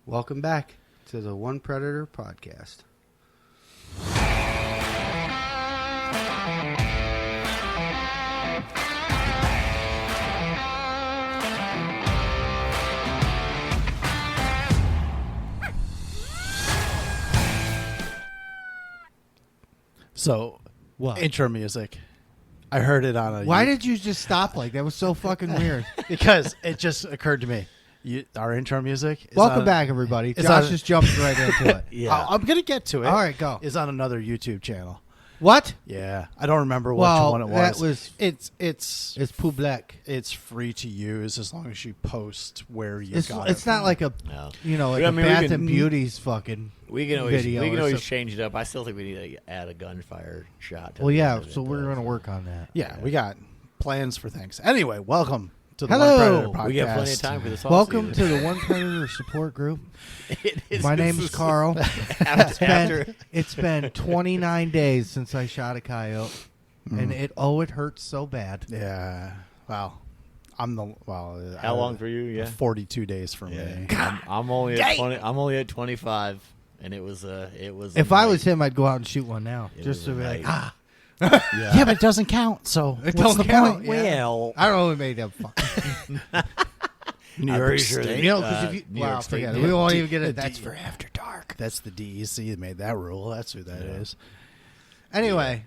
Welcome back to the One Predator podcast. So, What? intro music. I heard it on a... Why did you just stop like that? Was so fucking weird. Because it just occurred to me. Our intro music is Welcome on, back, everybody. it's Josh on- just jumped right into it. Yeah. I'm going to get to it. All right, go. Is on another YouTube channel. What? Yeah. I don't remember which Well, one it was. that was- It's public. It's free to use as long as you post where you It's got it's it not from. like a No. like I a mean, we Bath can- and Beauty's fucking We can always video. we can or always something. change it up. I still think we need to add a gunfire shot. To Well, the yeah. end of So it, we're but- going to work on that. Yeah, we got plans for things. Anyway, welcome to the Hello. One Predator podcast. We got plenty of time for this. Welcome to the One Predator support group. My name is Carl. Carl. It's been 29 days since I shot a coyote, and it hurts so bad. Yeah. Wow. How long for you? Yeah, 42 days for me. I'm only at 20. I'm only at 25, and it was. If I was him, I'd go out and shoot one now, It just was to a be like, night. Yeah, but it doesn't count. So It what's don't the count. point? Yeah. Well, I only made that fun. New I'm York pretty sure State. they- You know, because if you New wow, York State forget it. did. We won't even get it. That's That's for after dark. That's the DEC that made that rule. That's who that is. anyway.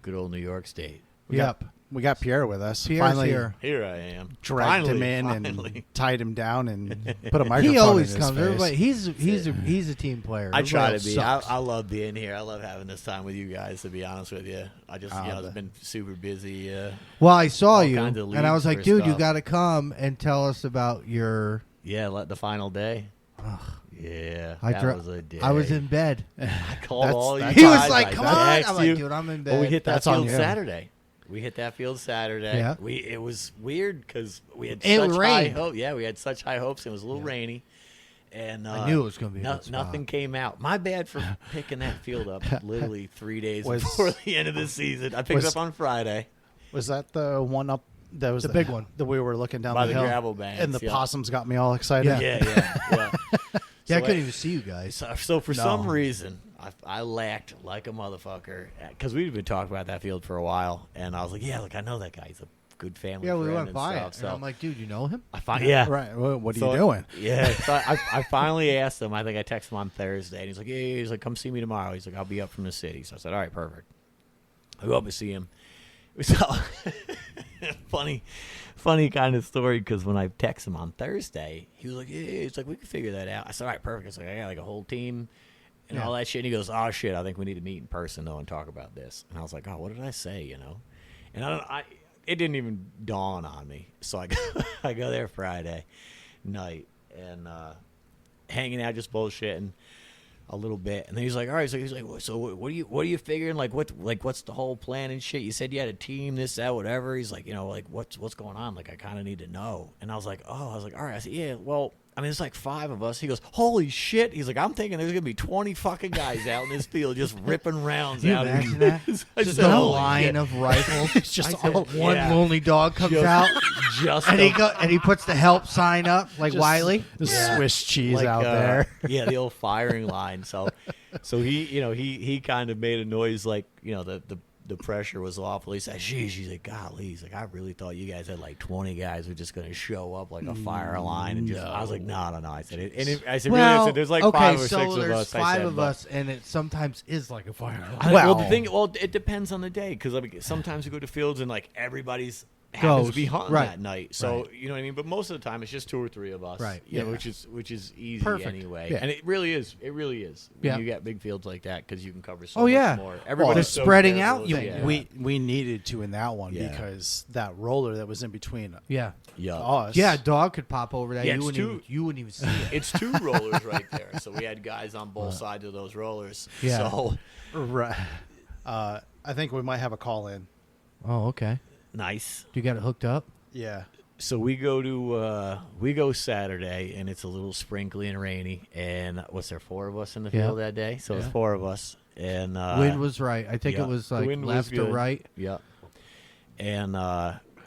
good old New York State. Yep. We got Pierre with us. Pierre's Finally here. Here I am. dragged him in Finally. and tied him down and put a microphone He always in his comes. face. Everybody, he's a team player. I try to Everybody be. else sucks. I love being here. I love having this time with you guys. To be honest with you, I just it's been super busy. Well, I saw all you, kinds of and I was leads like, for dude, you stuff. got to come and tell us about your. Yeah, let the final day. Ugh. Yeah, I that dra- was a day. I was in bed. I called all you that's He guys. was like, I "Come on!" texted I'm like, you. "Dude, I'm in bed." Well, we hit that That's on field you. Saturday. We hit that field Saturday. Yeah. It was weird because we had It such high rained. hopes. Yeah, we had such high hopes. It was a little rainy, and I knew it was gonna be a good spot. nothing came out. My bad for picking that field up literally 3 days Was- before the end of the season. I picked it up on Friday. Was that the one up? That was The big one. that we were looking down By the the hill, gravel banks, and the yeah. possums got me all excited. Yeah. Yeah. Yeah, I So couldn't even see you guys. So for some No. reason, I lacked like a motherfucker because we'd been talking about that field for a while, and I was like, yeah, look, I know that guy. He's a good family Yeah, we friend went and by stuff. it, So and I'm like, dude, you know him? yeah. Right. What are So- you doing? Yeah, so I finally asked him. I think I texted him on Thursday, and he's like, "Yeah." He's like, "Come see me tomorrow." He's like, "I'll be up from the city." So I said, "All right, perfect." I go up and see him. We saw funny kind of story because when I text him on Thursday, he was like, "Yeah." He's like, "We can figure that out." I said, "All right, perfect." It's like I got like a whole team and all that shit. And he goes, "Oh shit, I think we need to meet in person though and talk about this." And I was like, "Oh, what did I say?" You know, and it didn't even dawn on me. So I go there Friday night and hanging out, just bullshitting a little bit, and then he's like, "All right." So he's like, "So what are you figuring? What's the whole plan and shit? You said you had a team, this, that, whatever." He's like, what's going on? Like, I kind of need to know. And I was like, all right. I said, yeah, well, I mean, it's like 5 of us. He goes, holy shit. He's like, I'm thinking there's gonna be 20 fucking guys out in this field just ripping rounds Can you out. imagine that? I Just said, a "Holy line shit." of rifles. It's just I said, all one yeah. lonely dog comes Just- out, just and a- he puts the help sign up like Just Wiley. The Swiss cheese like, out there. Yeah, the old firing line. So he kind of made a noise like, the pressure was awful. He said, "Sheesh." He's like, "Golly." He's like, "I really thought you guys had like 20 guys who were just going to show up like a fire line." And just, I was like, no. I said, I said, really? I said, there's like okay, 5 or 6 so of there's us. I 5 said, of but- us, and it sometimes is like a fire line. Well, Well- it depends on the day because sometimes we go to fields and like everybody's happens Goes, to be hunting right. that night. So Right. you know what I mean. But most of the time it's just 2 or 3 of us, Right. You know, Yeah. which is easy Perfect. anyway. Yeah. And it really is. It really is. When Yeah. you got big fields like that because you can cover so Oh, much yeah. more. Well, Everybody's the so spreading careful. out Yeah. thing. We needed to in that one Yeah. because that roller that was in between Yeah, Yeah. us. yeah. A dog could pop over that. Yeah, you it's wouldn't even see it. It's 2 rollers right there. So we had guys on both sides of those rollers. Yeah. So Right. I think we might have a call in. Oh, okay. nice. Do you got it hooked up? Yeah. So we go Saturday, and it's a little sprinkly and rainy. And what's there, 4 of us in the Yeah. field that day? So it's Yeah. 4 of us. And Wind was right. I think yeah, it was the like wind was left to good. right. Yeah. And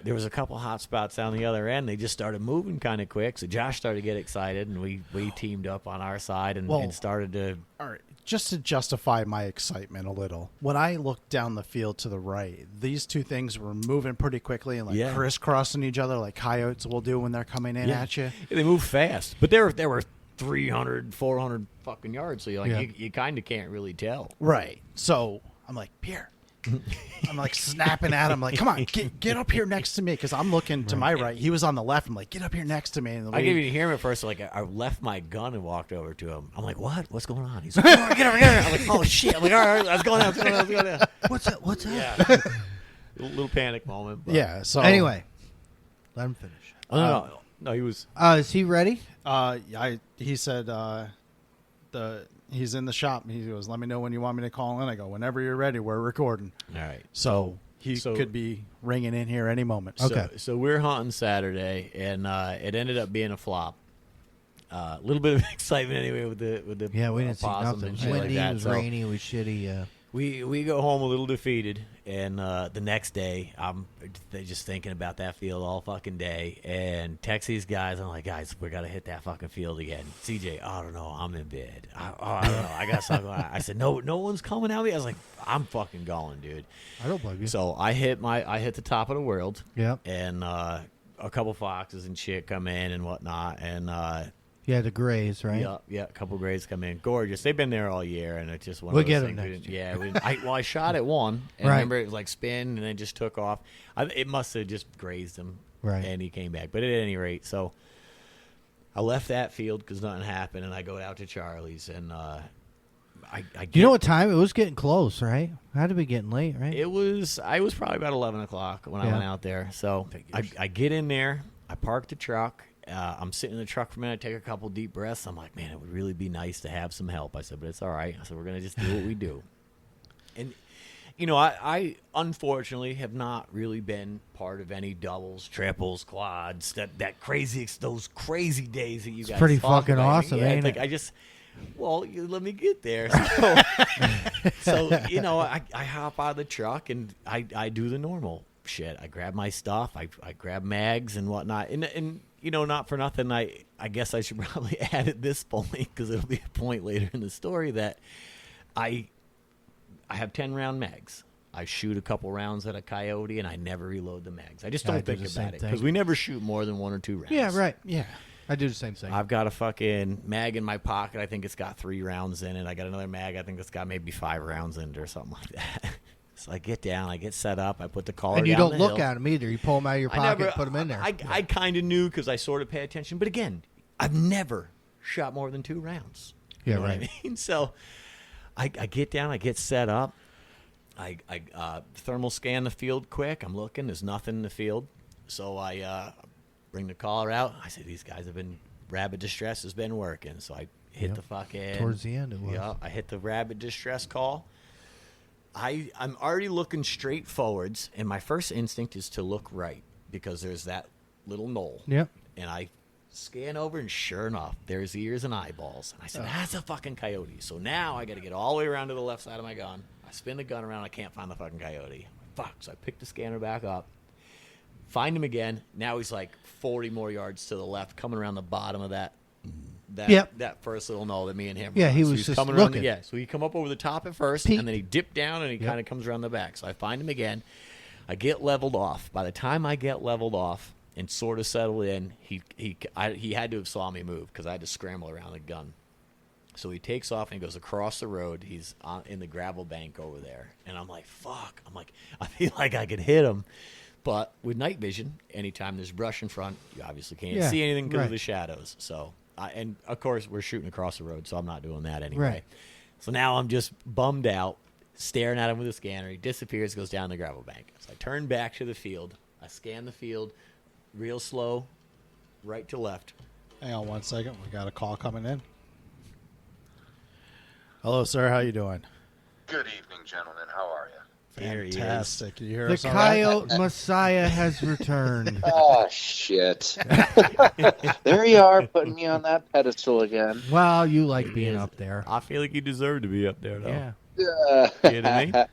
there was a couple hot spots down the other end. They just started moving kind of quick. So Josh started to get excited, and we teamed up on our side and started to. All right, just to justify my excitement a little, when I looked down the field to the right, these two things were moving pretty quickly and like crisscrossing each other like coyotes will do when they're coming in at you. Yeah, they move fast, but there were 300, 400 fucking yards, so you kind of can't really tell. Right. So I'm like, Pierre. I'm like snapping at him, like, come on, get up here next to me, because I'm looking to my right. He was on the left. I'm like, get up here next to me. And I didn't even hear him at first. Like, I left my gun and walked over to him. I'm like, what? What's going on? He's like, get over here. I'm like, oh shit. I'm like, all right, let's go now. What's up? What's up? Yeah. Little panic moment. But. Yeah. So Anyway, let him finish. No, he was. Is he ready? He said he's in the shop. He goes, let me know when you want me to call in. I go, whenever you're ready, we're recording. All right. So he could be ringing in here any moment. Okay. So we're hunting Saturday, and it ended up being a flop. A little bit of excitement anyway with the We didn't see possums nothing. and shit Windy, like that. it was So rainy, it was shitty. we go home a little defeated, and the next day I'm just thinking about that field all fucking day, and text these guys. I'm like, guys, we got to hit that fucking field again. CJ, I don't know, I'm in bed. I don't know, I got something. I said, no one's coming at me. I was like, I'm fucking going, dude. I don't blame you. So I hit the top of the world. Yep. And a couple foxes and shit come in and whatnot, and Yeah, the grays, right? yeah, a couple grays come in, gorgeous. They've been there all year, and it's just one. We'll of those get 'em things next year. I shot at one, and Right. remember it was like spin, and then just took off. It must have just grazed him, Right. And he came back. But at any rate, so I left that field because nothing happened, and I go out to Charlie's, and Do you know what time? It was getting close, right? It had to be getting late, right? I was probably about 11 o'clock when I went out there. So I get in there, I park the truck. I'm sitting in the truck for a minute, take a couple deep breaths. I'm like, man, it would really be nice to have some help. I said, but it's all right. I said, we're going to just do what we do. And, I unfortunately have not really been part of any doubles, triples, quads, those crazy days that you guys pretty talk fucking about. awesome, Yeah, ain't like, it? let me get there. So I hop out of the truck and I do the normal shit. I grab my stuff. I grab mags and whatnot. And not for nothing, I guess I should probably add at this point, because it'll be a point later in the story, that I have 10-round mags. I shoot a couple rounds at a coyote, and I never reload the mags. I just don't think about it, because we never shoot more than 1 or 2 rounds. Yeah, right. Yeah. I do the same thing. I've got a fucking mag in my pocket. I think it's got 3 rounds in it. I got another mag. I think it's got maybe 5 rounds in it or something like that. So I get down, I get set up, I put the collar down. And you don't look hill. at them either. You pull them out of your pocket and put them in there. I kind of knew, because I sort of pay attention. But again, I've never shot more than 2 rounds. Yeah, You know right. what I mean? So I get down, I get set up. I thermal scan the field quick. I'm looking. There's nothing in the field. So I bring the collar out. I said, these guys have been, rabbit distress has been working. So I hit the fucking. Towards the end it was. Yeah, I hit the rabbit distress call. I'm already looking straight forwards, and my first instinct is to look right, because there's that little knoll. Yep. And I scan over, and sure enough, there's ears and eyeballs. And I said, that's a fucking coyote. So now I got to get all the way around to the left side of my gun. I spin the gun around. I can't find the fucking coyote. Fuck. So I pick the scanner back up, find him again. Now he's like 40 more yards to the left, coming around the bottom of that first little knoll that me and him were Yeah, on. he So was he's just coming around looking. so he come up over the top at first, Peek. and then he dipped down, and he kind of comes around the back. So I find him again. I get leveled off. By the time I get leveled off and sort of settled in, he had to have saw me move, because I had to scramble around the gun. So he takes off and he goes across the road. He's in the gravel bank over there. And I'm like, fuck. I'm like, I feel like I could hit him. But with night vision, anytime there's brush in front, you obviously can't see anything because of the shadows. So, and of course, we're shooting across the road, so I'm not doing that anyway. Right. So now I'm just bummed out, staring at him with a scanner. He disappears, goes down the gravel bank. So I turn back to the field. I scan the field real slow, right to left. Hang on 1 second. We got a call coming in. Hello, sir. How you doing? Good evening, gentlemen. How are you? There he is. Fantastic. You hear The us all right? Coyote Messiah has returned. Oh, shit. There you are, putting me on that pedestal again. Well, you like being up there. I feel like you deserve to be up there, though. Yeah. Kidding me?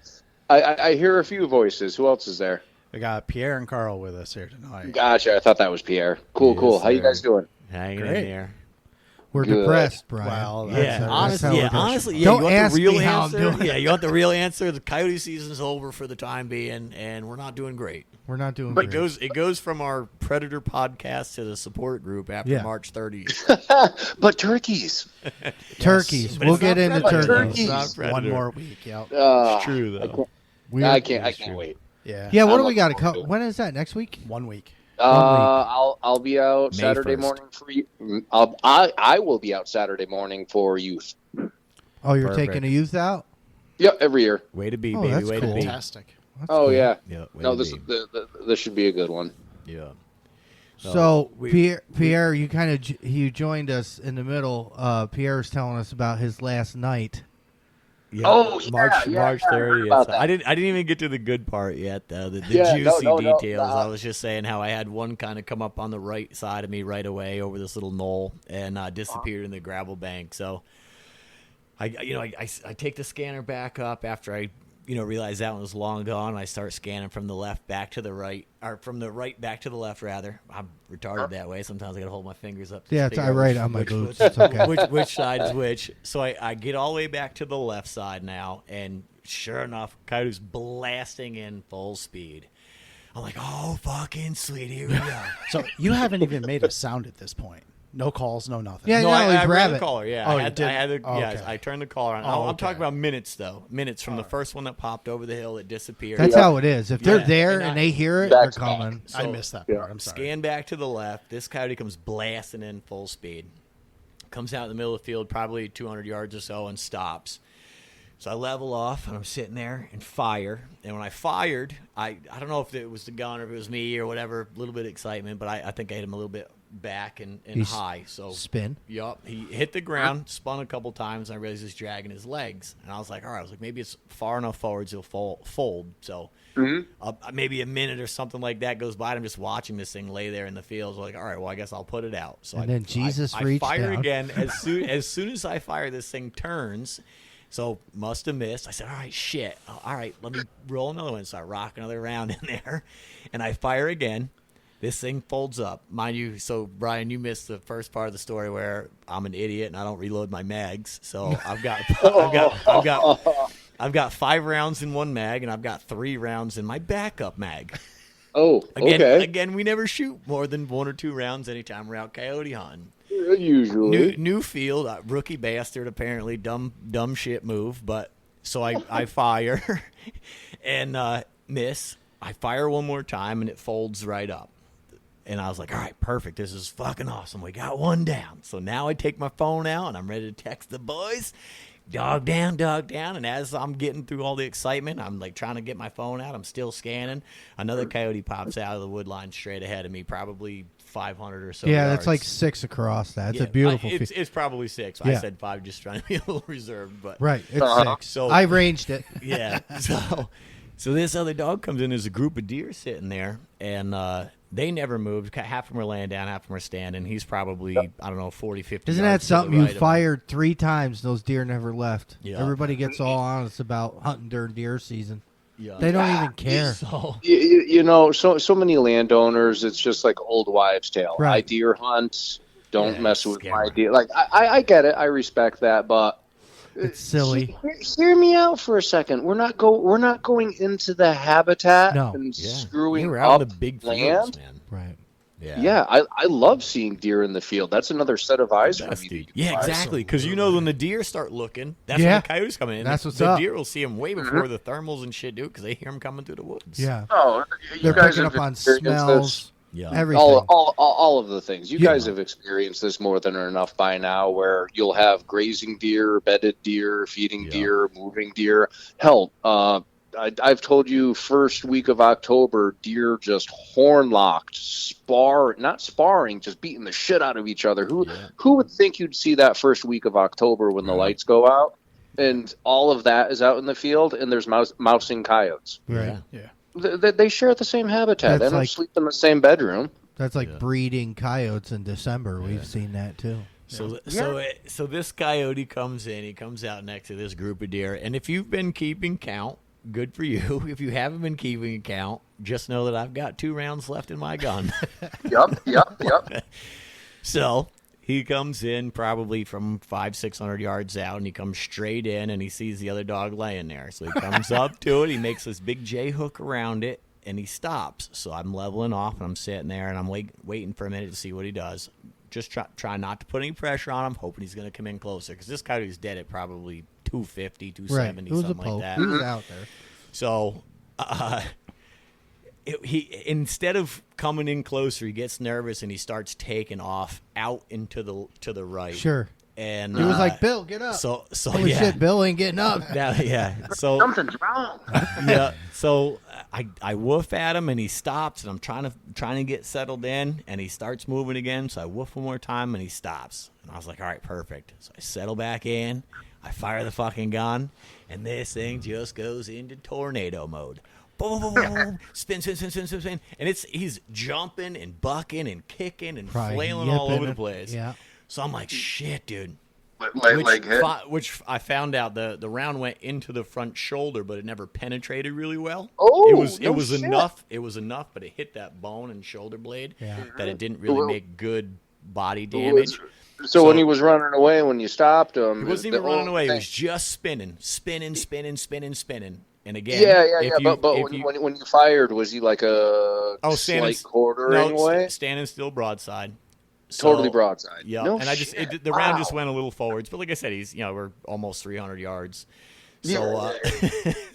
I hear a few voices. Who else is there? We got Pierre and Carl with us here tonight. Gotcha. I thought that was Pierre. Cool, Yes, cool. How you sir. guys doing? Hanging Great. in there. We're Good. depressed, Brian. Well, Yeah, honestly, Don't you want ask the real me how I'm answer? doing. Yeah, you want the real answer? The coyote season's over for the time being, and we're not doing great. We're not doing But great. It goes from our Predator podcast to the support group after Yeah. March 30th. But turkeys. Turkeys. But We'll it's get not into Predator. turkeys. Turkeys. Not Predator. One more week. Yep. It's true though. I can't wait. Yeah. Yeah, what I'm do we got to looking forward cut? to it. When is that? Next week? 1 week. I'll be out May Saturday 1st. morning for you. I will be out Saturday morning for youth. Oh, you're Perfect. taking a youth out? Yep, every year. Way to be, Oh, baby. that's Way cool. to be. Fantastic. That's Oh cool. yeah. Yeah, way No, to this be. this should be a good one. Yeah. So, we- Pierre, you kind of you joined us in the middle. Pierre's telling us about his last night. Yeah, Oh, yeah, March yeah, March yeah, I heard 30th. about that. I didn't even get to the good part yet though. The Yeah, juicy no, details. no. I was just saying how I had one kind of come up on the right side of me right away over this little knoll and disappeared in the gravel bank. So I take the scanner back up after I realize that one was long gone. And I start scanning from the left back to the right, or from the right back to the left rather. I'm retarded that way. Sometimes I gotta hold my fingers up. To Yeah, it's figure I out write which- on my which boots. foot- It's okay. which side is which. So I get all the way back to the left side now, and sure enough, coyote's blasting in full speed. I'm like, oh, fucking sweet, here we go. So you haven't even made a sound at this point. No calls, no nothing. Yeah, No, no, I he's ran rabbit. the collar. Yeah, Oh, I you did? had to. Oh, Yeah, okay. I turned the collar on. Oh, I'm okay. talking about minutes though. Minutes from the first one that popped over the hill that disappeared. That's how it is. If they're Yeah. there And and I- they hear it, they're Back to back. coming. I So, missed that yeah. part. I'm sorry. Scan back to the left. This coyote comes blasting in full speed. Comes out in the middle of the field, probably 200 yards or so, and stops. So I level off, and I'm sitting there and fire. And when I fired, I don't know if it was the gun or if it was me or whatever, a little bit of excitement, but I think I hit him a little bit back and He's high. So Spin. Yup. He hit the ground, spun a couple times, and I realized he's dragging his legs. And I was like, all right, maybe it's far enough forwards he'll fold. So maybe a minute or something like that goes by, and I'm just watching this thing lay there in the field. So like, all right, well, I guess I'll put it out. So And then Jesus I reached fire down. again. As soon as I fire, this thing turns. So must have missed. I said, all right, shit. All right, let me roll another one. So I rock another round in there, and I fire again. This thing folds up, mind you. So Brian, you missed the first part of the story where I'm an idiot and I don't reload my mags. So I've got 5 rounds in one mag, and I've got 3 rounds in my backup mag. Oh, okay. Again, we never shoot more than 1 or 2 rounds anytime we're out coyote hunting. Usually. New field, rookie bastard. Apparently, dumb shit move. But so I fire and miss. I fire one more time, and it folds right up. And I was like, all right, perfect. This is fucking awesome. We got one down. So now I take my phone out, and I'm ready to text the boys. Dog down, dog down. And as I'm getting through all the excitement, I'm like trying to get my phone out. I'm still scanning. Another coyote pops out of the wood line straight ahead of me, probably 500 or so Yeah, yards. that's like 6 across that. It's Yeah, a beautiful it's, field. it's probably 6. I Yeah. said 5 just trying to be a little reserved. But Right, it's 6. So- I ranged it. yeah. So this other dog comes in. There's a group of deer sitting there, and they never moved. Half of them are laying down, half of them are standing. He's probably, I don't know, 40, 50 Isn't that yards to the something? right You of him. fired 3 times, those deer never left. Yeah. Everybody gets all honest about hunting during deer season. Yeah. They don't even care. So You know, so many landowners, it's just like old wives' tale. Right. I deer hunt. Don't Yeah, mess with scare my me. deer. Like I get it. I respect that, but It's silly. Hear me out for a second. We're not going into the habitat No. and yeah, screwing we're out up in the big land. fields, man. Right. Yeah. Yeah, I love seeing deer in the field. That's another set of eyes for That's me. dude. Yeah, exactly. Because when the deer start looking, that's Yeah. when the coyotes come in. That's what's the up. deer will see them way before the thermals and shit do, because they hear them coming through the woods. Yeah. Oh, you They're guys picking have up on experienced smells, this. Yeah. everything. All of the things. You Yeah. guys have experienced this more than enough by now, where you'll have grazing deer, bedded deer, feeding Yeah. deer, moving deer. Hell, I've told you, first week of October, deer just horn locked, not sparring, just beating the shit out of each other. Who would think you'd see that first week of October when the lights go out, and all of that is out in the field, and there's mousing coyotes. Right. Yeah. They share the same habitat. That's They don't like- sleep in the same bedroom. That's like Yeah. breeding coyotes in December. We've seen that too. So this coyote comes in. He comes out next to this group of deer, and if you've been keeping count, good for you. If you haven't been keeping account, just know that I've got 2 rounds left in my gun. Yep. So he comes in probably from 500-600 yards out, and he comes straight in, and he sees the other dog laying there. So he comes up to it. He makes this big J hook around it, and he stops. So I'm leveling off, and I'm sitting there, and I'm waiting for a minute to see what he does. Just try not to put any pressure on him, hoping he's going to come in closer, because this coyote's dead at probably 250, 270, something like that. He was out there. So he instead of coming in closer, he gets nervous and he starts taking off out into the right. Sure. And he was like, "Bill, get up!" So Holy shit, Bill ain't getting up. So Something's wrong. So I woof at him and he stops, and I'm trying to get settled in, and he starts moving again. So I woof one more time and he stops, and I was like, all right, perfect. So I settle back in, I fire the fucking gun, and this thing just goes into tornado mode. Boom, boom, boom, boom. Spin, and he's jumping and bucking and kicking and Probably flailing all over the yipping. place. Yeah. So I'm like, shit, dude. Which I found out the round went into the front shoulder, but it never penetrated really well. Oh, it was shit. enough. It was enough, but it hit that bone and shoulder blade that it didn't really make good body damage. So when he was running away, when you stopped him, he wasn't even running away. He was just spinning. And again, but when you fired, was he like a slight quartering away? Standing still broadside. Totally broadside. Yeah, no and shit. the round just went a little forwards, but like I said, we're almost 300 yards. So,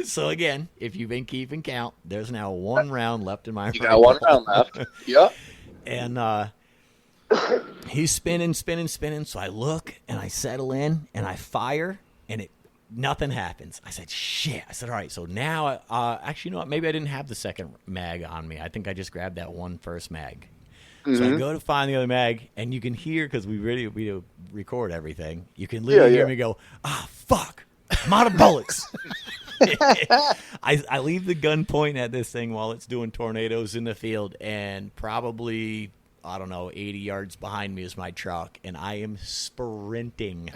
so again, if you've been keeping count, there's now 1 round left in my. You got 1 round left. Yep. And he's spinning. So I look and I settle in and I fire, and nothing happens. I said, shit. I said, all right. So now, actually, you know what? Maybe I didn't have the second mag on me. I think I just grabbed that first mag. So I go to find the other mag, and you can hear, because we record everything, you can literally hear me go, fuck, I'm out of bullets. I leave the gun pointing at this thing while it's doing tornadoes in the field, and probably, I don't know, 80 yards behind me is my truck, and I am sprinting,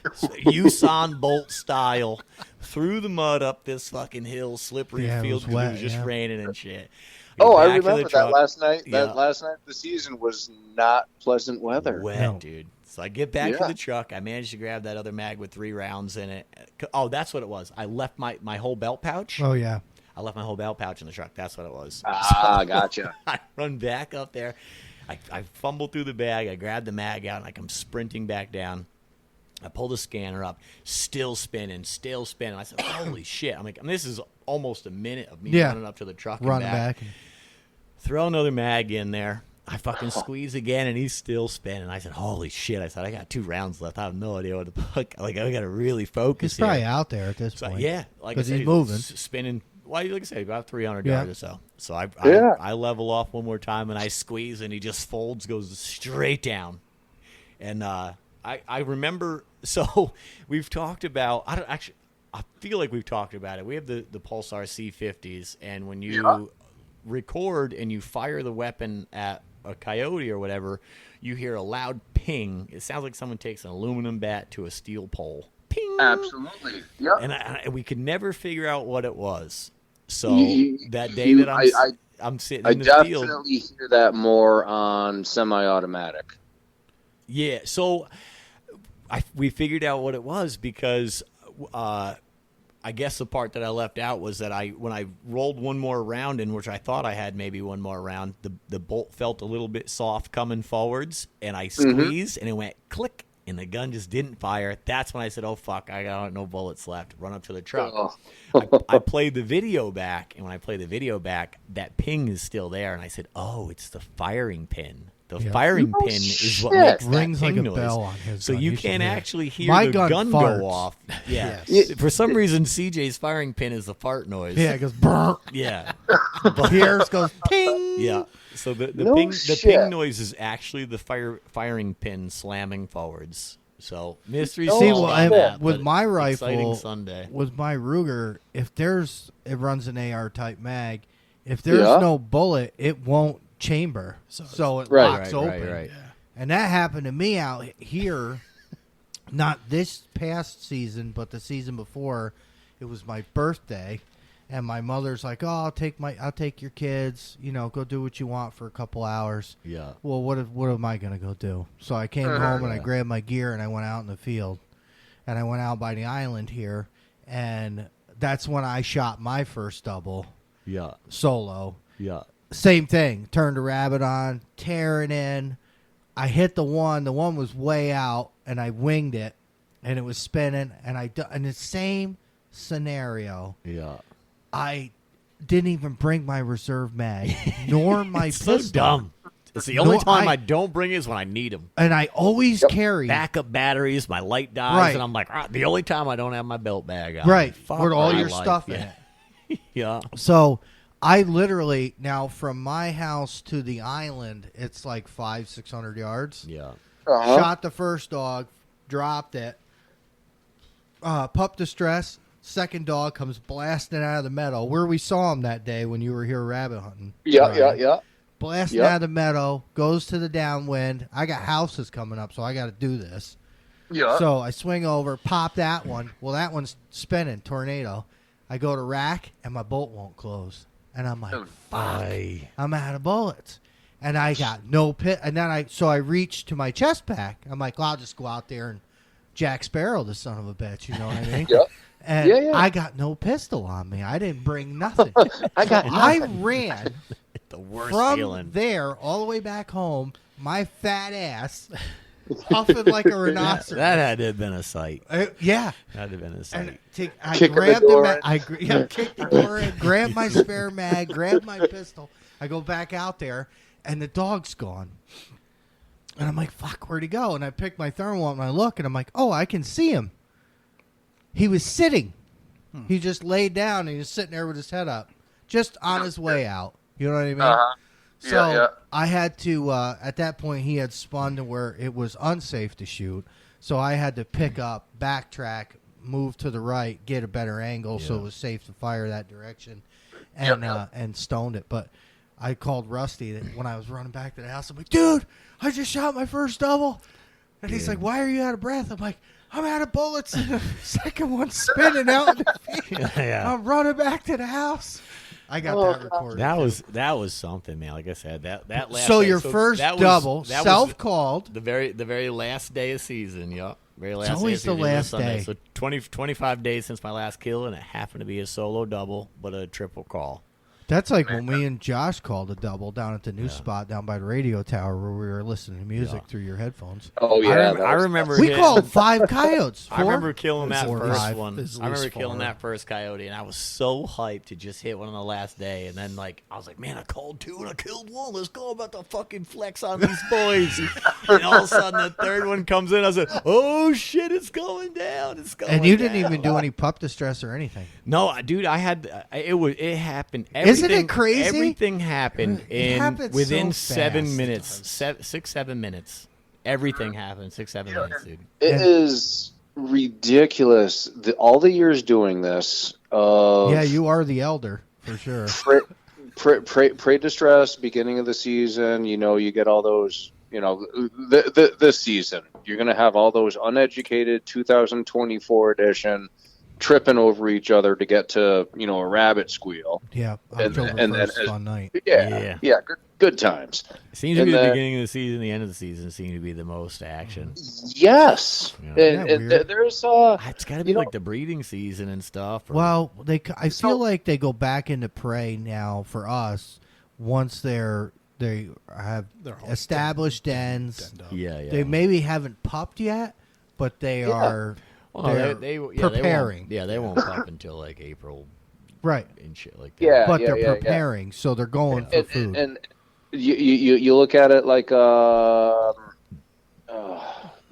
Usain Bolt style, through the mud up this fucking hill, slippery field, because it was just raining and shit. I remember that last night. That last night of the season was not pleasant weather. Dude. So I get back to the truck. I managed to grab that other mag with 3 rounds in it. Oh, that's what it was. I left my whole belt pouch. Oh, yeah. I left my whole belt pouch in the truck. That's what it was. Gotcha. I run back up there. I fumble through the bag. I grab the mag out, and I come sprinting back down. I pull the scanner up, still spinning. I said, holy shit. I'm like, this is almost a minute of me running up to the truck and back. Throw another mag in there. I fucking squeeze again, and he's still spinning. I said, holy shit. I said, I got 2 rounds left. I have no idea what the fuck. Like, I got to really focus He's probably out there at this point. Yeah. Like because he's moving. Spinning. Well, like I said, about 300 yards or so. So I level off one more time, and I squeeze, and he just folds, goes straight down. And I remember, so we've talked about, I feel like we've talked about it. We have the Pulsar C50s, and when you record and you fire the weapon at a coyote or whatever, you hear a loud ping. It sounds like someone takes an aluminum bat to a steel pole. Ping! Absolutely. Yep. And we could never figure out what it was. So that day that I'm sitting in the field, I definitely hear that more on semi-automatic. Yeah, so we figured out what it was because I guess the part that I left out was that when I rolled one more round in, which I thought I had maybe one more round, the bolt felt a little bit soft coming forwards, and I squeezed, and it went click, and the gun just didn't fire. That's when I said, oh, fuck, I got no bullets left. Run up to the truck. I played the video back, and when I played the video back, that ping is still there, and I said, oh, it's the firing pin. The firing pin is what makes rings that like ping a noise. bell on his so gun. you can't actually hear My the gun go off. Yeah. For some reason, CJ's firing pin is the fart noise. Yeah, it goes brr. Yeah. Pierres goes ping. Yeah. So the ping noise is actually the firing pin slamming forwards. So mystery solved with my rifle, Sunday. With my Ruger, if it runs an AR type mag. If there's no bullet, it won't chamber, so it locks open. Right. And that happened to me out here, not this past season, but the season before. It was my birthday, And my mother's like, "Oh, I'll take your kids. Go do what you want for a couple hours." Yeah. Well, what am I gonna go do? So I came home and I grabbed my gear and I went out in the field, and I went out by the island here, and that's when I shot my first double. Yeah. Solo. Yeah. Same thing. Turned a rabbit on, tearing in. I hit the one. The one was way out, and I winged it, and it was spinning. And in the same scenario. Yeah. I didn't even bring my reserve mag, nor my pistol. So dumb. It's the only time I don't bring it is when I need them. And I always carry backup batteries. My light dies, and I'm like, the only time I don't have my belt bag on. Right, Fuck with all my your life. stuff in it. Yeah. So I literally now from my house to the island, it's like 500-600 yards. Yeah. Shot the first dog, dropped it. Pup distress. Second dog comes blasting out of the meadow where we saw him that day when you were here rabbit hunting. Yeah. Blasting out of the meadow, goes to the downwind. I got houses coming up, so I got to do this. Yeah. So I swing over, pop that one. Well, that one's spinning, tornado. I go to rack, and my bolt won't close. And I'm like, fuck, I'm out of bullets. And I got no pit. And then I reached to my chest pack. I'm like, well, I'll just go out there and Jack Sparrow the son of a bitch. You know what I mean? Yep. And I got no pistol on me. I didn't bring nothing. I ran the worst from feeling. there all the way back home, my fat ass, huffing like a rhinoceros. That had to have been a sight. Yeah. That had to have been a sight. I grabbed kicked the door in, grabbed my spare mag, grabbed my pistol. I go back out there, and the dog's gone. And I'm like, fuck, where'd he go? And I pick my thermal up, and I look, and I'm like, oh, I can see him. He was sitting. He just laid down, and he was sitting there with his head up, just on his way out. You know what I mean? So I had to, at that point, he had spun to where it was unsafe to shoot. So I had to pick up, backtrack, move to the right, get a better angle so it was safe to fire that direction, and stoned it. But I called Rusty when I was running back to the house. I'm like, dude, I just shot my first double. And he's like, why are you out of breath? I'm like, I'm out of bullets. And the second one's spinning out in the field. I'm running back to the house. I got that recorded. That was something, man. Like I said, that last so day, your first double, self-called. The very last day of season, yeah. Very last it's always day of the last day. So 25 days since my last kill, and it happened to be a solo double, but a triple call. That's like when me and Josh called a double down at the new spot down by the radio tower where we were listening to music through your headphones. Oh, yeah. I remember we called 5 coyotes. 4? I remember killing that first five. one. I remember killing that first coyote, and I was so hyped to just hit one on the last day. And then, I was like, man, I called 2 and I killed 1. Let's go about to fucking flex on these boys. And all of a sudden, the third one comes in. I said, oh, shit, it's going down. It's going down. And you didn't even do any pup distress or anything. No, dude, I had it happened. Isn't it crazy? Everything happened within so 7 minutes, 6-7 minutes. Everything happened 6-7 minutes, dude. It is ridiculous. All the years doing this. Yeah, you are the elder for sure. Prey distress, beginning of the season. You get all those. This season you're going to have all those uneducated 2024 edition tripping over each other to get to a rabbit squeal. Yeah, October 1st, fun night. Yeah, good times. It seems to be the beginning of the season, the end of the season seem to be the most action. Yes, and there's it's got to be like the breeding season and stuff. Well, I feel like they go back into prey now for us once they have established dens. Yeah. They maybe haven't pupped yet, but they are. Well, they're preparing. They won't pup until like April, right? And shit like that. Yeah, but they're preparing, so they're going for food. And you look at it like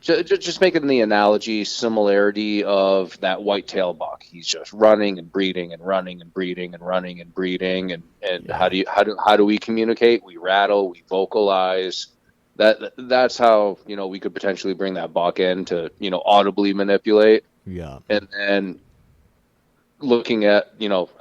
just making the analogy, similarity of that whitetail buck. He's just running and breeding and running and breeding and running and breeding. And how do we communicate? We rattle, we vocalize. That's how we could potentially bring that buck in to audibly manipulate. Yeah, and looking at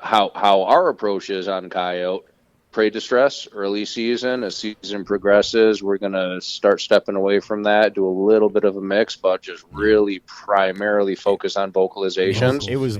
how our approach is on coyote, prey distress early season. As season progresses, we're going to start stepping away from that, do a little bit of a mix, but just really primarily focus on vocalizations. It was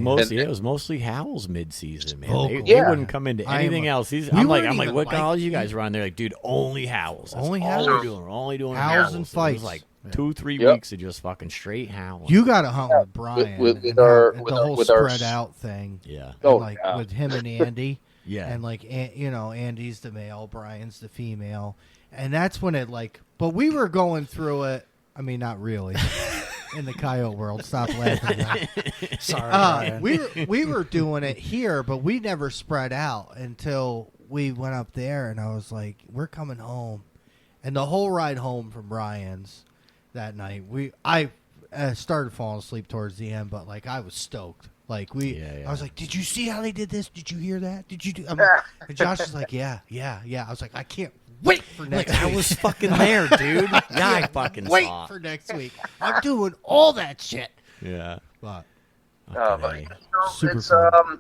mostly howls mid-season, man. They Yeah. wouldn't come into anything else. I'm like, what college you guys run? They're like, dude, only howls. That's Only all howls? we're doing. We're only doing Howls and It fights. was like 2-3 weeks of just fucking straight howling. You got to hunt with Brian. With and our- the with whole our- with our- spread out thing. Yeah. And Oh, like yeah. with him and Andy. Yeah. And like, Andy's the male, Brian's the female. And that's when it but we were going through it. I mean, not really. In the coyote world. Stop laughing. Sorry, Brian. we were doing it here, but we never spread out until we went up there, and I was like, we're coming home. And the whole ride home from Brian's that night, I started falling asleep towards the end, but like I was stoked. Like I was like, did you see how they did this? Did you hear that? Did you do? I'm like, and Josh is like, yeah. I was like, I can't wait for next week. I was fucking there, dude. Yeah, I fucking wait saw it. for next week. I'm doing all that shit. Yeah. But Okay. Super it's fun.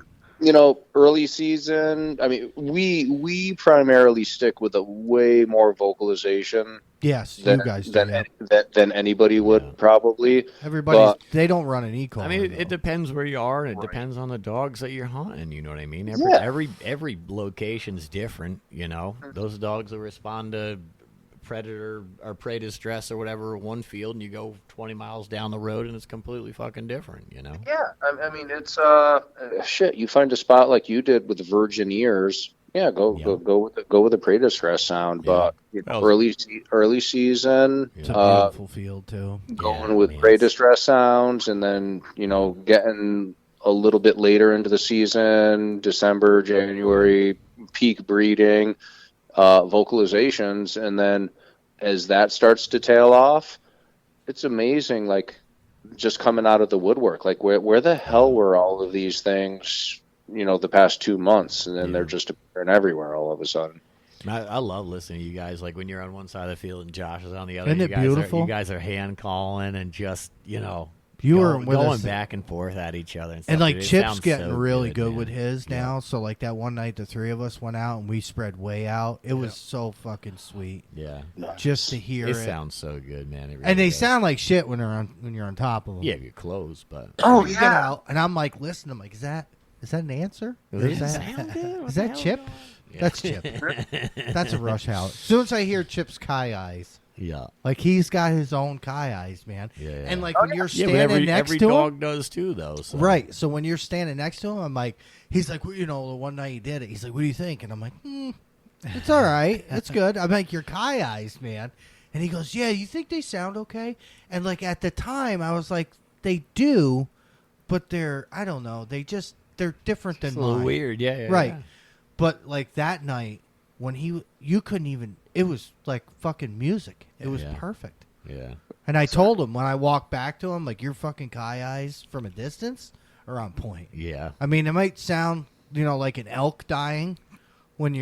early season. I mean, we primarily stick with a way more vocalization yes, than, you guys do. than anybody would probably. Everybody, they don't run an e-call. I mean, it depends where you are, and it depends on the dogs that you're hunting. You know what I mean? Yeah. Every location's different. You know, those dogs will respond to predator or prey distress or whatever at one field, and you go 20 miles down the road, and it's completely fucking different. You know? Yeah, I mean, it's shit. You find a spot like you did with virgin ears. Yeah, go with the prey distress sound. Yeah. But early season, It's a beautiful field too. going with prey distress sounds, and then getting a little bit later into the season, December, January, peak breeding, vocalizations, and then as that starts to tail off, it's amazing. Like just coming out of the woodwork, like where the hell were all of these things? The past 2 months, and then they're just appearing everywhere all of a sudden. I love listening to you guys. Like when you're on one side of the field and Josh is on the other. Isn't it beautiful? You guys are hand calling and just You were with going us. back and forth at each other, and, And stuff. like It Chip's sounds getting so really good man. with his now. So like that one night, the three of us went out and we spread way out. It was so fucking sweet Yeah, just to hear it it. sounds so good, man. It really And they does. sound like shit when you're on top of them. Yeah, you're close, but Oh, you get out, and I'm like, listen, I'm like, is that an answer? Does it Is that, sound good? What is the that hell Chip? going on? Yeah. That's Chip. That's a rush howl. As soon as I hear Chip's Kai eyes, Yeah. like he's got his own Kai eyes, man. Yeah, yeah. And like when you're Yeah, but standing next every to dog him, does too, though. So. right? So when you're standing next to him, I'm like, he's like, well, the one night he did it. He's like, what do you think? And I'm like, it's all right, it's good. I'm like, your Kai eyes, man. And he goes, yeah, you think they sound okay? And like at the time, I was like, they do, but I don't know, they're different than It's a little mine. weird, yeah. Right. Yeah. But like that night when you couldn't even, it was like fucking music. It was Yeah. perfect. Yeah. And I told him when I walked back to him, like, your fucking Kai eyes from a distance are on point. Yeah. I mean, it might sound, like an elk dying when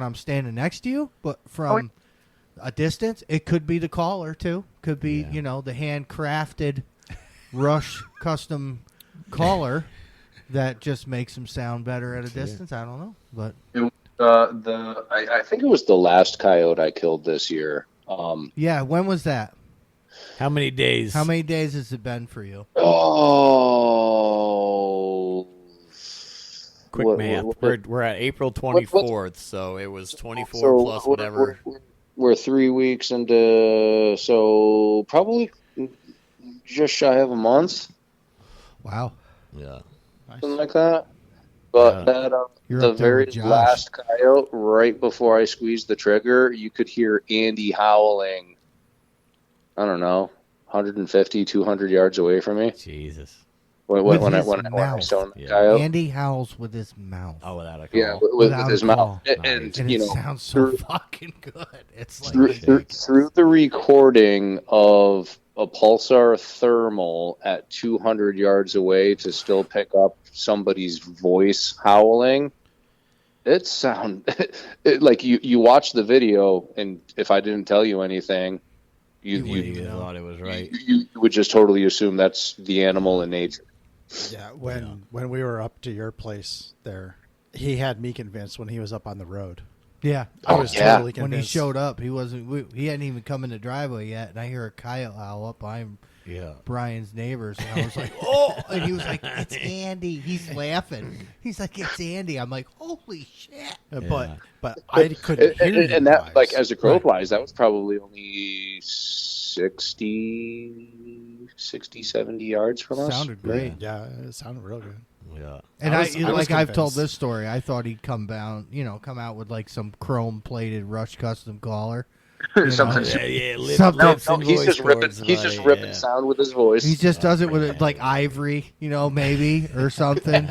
I'm standing next to you, but from a distance, it could be the caller too. Could be, the handcrafted Rush custom caller that just makes him sound better at a distance. I don't know, but I think it was the last coyote I killed this year. yeah. When was that? How many days? How many days has it been for you? Oh, Quick math. We're at April 24th, so it was 24 so plus whatever. We're 3 weeks into, so probably just shy of a month, Wow. Yeah. something like that. But You're the up there very with Josh. last coyote, right before I squeezed the trigger, you could hear Andy howling. I don't know, 150, 200 yards away from me. Jesus. With When I his stoned the mouth. coyote. Andy howls with his mouth. Oh, without a call. Yeah, with Without his a mouth. call. And, And you it know, sounds so fucking good. It's like through the recording of a pulsar thermal at 200 yards away to still pick up somebody's voice howling, it like you watch the video, and if I didn't tell you anything, You thought it was right. you would just totally assume that's the animal in nature. Yeah, when we were up to your place there, he had me convinced when he was up on the road Yeah, I was yeah. totally when he convinced. showed up, he wasn't. He hadn't even come in the driveway yet, and I hear a coyote howl up behind Brian's neighbors, and I was like, "Oh!" And he was like, "It's Andy." He's laughing. He's like, "It's Andy." I'm like, "Holy shit!" But I couldn't hear you and that, guys. like, as a crow flies, that was probably only 60, 70 yards from us. Sounded great. Yeah, it sounded real good. Yeah. And I was I've told convinced. this story. I thought he'd come out with like some chrome plated Rush custom collar. Something. Lip, Something- lips No, and he's voice just ripping. cords, He's just like, ripping sound with his voice. He just does it with like ivory, maybe or something.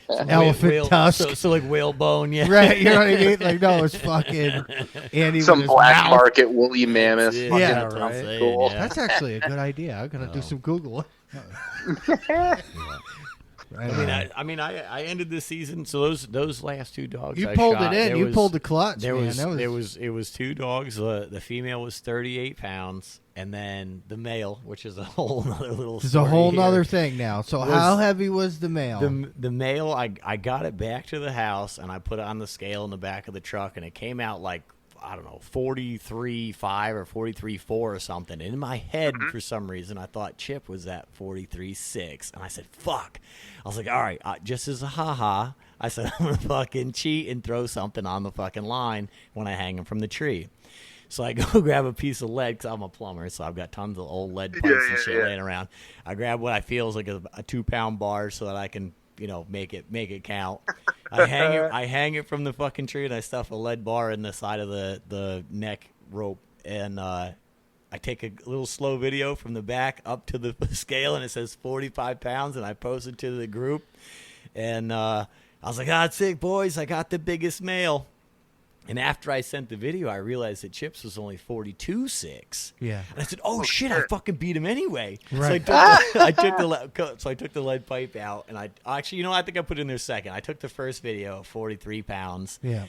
Elephant tusk. So like whalebone, yeah. Right, you know what I mean? Like, no, it's fucking Andy Some with his black mouth. market woolly mammoth. Yeah, Fucking that's what I'm right. saying, cool. yeah. That's actually a good idea. I'm gonna do some Googling. I ended the season. So those last two dogs, You I pulled shot, it in. there You was- pulled the clutch. There man. was it was two dogs. The female was 38 pounds, and then the male, which is a whole nother little. This is a story whole here. nother thing now. So Was- how heavy was the male? The male, I got it back to the house and I put it on the scale in the back of the truck, and it came out like, I don't know, 43.5 or 43.4 or something. And in my head, for some reason, I thought Chip was at 43.6, and I said, "Fuck!" I was like, "All right, just as a ha-ha," I said, "I'm gonna fucking cheat and throw something on the fucking line when I hang him from the tree." So I go grab a piece of lead, because I'm a plumber, so I've got tons of old lead pipes and shit laying around. I grab what I feel is like a 2-pound bar so that I can, make it count. I hang it from the fucking tree, and I stuff a lead bar in the side of the neck rope, and I take a little slow video from the back up to the scale, and it says 45 pounds, and I post it to the group, and I was like, "That's it, boys, I got the biggest male." And after I sent the video, I realized that Chips was only 42.6. Yeah. And I said, "Oh shit! I fucking beat him anyway." Right. So I took the lead pipe out, and I actually, I think I put it in there second. I took the first video, 43 pounds, Yeah.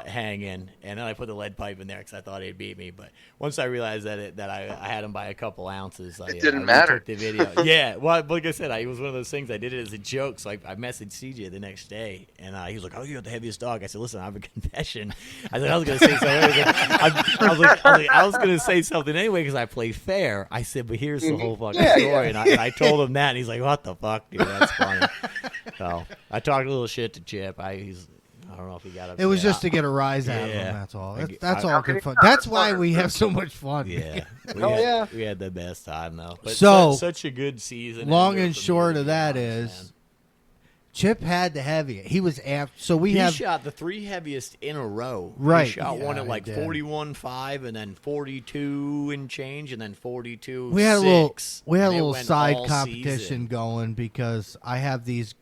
hanging, and then I put the lead pipe in there because I thought he'd beat me. But once I realized that I had him by a couple ounces, It didn't matter. Took the video. Yeah. Well, like I said, it was one of those things. I did it as a joke. So I messaged CJ the next day, and he was like, "Oh, you're the heaviest dog." I said, "Listen, I have a confession." I said, I was going to say something. I was going to say something anyway because I play fair. I said, but here's the whole fucking story. And I told him that, and he's like, "What the fuck, dude? That's funny." So I talked a little shit to Chip. I don't know if he got upset. It was just to get a rise out of Yeah. him. That's all. I- That's I- all good fun. That's why we have so much fun. Yeah. We had the best time, though. But So, such a good season. Long ender and for me, short to of be that honest, is, man. Chip had the heaviest. He was after. So we He have. shot the 3 heaviest in a row. Right. He shot one Yeah, at he like did. 41.5, and then 42 and change, and then 42.6. We had a little. We had a And it little went side all competition season. going because I have these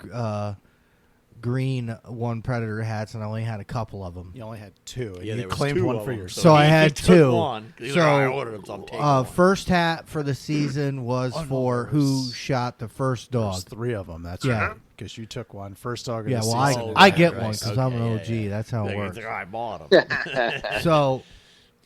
green One Predator hats, and I only had a couple of them. You only had two. And Yeah, you there was claimed 2 one of for them, yourself. So I he had took two. one. He was So, like, "All right, I ordered them, so I'm taking one." first hat for the season was Oh, no, for there who was- shot the first dog. There's 3 of them. That's Yeah. right. Because you took one. First dog of Yeah, the well, season. I right, get right. one because I'm an Okay, OG. yeah. That's how it He's works. like, "All right, I bought them." So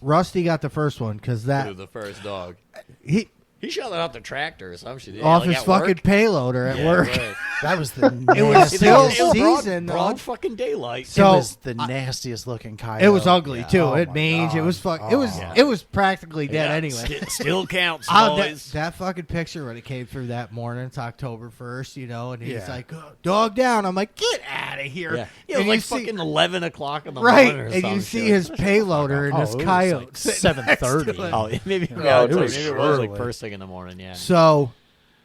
Rusty got the first one because Who was that the first dog. he He shot that off the tractor or some shit. off like his at fucking work. payloader at Yeah, work. right. That was the It was nastiest. still It was broad- season, though. broad fucking daylight. So- it was the nastiest looking coyote. It was ugly Yeah. too. Oh It my mange. It God. was fuck. Oh. It was. Yeah. It was practically dead Yeah, anyway. Still counts, That, boys. that fucking picture when it came through that morning, it's October 1st, and he's Yeah. like, "Oh, dog down." I'm like, "Get out of here!" Yeah, And it was you like see- fucking 11 o'clock in the right, morning or and you some see shit. his payloader and Oh, this it was coyote like sitting next to 7:30. it. Oh, maybe, No, it was maybe it was like early. first thing in the morning, yeah. So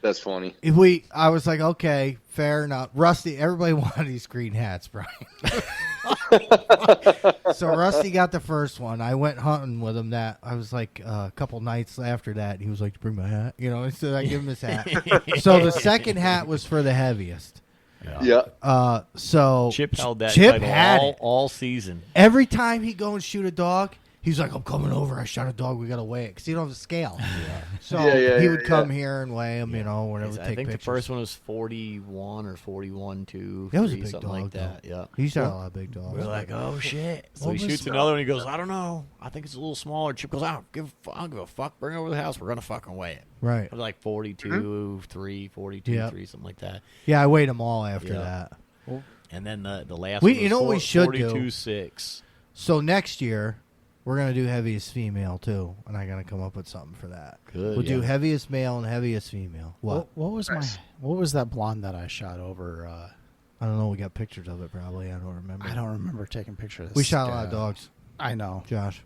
That's funny. I was like, okay, fair enough. Rusty, everybody wanted these green hats, Brian. So Rusty got the first one. I went hunting with him. I was like a couple nights after that. He was like, "Bring my hat," So I give him his hat. So the second hat was for the heaviest. Yeah. So Chip held that Chip title had it. all season. Every time he go and shoot a dog, he's like, "I'm coming over. I shot a dog. We got to weigh it," because he don't have a scale. So he would come here and weigh him, whenever I take think pictures. the first one was 41 or 41.2. That was a big something dog, like that. Yeah. He shot a lot of big dogs. We're like, "Oh shit!" So What he was- shoots another one. He goes, "I don't know. I think it's a little smaller." Chip goes, "I don't give a fuck. Bring it over to the house. We're gonna fucking weigh it." Right. It was like 42, 3, 42, Yep. 3, something like that. Yeah, I weighed them all after Yeah. that. And then the last We- one was you know what we should do? 42.6. So next year, we're going to do heaviest female, too. And I'm going to come up with something for that. Good. We'll do heaviest male and heaviest female. What? What was that blonde that I shot over? I don't know. We got pictures of it, probably. I don't remember. I don't remember taking pictures. We shot a lot of dogs, I know. Josh.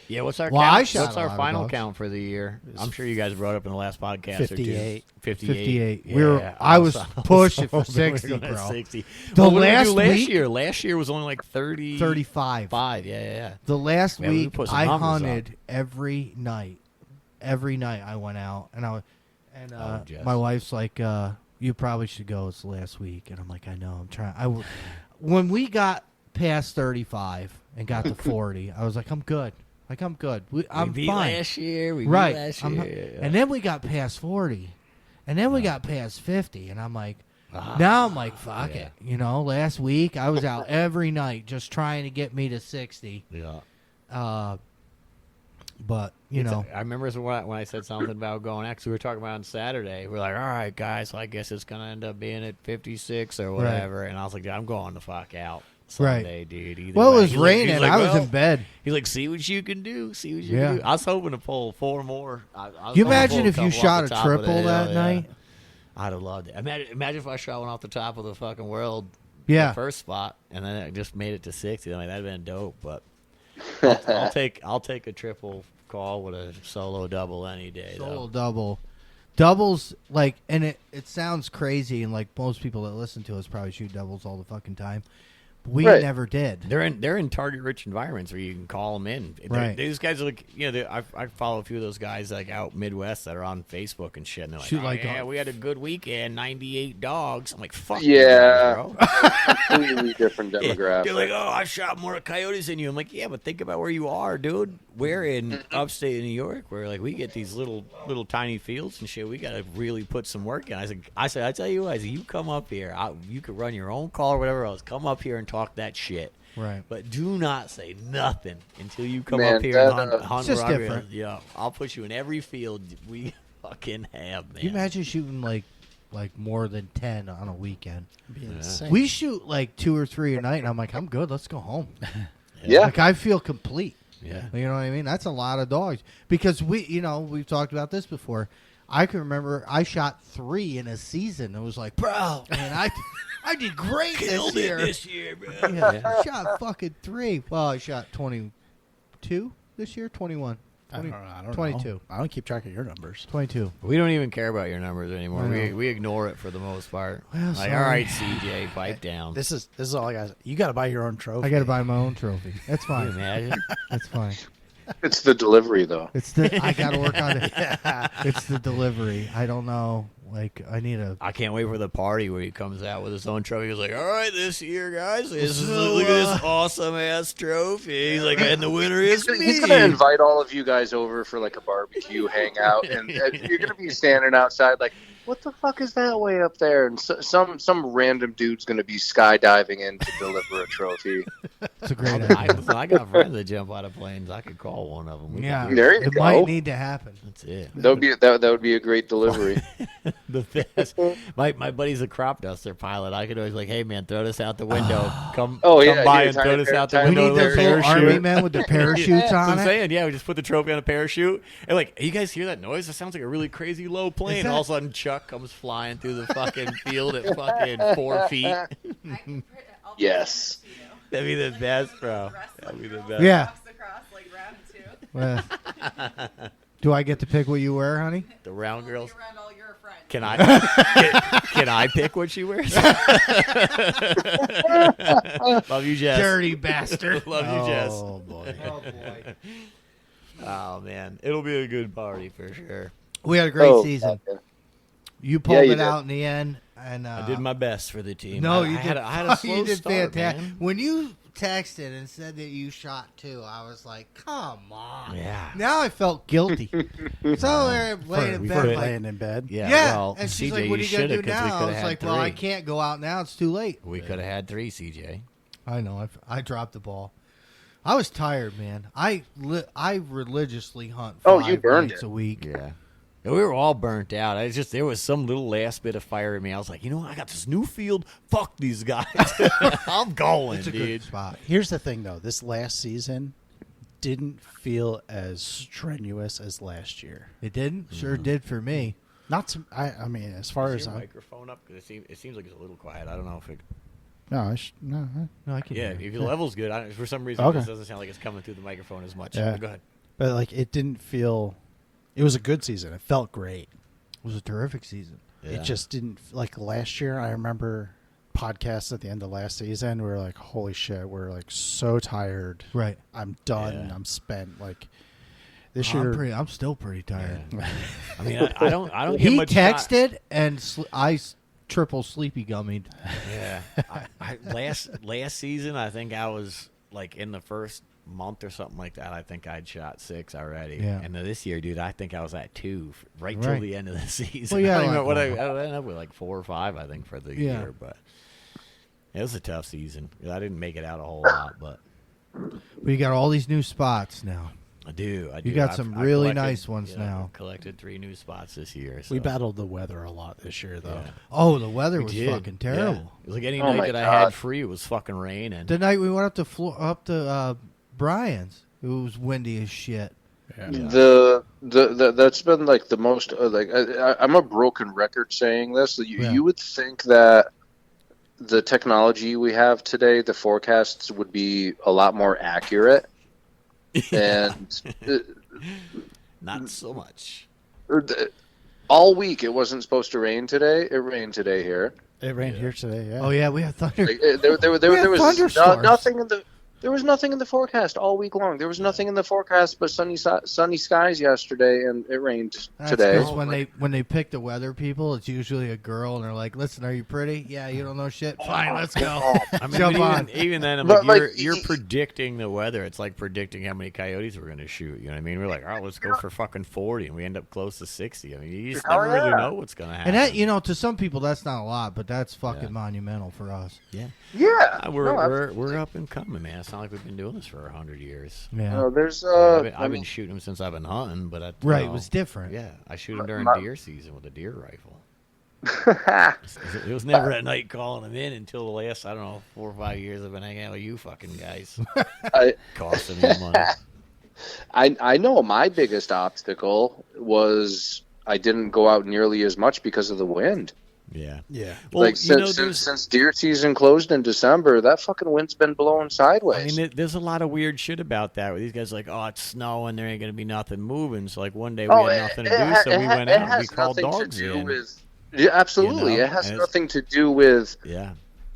Yeah, what's our Well, count? I shot What's a our lot of final dogs. count for the year? I'm sure you guys brought up in the last podcast. 58. 58. Yeah, I was pushing for 60, bro. 60. The Well, what did we last do last week- year? Last year was only like 30. 35. 5. Yeah. The last Man, we week, put some I numbers hunted every night. Every night I went out, and Jess. my wife's like, "You probably should go. It's the last week." And I'm like, "I know. I'm trying." When we got past 35 and got to 40, I was like, "I'm good. I'm good. I'm we beat fine." last year. We Right. beat last year. Yeah. And then we got past 40, and then we got past 50, and I'm like. Now I'm like, fuck it. You know, last week I was out every night just trying to get me to 60. Yeah. But, you know. I remember when I said something about going X, we were talking about on Saturday. We're like, all right, guys, well, I guess it's going to end up being at 56 or whatever. Right. And I was like, dude, I'm going the fuck out Sunday, dude. Either well, way. it was raining. I was in bed. He's like, see what you can do. See what you can do. I was hoping to pull 4 more. You imagine if you shot a triple that night? I'd have loved it. Imagine if I shot one off the top of the fucking world, the first spot, and then I just made it to 60. I mean, that'd been dope. But I'll take a triple call with a solo double any day. Solo double, doubles like, and it sounds crazy, and like most people that listen to us probably shoot doubles all the fucking time. We never did. They're in target-rich environments where you can call them in. Right. These guys are like, you know, I follow a few of those guys like out Midwest that are on Facebook and shit. And they're like, Shoot like yeah, we had a good weekend, 98 dogs. I'm like, fuck Yeah. you guys, bro. Completely different demographic. They're like, oh, I shot more coyotes than you. I'm like, yeah, but think about where you are, dude. We're in upstate New York where like we get these little tiny fields and shit. We got to really put some work in. I said, I tell you what, you come up here. You could run your own call or whatever else. Come up here and talk that shit. Right. But do not say nothing until you come up here and hunt. It's just where different. Yeah, I'll put you in every field we fucking have, man. Can you imagine shooting like more than 10 on a weekend? Insane. We shoot like 2 or 3 a night, and I'm like, I'm good. Let's go home. Yeah. Like I feel complete. Yeah. You know what I mean? That's a lot of dogs because we've talked about this before. I can remember I shot 3 in a season. It was like, bro, man, I did great Killed this it year. this year, bro. Yeah, I shot fucking 3. Well, I shot 22 this year, 21. I don't know. 22. I don't keep track of your numbers. 22. We don't even care about your numbers anymore. I know. We ignore it for the most part. Well, like, sorry. all right, CJ, pipe down. This is all I got. You got to buy your own trophy. I got to buy my own trophy. That's Can you fine. imagine? That's fine. It's the delivery, though. I got to work on it. It's the delivery. I don't know. Like, I need a... I can't wait for the party where he comes out with his own trophy. He's like, all right, this year, guys, look at this awesome-ass trophy. He's like, and the winner is me. He's gonna invite all of you guys over for like a barbecue hangout, and you're gonna be standing outside like, what the fuck is that way up there? And some random dude's gonna be skydiving in to deliver a trophy. It's a great idea. I got friends that jump out of planes. I could call one of them. Yeah, There you it go. might need to happen. That's it. That would be a great delivery. The best. My buddy's a crop duster pilot. I could always like, hey man, throw this out the window. Come by and throw this out the We window. need with a those little parachute. army men with the parachutes That's what on I'm it. saying. Yeah, we just put the trophy on a parachute. And like, you guys hear that noise? It sounds like a really crazy low plane. that- All of a sudden, Chuck comes flying through the fucking field at fucking 4 feet. Yes. That'd be the best, bro. That'd be the best. Yeah. Across, like, round 2. Well, do I get to pick what you wear, honey? The round girls. Around all your friends. Can I pick what she wears? Love you, Jess. Dirty bastard. Love you, Jess. Oh boy. Oh, boy. Oh man, it'll be a good party for sure. We had a great season. Okay. You pulled you it did. out in the end. And I did my best for the team. No, I you had did. I had a slow you did start, fantastic. man. When you texted and said that you shot 2, I was like, "Come on!" Yeah. Now I felt guilty. So they're laying in We bed, were like, laying in bed. Yeah. yeah. Well, And she's CJ, like, "What are you gonna shoulda, do 'cause we now?" I coulda was had like, "Well, I 3. can't go out now. It's too late." We could have had 3, CJ. I know. I dropped the ball. I was tired, man. I religiously hunt 5 Oh, you burned nights it. a week. Yeah. We were all burnt out. There was some little last bit of fire in me. I was like, you know what? I got this new field. Fuck these guys. I'm going, It's a dude. good spot. Here's the thing, though. This last season didn't feel as strenuous as last year. It didn't? Sure did for me. Not to, I mean, as far Is as your I, microphone up? Because it seems like it's a little quiet. I don't know if it. no, No, I can Yeah, hear if you. your level's good. For some reason, Okay. this doesn't sound like it's coming through the microphone as much. Yeah. But go ahead. but like it didn't feel. It was a good season. It felt great. It was a terrific season. It just didn't like last year. I remember podcasts at the end of last season. We were like, "Holy shit, we're like so tired. Right. I'm done. Yeah. I'm spent." Like this year, I'm still pretty tired. I mean, I don't get He much texted and I triple sleepy gummied. Yeah. Last season, I think I was like in the first month or something like that. I think I'd shot 6 already. Yeah. And then this year, dude, I think I was at 2 right till Right. the end of the season. Well, yeah, I don't even know like- what I ended up with like 4 or 5, I think, for the Yeah. year. But it was a tough season. I didn't make it out a whole lot, but But you got all these new spots now. I do. You got some really nice ones yeah, now. I've collected 3 new spots this year. So. we battled the weather a lot this year, though. Yeah. Oh, the weather We was did. fucking Yeah. terrible. It was like any Oh night my that I God. had free, it was fucking raining. The night we went up to Brian's, it was windy as shit. Yeah. The that's been like the most I'm a broken record saying this. Yeah. You would think that the technology we have today, the forecasts would be a lot more accurate, and Not so much. all week it wasn't supposed to rain today. It rained today here. It rained here today. Yeah. Oh yeah, we had thunder. Like, there We had was thunderstorms. nothing in the. There was nothing in the forecast all week long. There was nothing in the forecast but sunny skies yesterday, and it rained That's today. 'cause when they pick the weather people, it's usually a girl, and they're like, "Listen, are you pretty? Yeah, you don't know shit. Fine, let's go. I mean, Jump but on." even then, I'm But, like, like, you're predicting the weather. It's like predicting how many coyotes we're going to shoot. You know what I mean? We're like, all right, let's go for fucking 40, and we end up close to 60. I mean, you just never really know what's going to happen. And that, to some people, that's not a lot, but that's fucking monumental for us. yeah, Yeah, we're up and coming, man. It's not like we've been doing this for 100 years. Yeah, there's I've been shooting them since I've been hunting, but right. It was different. Yeah, I shoot them during My- deer season with a deer rifle. It was never at night calling them in until the last, I don't know, 4 or 5 years I've been hanging out with you fucking guys. Costing me money. I know my biggest obstacle was I didn't go out nearly as much because of the wind. Yeah. Yeah. Well, Like since deer season closed in December, that fucking wind's been blowing sideways. I mean, there's a lot of weird shit about that. Where these guys are like, oh, it's snowing, there ain't gonna be nothing moving. So like one day we had nothing to do, so we went out and we called dogs in. Yeah, absolutely. You know? It has And nothing to do with Yeah.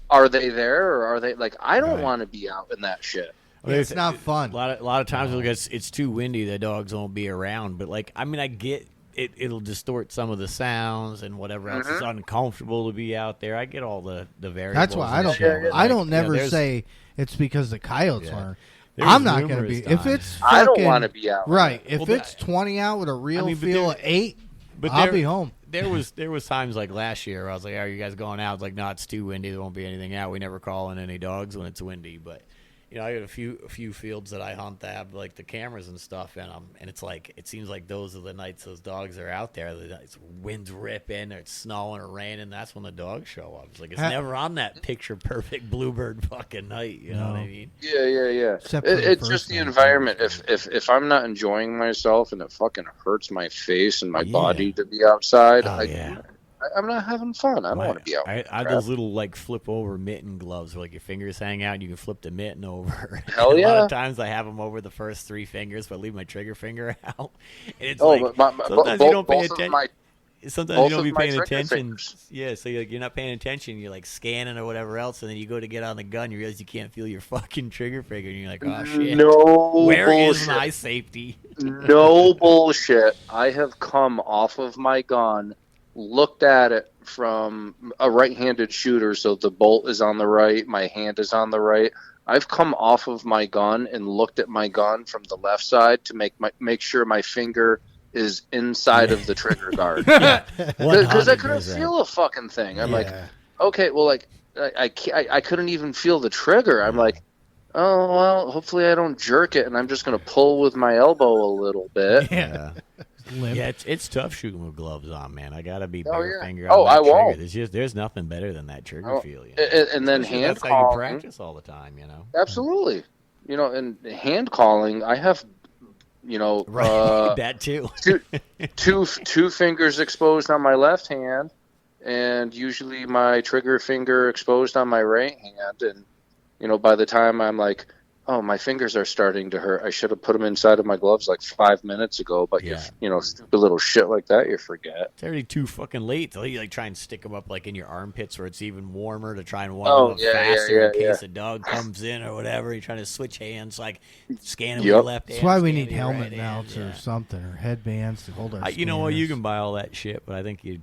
are they there or are they like I don't Right. want to be out in that shit. I mean, It's not fun. A lot of times it's too windy, the dogs won't be around. But like, I mean, I get it. It'll distort some of the sounds and whatever else. It's uncomfortable to be out there. I get all the variables. That's why I and don't. shit, but, I like, don't never there's- say it's because the coyotes Yeah. weren't. There's I'm not going to numerous be. If times. it's I don't fucking- want to be out. right. If Well, it's 20 out with a real I mean, but feel there- of 8, But I'll there- be home. There was times like last year where I was like, "Are you guys going out?" It's like, "No, it's too windy. There won't be anything out." We never call in any dogs when it's windy. But I got a few fields that I hunt that have like the cameras and stuff in them, and it's like it seems like those are the nights those dogs are out there. It's wind's ripping, or it's snowing or raining. That's when the dogs show up. It's like it's never on that picture perfect bluebird fucking night. You know what I mean? Yeah. Except for the It's first just the one. environment. If I'm not enjoying myself and it fucking hurts my face and my Yeah. body to be outside, Oh, yeah. I'm not having fun. I don't want to be out. I had those little like flip over mitten gloves where like your fingers hang out and you can flip the mitten over. Hell And a lot yeah. of times I have them over the first 3 fingers, but leave my trigger finger out. And it's Oh, like but sometimes you don't pay both of attention. my Sometimes both you don't of be my paying trigger attention. fingers. Yeah, so you're not paying attention. You're like scanning or whatever else, and then you go to get on the gun. You realize you can't feel your fucking trigger finger, and you're like, oh shit. no Where is bullshit. my safety? No bullshit. I have come off of my gun, looked at it from a right-handed shooter, so the bolt is on the right, my hand is on the right. I've come off of my gun and looked at my gun from the left side to make sure my finger is inside of the trigger guard. Because I couldn't 100%. feel a fucking thing. I'm like, Yeah. okay, well, like I couldn't even feel the trigger. I'm like, oh well, hopefully I don't jerk it, and I'm just gonna pull with my elbow a little bit. Yeah. limp. Yeah, it's tough shooting with gloves on, man. I gotta be Oh, bare yeah. finger Oh, on that I trigger. won't. There's nothing better than that trigger Oh, feel. You and then Especially hand that's how you calling. practice all the time. Absolutely. And hand calling, I have, Right, that too. two fingers exposed on my left hand, and usually my trigger finger exposed on my right hand. And, by the time I'm like, oh, my fingers are starting to hurt, I should have put them inside of my gloves like 5 minutes ago. But, stupid little shit like that, you forget. It's already too fucking late. So you try and stick them up like in your armpits where it's even warmer to try and warm them up faster in case a dog comes in or whatever. You're trying to switch hands, like scanning with your left hand. That's why we scanning need with your helmet right mounts hand. or something, or headbands to hold our You know what? You scanners. can buy all that shit, but I think you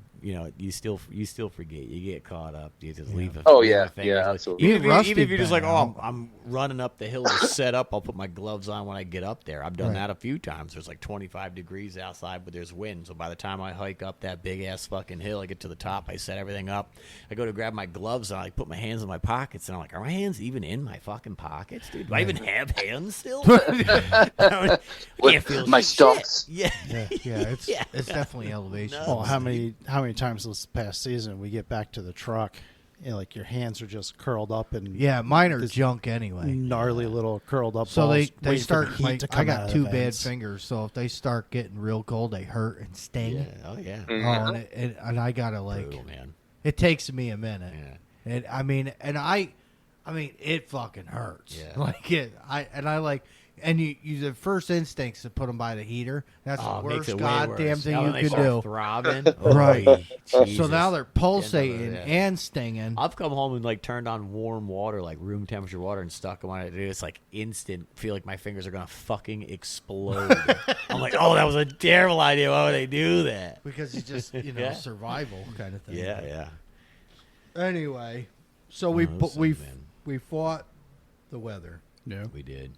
still forget. You get caught up. You just leave. Oh, leave yeah. the fingers. Yeah, Like, absolutely. Even Rusty if you're just like, been oh, out. I'm running up the hill to set up, I'll put my gloves on when I get up there. I've done Right. that a few times. There's like 25 degrees outside, but there's wind. So by the time I hike up that big ass fucking hill, I get to the top, I set everything up. I go to grab my gloves and I put my hands in my pockets, and I'm like, are my hands even in my fucking pockets, dude? Do I even have hands still? Can't feel My shit. stumps. Yeah. It's definitely elevation. Well, how many times this past season we get back to the truck, like your hands are just curled up and Yeah, mine are this junk anyway. gnarly little curled up. So balls they waiting for start. the heat to come I out got of two the bad vents. fingers, so if they start getting real cold, they hurt and sting. Yeah. Oh yeah. Oh, and I gotta Brutal, man. It takes me a minute. Yeah. And I mean, it fucking hurts. Yeah. Like and you the first instinct's to put them by the heater. That's Oh, the it makes worst it way goddamn worse. thing Now you when they can start do. Throbbing. Right. Oy, So Jesus. now they're pulsating Yeah. and stinging. I've come home and like turned on warm water, like room temperature water, and stuck them on it. It's like instant. Feel like my fingers are gonna fucking explode. I'm like, oh, that was a terrible idea. Why would they do that? Because it's just Yeah. survival kind of thing. Yeah. Anyway, so we listen, we man. we fought the weather. Yeah. We did.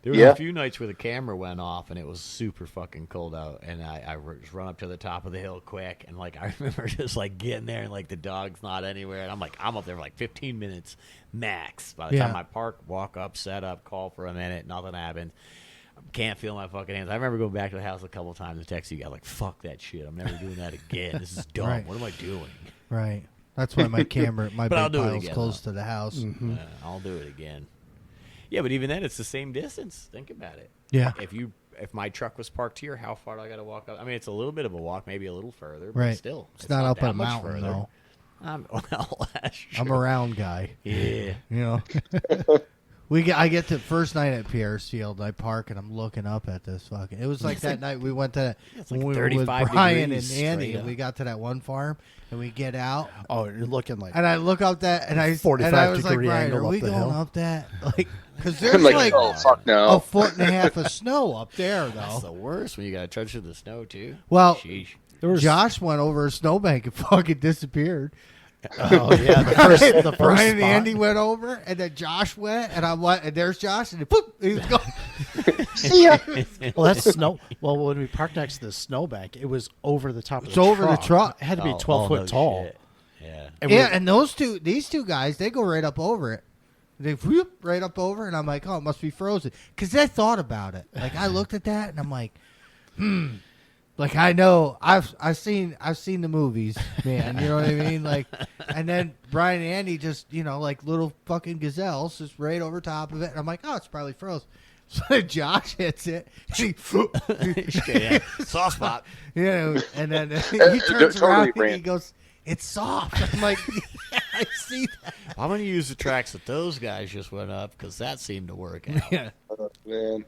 There was Yeah. a few nights where the camera went off and it was super fucking cold out, and I just run up to the top of the hill quick, and like I remember just like getting there and like the dog's not anywhere, and I'm up there for like 15 minutes max. By the time I park, walk up, set up, call for a minute, nothing happened. Can't feel my fucking hands. I remember going back to the house a couple times and texting you guys like, "Fuck that shit! I'm never doing that again. This is dumb. Right. What am I doing?" Right. That's why my camera, my But I'll big do it pile's again, close though. to the house. I'll do it again. Yeah, but even then, it's the same distance. Think about it. Yeah. If my truck was parked here, how far do I got to walk up? I mean, it's a little bit of a walk, maybe a little further, but Right. still, It's not up that a much mountain further. though. Well, that's I'm true. a round guy. Yeah. You know. I get to first night at Pierres Field. I park and I'm looking up at this fucking. It was like that night we went to it's when like we were with 35 Brian and degrees Andy, straight and we up. got to that one farm and we get out Oh, you're looking like and I look up that and I 45 and I was like, degree Brian, angle are up we the going hill. up that? Like, because I'm there's like, oh, fuck a no. foot and a half of snow up there That's though. the worst when you got to trudge through the snow too. Well, Sheesh. Josh went over a snowbank and fucking disappeared. oh yeah, the first Brian and spot. Andy went over, and then Josh went, and I'm like, and there's Josh, and poof, he was gone. See ya. Well, that's snow. Well, when we parked next to the snowbank, it was over the top of It's the over the truck. truck. It had to be Oh, 12 foot no tall. shit. Yeah. And Yeah, and these two guys, they go right up over it. They whoop right up over, and I'm like, oh, it must be frozen. Because I thought about it. Like I looked at that, and I'm like, like I know I've seen the movies, man. You know what I mean? Like, and then Brian and Andy just like little fucking gazelles just right over top of it, and I'm like, oh, it's probably frozen. So Josh hits it, and Yeah. Soft spot. and then he Totally turns around and ran. he goes, it's soft. I'm like, yeah, I see that. I'm going to use the tracks that those guys just went up because that seemed to work out. Yeah. Man.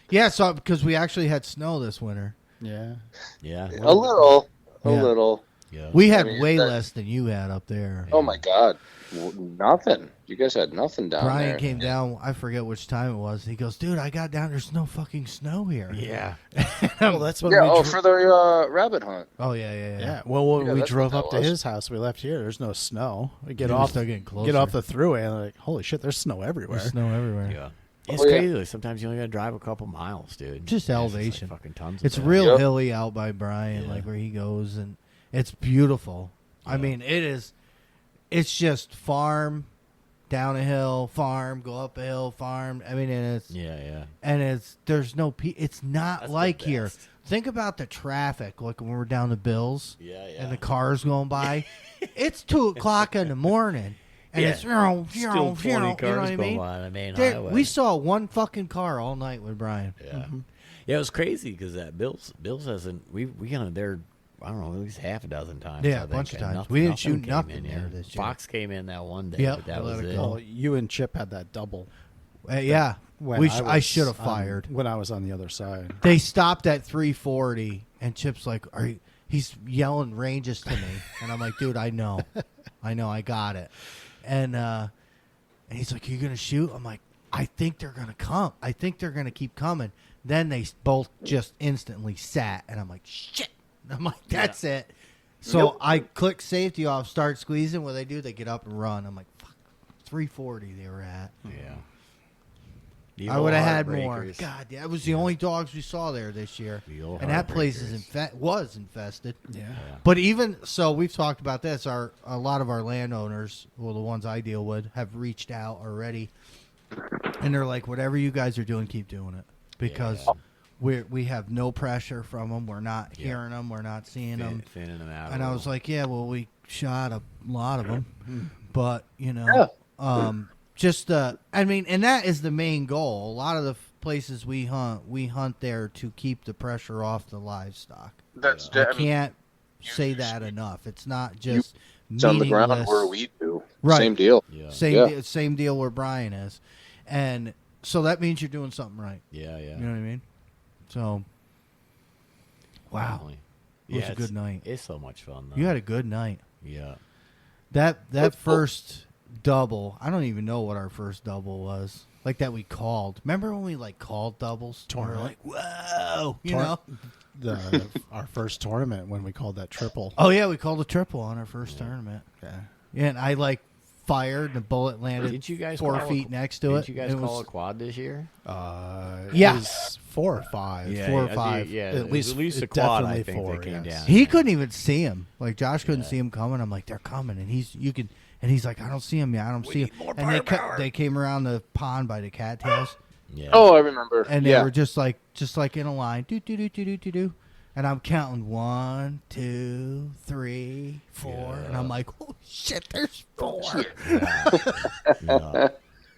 Yeah, so because we actually had snow this winter. Yeah. Yeah. A little. A Yeah. little. Yeah. We had mean, way that- less than you had up there. Oh, my God. Nothing. You guys had nothing down Brian there. came down, I forget which time it was. He goes, dude, I got down, there's no fucking snow here. Yeah. Well, that's when Yeah, we oh, dro- for the rabbit hunt. Oh, yeah. yeah. Well, when Yeah, we that's drove what up that to was. his house, we left here. There's no snow. We get Yeah, off, we're getting closer. get off the thruway, and like, holy shit, there's snow everywhere. There's snow everywhere. Yeah. It's Oh, yeah. crazy. Like, sometimes you only got to drive a couple miles, dude. Just It's elevation. like fucking tons of It's that. real Yep. hilly out by Brian, Yeah. like where he goes, and it's beautiful. I mean, it's just farm, down a hill, farm, go up a hill, farm. I mean, and it's Yeah. there's no it's not That's the like here. best. think about the traffic, like when we're down the Bills, Yeah. and the cars going by. It's 2:00 in the morning, and it's Still 20 you know cars what I going mean? by on the main There- highway. we saw one fucking car all night with Brian. Yeah. Yeah, it was crazy because that Bills hasn't we kind of there. I don't know, at least half a dozen times. Yeah, I a think, bunch of and times. We didn't nothing shoot came nothing in, there this year. Fox came in that one day, Yep, but that we was let it it. go. Well, you and Chip had that double. Yeah, When I should have fired. when I was on the other side. They stopped at 340, and Chip's like, "Are you?" He's yelling ranges to me, and I'm like, "Dude, I know, I got it." And he's like, "Are you gonna shoot?" I'm like, "I think they're gonna come. I think they're gonna keep coming." Then they both just instantly sat, and I'm like, "Shit!" I'm like, "That's it." So Yep. I click safety off, start squeezing. What they do, they get up and run. I'm like, "Fuck." 340 they were at. Yeah. The I old would have had more. heartbreakers. God, that was the only dogs we saw there this year, The old and that place is heartbreakers. was infested. Yeah. But even so, we've talked about this. A lot of our landowners, well, the ones I deal with, have reached out already, and they're like, "Whatever you guys are doing, keep doing it," because we have no pressure from them. We're not hearing them. We're not seeing them. Thinning them out. And I was like, "Yeah, well, we shot a lot of them, but just I mean, and that is the main goal. A lot of the places we hunt there to keep the pressure off the livestock. That's I can't say that enough. It's not just it's on the ground meaningless- where we do. Right. Same deal. Yeah. Same deal where Brian is, and so that means you're doing something right. Yeah. You know what I mean? So, wow, Definitely. it was a it's- good night. It's so much fun, though. You had a good night. Yeah. That first double, I don't even know what our first double was. Like that we called. Remember when we like called doubles? We were Tournament. like, whoa, you know? Our first tournament when we called that triple. Oh yeah, we called a triple on our first tournament. Yeah. Yeah, and I like fired and the bullet landed Did you guys 4 call feet next to it. Did you guys It call was- a quad this year? Yeah. It was 4 or 5. 4 or I 5. think- Yeah, At at least- least a quad. I definitely think 4, that came yes. down. He couldn't even see him. Like Josh couldn't see him coming. I'm like, they're coming, and he's like, I don't see him yet. I don't see him. And they came around the pond by the cattails, Yeah. Oh, I remember. and they yeah. were just like in a line, do do do do do do do, and I'm counting 1, 2, 3, 4, and I'm like, oh shit, there's 4. Yeah.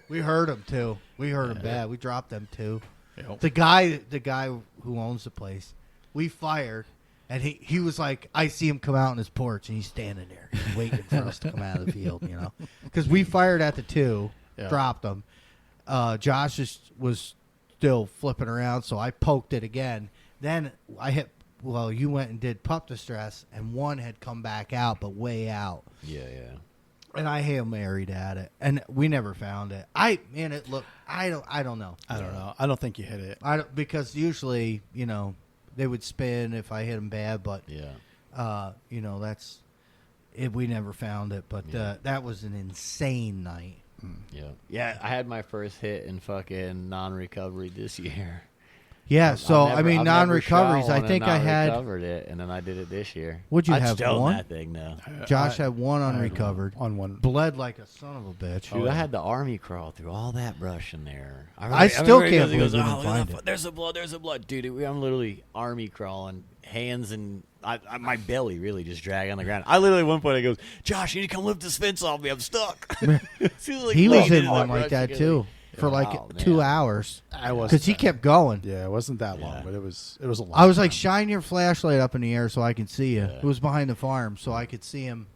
We heard him too. We heard him bad. We dropped them too. Yep. The guy who owns the place, we fired, and he was like, I see him come out on his porch, and he's standing there, he's waiting for us to come out of the field, you know, because we fired at the 2, Yeah. dropped them. Josh was still flipping around, so I poked it again. Then I hit. Well, you went and did pup distress, and one had come back out, but way out. Yeah. And I Hail Married at it, and we never found it. It looked. I don't know. I don't know. I don't think you hit it. Because usually, they would spin if I hit them bad, but Yeah. that's it. We never found it, but that was an insane night. Yeah. Yeah. I had my first hit in fucking non-recovery this year. Yeah, I've so never- I mean, I've never non-recoveries. shot I one think and I not had. recovered it, and then I did it this year. Would you I'd have stolen one? that thing though. Josh had one I had unrecovered. on one. Bled like a son of a bitch. Dude, I had the army crawl through all that brush in there. I still remember he can't goes, he goes, believe we "Oh, didn't look at find the it." foot. There's a blood, dude. I'm literally army crawling, hands and my belly really just dragging on the ground. I literally at one point I goes, Josh, you need to come lift this fence off me. I'm stuck. He was in one like that too for like Oh, 2 man. hours I was because he kept going. Yeah, it wasn't that long, Yeah. but it was a long. I was like, time. shine your flashlight up in the air so I can see you. Yeah. It was behind the farm, so I could see him.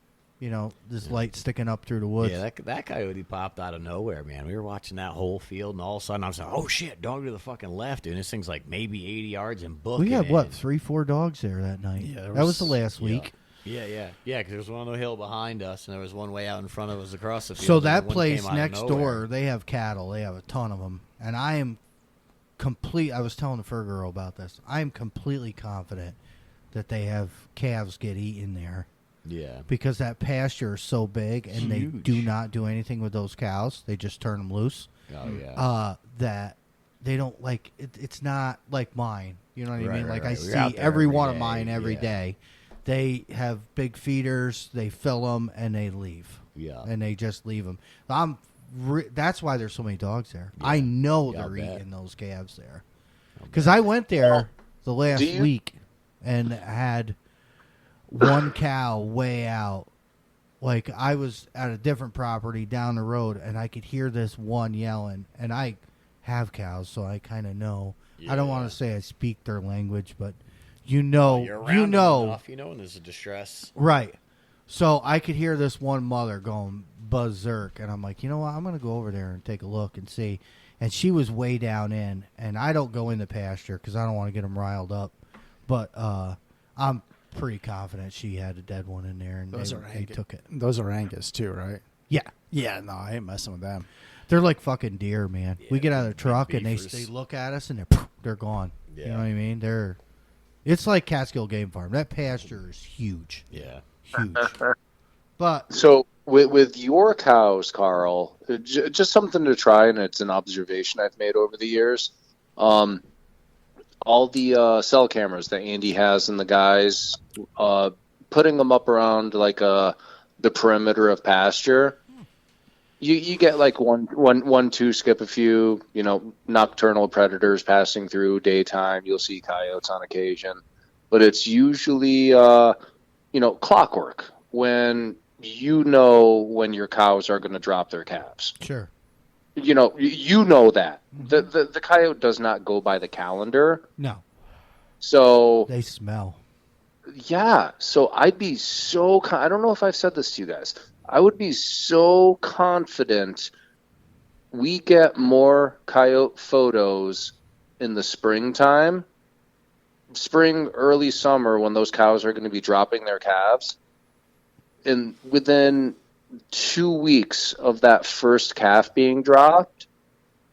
This light sticking up through the woods. Yeah, that coyote popped out of nowhere, man. We were watching that whole field, and all of a sudden I was like, "Oh shit, dog to the fucking left, dude!" And this thing's like maybe 80 yards and booking. We had it. what 3-4 dogs there that night. Yeah, there that was the was- last Yeah. week. Yeah. Because there was one on the hill behind us, and there was one way out in front of us across the field. So and that one place came out of next nowhere. door, they have cattle. They have a ton of them, and I am complete. I was telling the fur girl about this. I am completely confident that they have calves get eaten there Yeah. because that pasture is so big, and they Huge. do not do anything with those cows. They just turn them loose. Oh yeah. That they don't like. It's not like mine. You know what I Right, mean? right, Like right. I We're see out there every every one of day, mine every yeah. day. They have big feeders. They fill them and they leave. Yeah. And they just leave them. That's why there's so many dogs there. I know Yeah, I'll they're bet. eating those calves there. Because I went there the last Do you? week and had one cow way out. Like, I was at a different property down the road, and I could hear this one yelling. And I have cows, so I kind of know. I don't want to say I speak their language, but You're around them enough, when there's a distress. Right. So I could hear this one mother going berserk, and I'm like, you know what? I'm going to go over there and take a look and see. And she was way down in, and I don't go in the pasture because I don't want to get them riled up. But I'm pretty confident she had a dead one in there, and they took it. Those are Angus too, right? Yeah. Yeah, no, I ain't messing with them. They're like fucking deer, man. Yeah, we get out of the truck, and they look at us, and they're gone. Yeah. You know what I mean? It's like Catskill Game Farm. That pasture is huge. Yeah. Huge. But So with your cows, Carl, just something to try, and it's an observation I've made over the years. All the cell cameras that Andy has and the guys, putting them up around like the perimeter of pasture. You get like one, two, skip a few, nocturnal predators passing through daytime. You'll see coyotes on occasion, but it's usually, clockwork when when your cows are going to drop their calves. sure. You know that the coyote does not go by the calendar. No. So They smell. yeah, so I'd be so I don't know if I've said this to you guys. I would be so confident we get more coyote photos in the springtime, early summer, when those cows are going to be dropping their calves. And within 2 weeks of that first calf being dropped,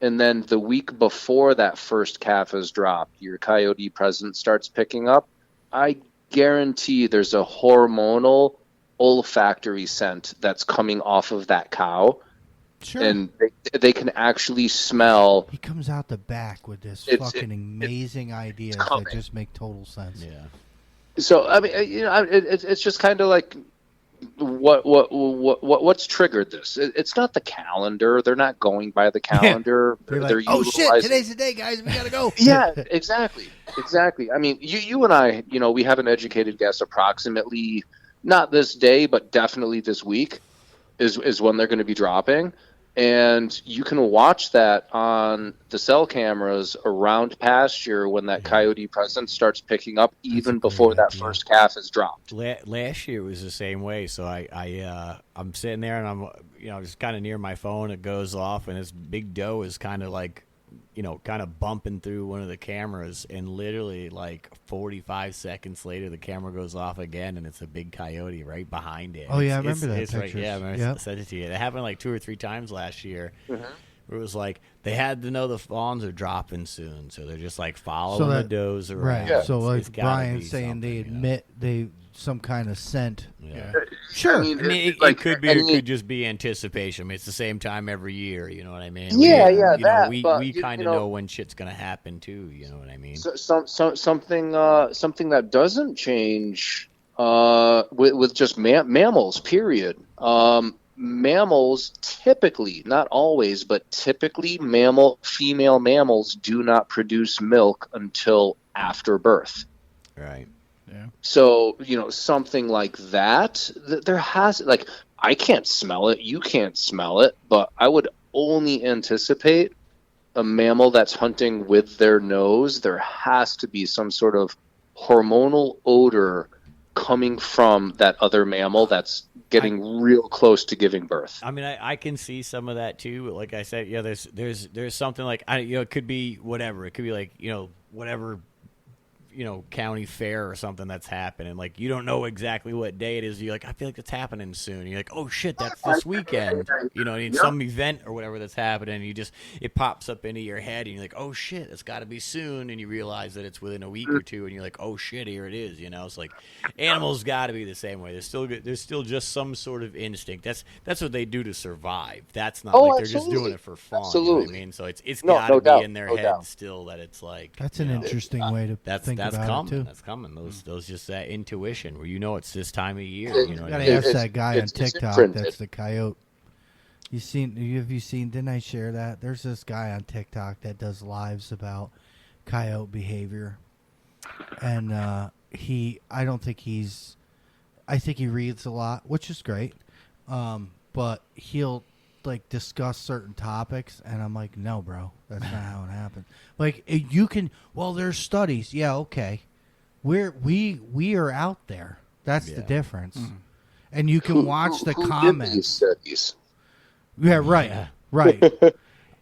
and then the week before that first calf is dropped, your coyote presence starts picking up. I guarantee there's a hormonal olfactory scent that's coming off of that cow. Sure. And they can actually smell. He comes out the back with this fucking amazing ideas that coming. just make total sense. Yeah. So I mean, it's just kind of like what's triggered this? It's not the calendar. They're not going by the calendar. They're They're like, oh shit, utilizing- today's the day, guys. We gotta go. Yeah, exactly. I mean, you and I, we have an educated guess approximately, not this day, but definitely this week is when they're going to be dropping. And you can watch that on the cell cameras around pasture when that coyote presence starts picking up, even before that first calf is dropped. Last year was the same way. So I'm sitting there and I'm just kind of near my phone. It goes off and this big doe is kind of like kind of bumping through one of the cameras, and literally like 45 seconds later, the camera goes off again, and it's a big coyote right behind it. Oh, yeah, I remember that It's right, pictures. yeah, I remember I sent it to you. It happened like 2 or 3 times last year. Mm-hmm. Where it was like they had to know the fawns are dropping soon, so they're just like following the does around. Right. Yeah. So like It's gotta Brian's be saying, they something, admit they some kind of scent. Yeah. Sure. I mean, It could be, it could just be anticipation. I mean, it's the same time every year. You know what I mean? Yeah, We but, we kind of know when shit's gonna happen too. You know what I mean? Something that doesn't change with just mammals. Period. Mammals typically, not always, but typically, female mammals do not produce milk until after birth. Right. Yeah. So, something like that, I can't smell it, you can't smell it, but I would only anticipate a mammal that's hunting with their nose, there has to be some sort of hormonal odor coming from that other mammal that's getting real close to giving birth. I mean, I can see some of that too. But like I said, there's something like it could be whatever. It could be like whatever county fair or something that's happening. Like you don't know exactly what day it is. You're like, I feel like it's happening soon. And you're like, oh shit, that's this weekend. Some event or whatever that's happening. And it pops up into your head, and you're like, oh shit, it's got to be soon. And you realize that it's within a week or two, and you're like, oh shit, here it is. It's like animals got to be the same way. There's still just some sort of instinct. That's what they do to survive. That's not like they're just doing it for fun. Absolutely. You know what I mean? So it's got to be in their head still that it's like That's an interesting way to think about coming. it too. That's coming. Those just that intuition where it's this time of year. You gotta ask that guy on TikTok. That's the coyote. Have you seen? Didn't I share that? There's this guy on TikTok that does lives about coyote behavior, and I don't think he's. I think he reads a lot, which is great. But he'll like discuss certain topics, and I'm like, no, bro, that's not how it happens. Like you can. Well, there's studies. Yeah, okay. We are out there. That's the difference. And you can watch the comments. Did these studies? Yeah, right, right.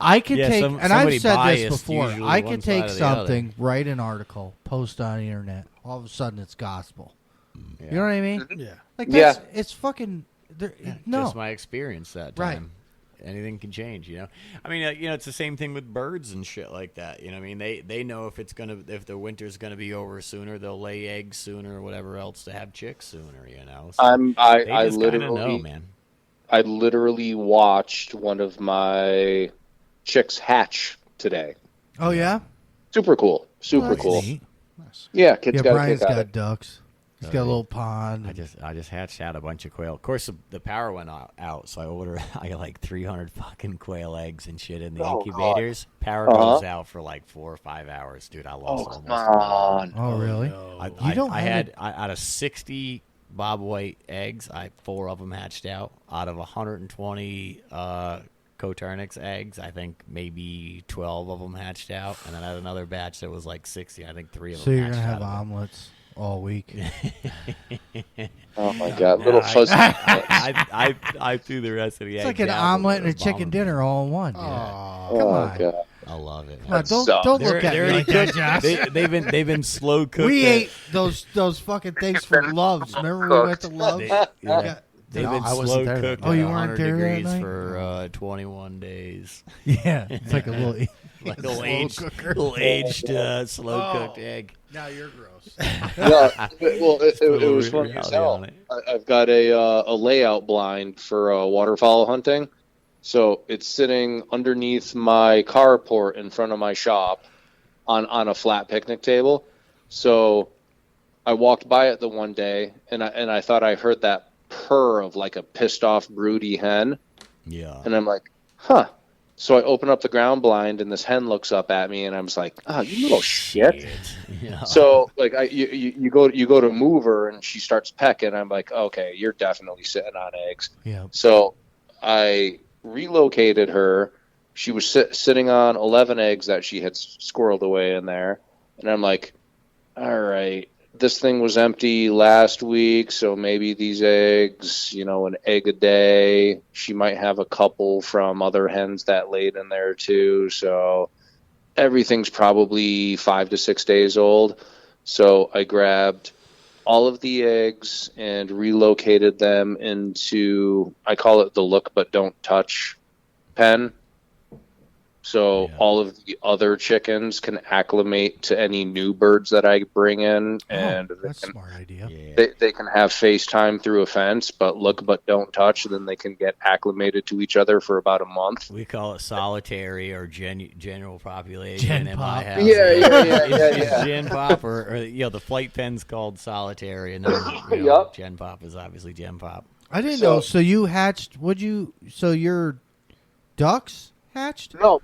I can take, and I've said this biased, before. usually I one can side take or the something, write an article, post on the internet. All of a sudden, it's gospel. Yeah. You know what I mean? Yeah. Like that's it's fucking. No, Just my experience that Right. time. Anything can change, you know. I mean, it's the same thing with birds and shit like that. You know, what I mean, they know if the winter's gonna be over sooner, they'll lay eggs sooner or whatever else to have chicks sooner. You know, so I just kinda know, literally man. I literally watched one of my chicks hatch today. Oh yeah, Super cool. Super That's cool. cool. Yeah, kids Yeah, got a Brian's kick out of got it. ducks. He's got a little pond. I just hatched out a bunch of quail. Of course, the power went out, so I got like 300 fucking quail eggs and shit in the Oh, incubators. Power goes out for like 4 or 5 hours, dude. I lost Oh, come almost. on. Oh really? I had out of 60 Bob White eggs, 4 of them hatched out. Out of 120 Coturnix eggs, I think maybe 12 of them hatched out, and then I had another batch that was like 60. I think 3 of them. So you're hatched gonna have out of it. omelets all week. Oh my god, little fuzzy. I threw the rest of the eggs. It's like an out, omelet but and a chicken bomb- dinner all in one. Oh, Come Oh on. god. I love it. Come on, don't sucks. look at me like that, Josh. They've been slow cooked. We ate those fucking things for Loves. Remember we went to Loves? They've No, been I wasn't slow there cooked that Oh, at you weren't 100 there that degrees night? for 21 days. Yeah, it's like a little, Like slow cooker. little aged slow cooked egg. Now you're gross. Yeah, well, it Put a was little funny as reality hell. on it. I've got a layout blind for waterfowl hunting, so it's sitting underneath my carport in front of my shop on a flat picnic table. So I walked by it the one day, and I thought I heard that purr of like a pissed off broody hen, Yeah. and I'm like, huh. So I open up the ground blind, and this hen looks up at me, and I was like, oh, you little shit. Yeah. So like you go to move her, and she starts pecking. I'm like, okay, you're definitely sitting on eggs. Yeah. So I relocated her. She was sitting on 11 eggs that she had squirreled away in there, and I'm like, all right, this thing was empty last week, so maybe these eggs, an egg a day. She might have a couple from other hens that laid in there too, so everything's probably 5 to 6 days old. So I grabbed all of the eggs and relocated them into, I call it the look but don't touch pen. So all of the other chickens can acclimate to any new birds that I bring in, and That's a smart idea. Yeah. they can have FaceTime through a fence, but look but don't touch, and then they can get acclimated to each other for about a month. We call it solitary or general population Gen in pop. my house. Yeah. It's Gen pop or the flight pen's called solitary, and then Yup. Gen pop is obviously Gen pop. I didn't So- know. So you hatched? So your ducks hatched? No,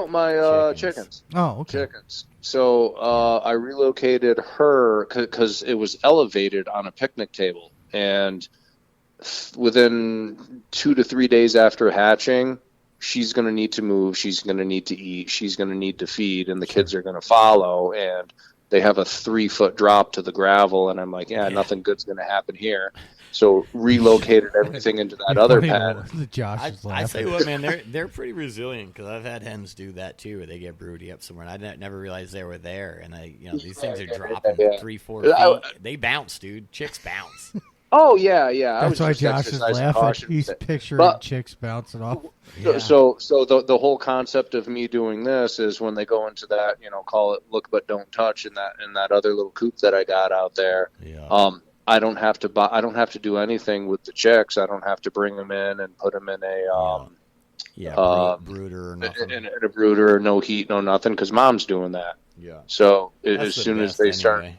my chickens. Oh, okay. Chickens. So I relocated her because it was elevated on a picnic table, and within 2 to 3 days after hatching, she's going to need to move. She's going to need to eat. She's going to need to feed, and the kids are going to follow. And they have a 3-foot drop to the gravel, and I'm like, nothing good's going to happen here. So relocated everything into that other pen. Josh is I laughing. say what, man, they're pretty resilient because I've had hens do that too, where they get broody up somewhere, and I never realized they were there. And these things are dropping 3-4 feet. They bounce, dude. Chicks bounce. Oh yeah. I That's was why just Josh is exercising laughing. caution. He's picturing But- chicks bouncing off. So the whole concept of me doing this is when they go into that, call it look but don't touch in that other little coop that I got out there. Yeah. I don't have to do anything with the chicks. I don't have to bring them in and put them in a brooder or nothing. in a brooder, no heat, no nothing, because mom's doing that. Yeah. So That's as the soon as best they start, anyway.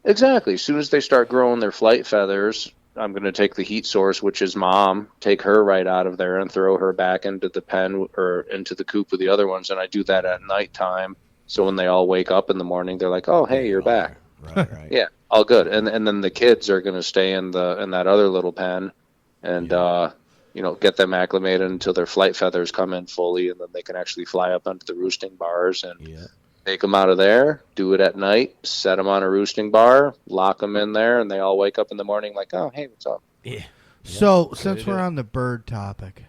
exactly, as soon as they start growing their flight feathers, I'm going to take the heat source, which is mom, take her right out of there and throw her back into the pen or into the coop with the other ones. And I do that at nighttime. So when they all wake up in the morning, they're like, oh, hey, you're back. Right. Yeah, all good. And then the kids are going to stay in that other little pen, and get them acclimated until their flight feathers come in fully, and then they can actually fly up onto the roosting bars and take them out of there. Do it at night. Set them on a roosting bar. Lock them in there, and they all wake up in the morning like, "Oh, hey, what's up?" Yeah. So since we're on the bird topic,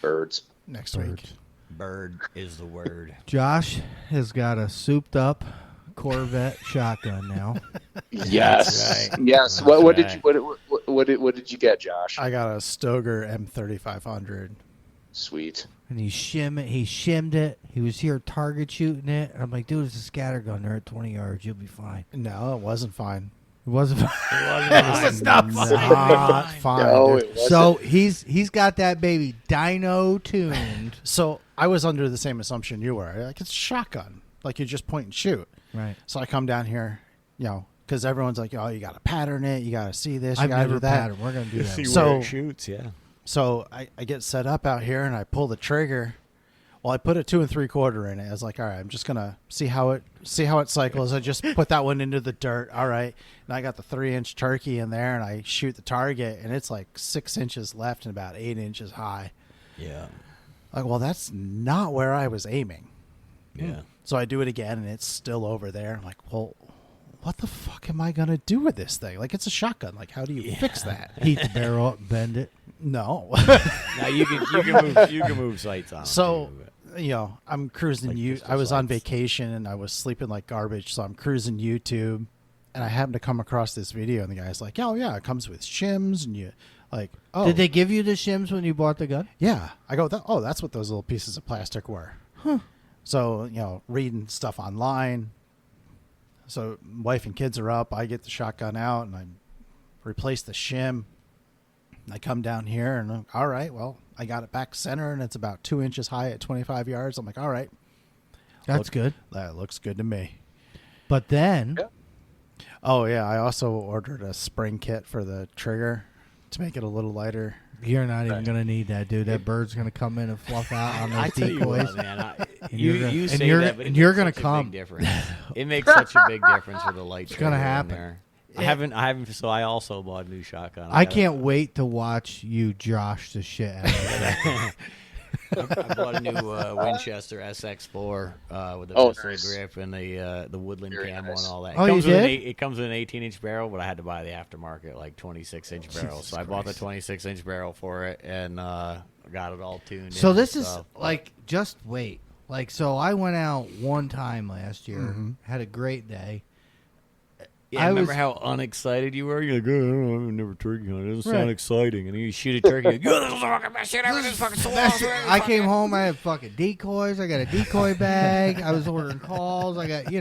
Birds. Next week. Bird is the word. Josh has got a souped up Corvette shotgun now. Yes. That's right. Yes. That's What did right. you what did you get, Josh? I got a Stoger M3500. Sweet. And he shimmed it. He was here target shooting it. And I'm like, dude, it's a scatter gun. They're at 20 yards. You'll be fine. No, it wasn't fine. It wasn't It wasn't not Not fine. No, dude. it wasn't. So he's got that baby dyno tuned. So I was under the same assumption you were. Like, it's a shotgun. Like, you just point and shoot. Right. So I come down here, because everyone's like, oh, you got to pattern it. You got to see this. You I've got to never do that. patterned. We're going to do See that. So- where it shoots, yeah. So I get set up out here and I pull the trigger. Well, I put a 2 3/4 in it. I was like, all right, I'm just gonna see how it cycles. I just put that one into the dirt. All right, and I got the 3-inch turkey in there, and I shoot the target, and it's like 6 inches left and about 8 inches high. Yeah. Like, well, that's not where I was aiming. Yeah. So I do it again, and it's still over there. I'm like, well, what the fuck am I gonna do with this thing? Like, it's a shotgun. Like, how do you fix that? Heat the barrel up, bend it. No. Now you can move sights on. So, too, but- I'm cruising. Like pistol I was on sights. vacation and I was sleeping like garbage. So I'm cruising YouTube, and I happened to come across this video, and the guy's like, "Oh yeah, it comes with shims, and you like, oh, Did they give you the shims when you bought the gun? yeah." I go, "Oh, that's what those little pieces of plastic were." So reading stuff online. So wife and kids are up. I get the shotgun out and I replace the shim. I come down here and I'm, all right, well, I got it back center and it's about 2 inches high at 25 yards. I'm like, all right, That's good. that looks good to me. But then, Yeah. Oh yeah, I also ordered a spring kit for the trigger to make it a little lighter. you're not even going to need that, dude. That bird's going to come in and fluff out on I those tell you decoys. what, man. you're gonna- You and say you're- that, but and it you're makes gonna such a come. big difference. It makes such a big difference with the light. It's gonna happen. I haven't. So I also bought a new shotgun. I got can't wait to watch you josh the shit out of it. I bought a new Winchester SX4 with a Oh, pistol nice. grip and the woodland Very camo nice. and all that. Oh, you comes with an did? It comes with an 18-inch barrel, but I had to buy the aftermarket, like 26-inch barrel. Jesus So I bought the Christ. 26-inch barrel for it and got it all tuned. So in this and is stuff. like, just wait. Like, so I went out one time last year, Mm-hmm. had a great day. Yeah, I remember was- how unexcited you were? You're like, oh, I don't know, I've never turkey hunted. It doesn't sound Right. exciting. And then you shoot a turkey. You're like, oh, this is the fucking best shit ever. This is fucking so awesome. I came home. I had fucking decoys. I got a decoy bag. I was ordering calls. I got,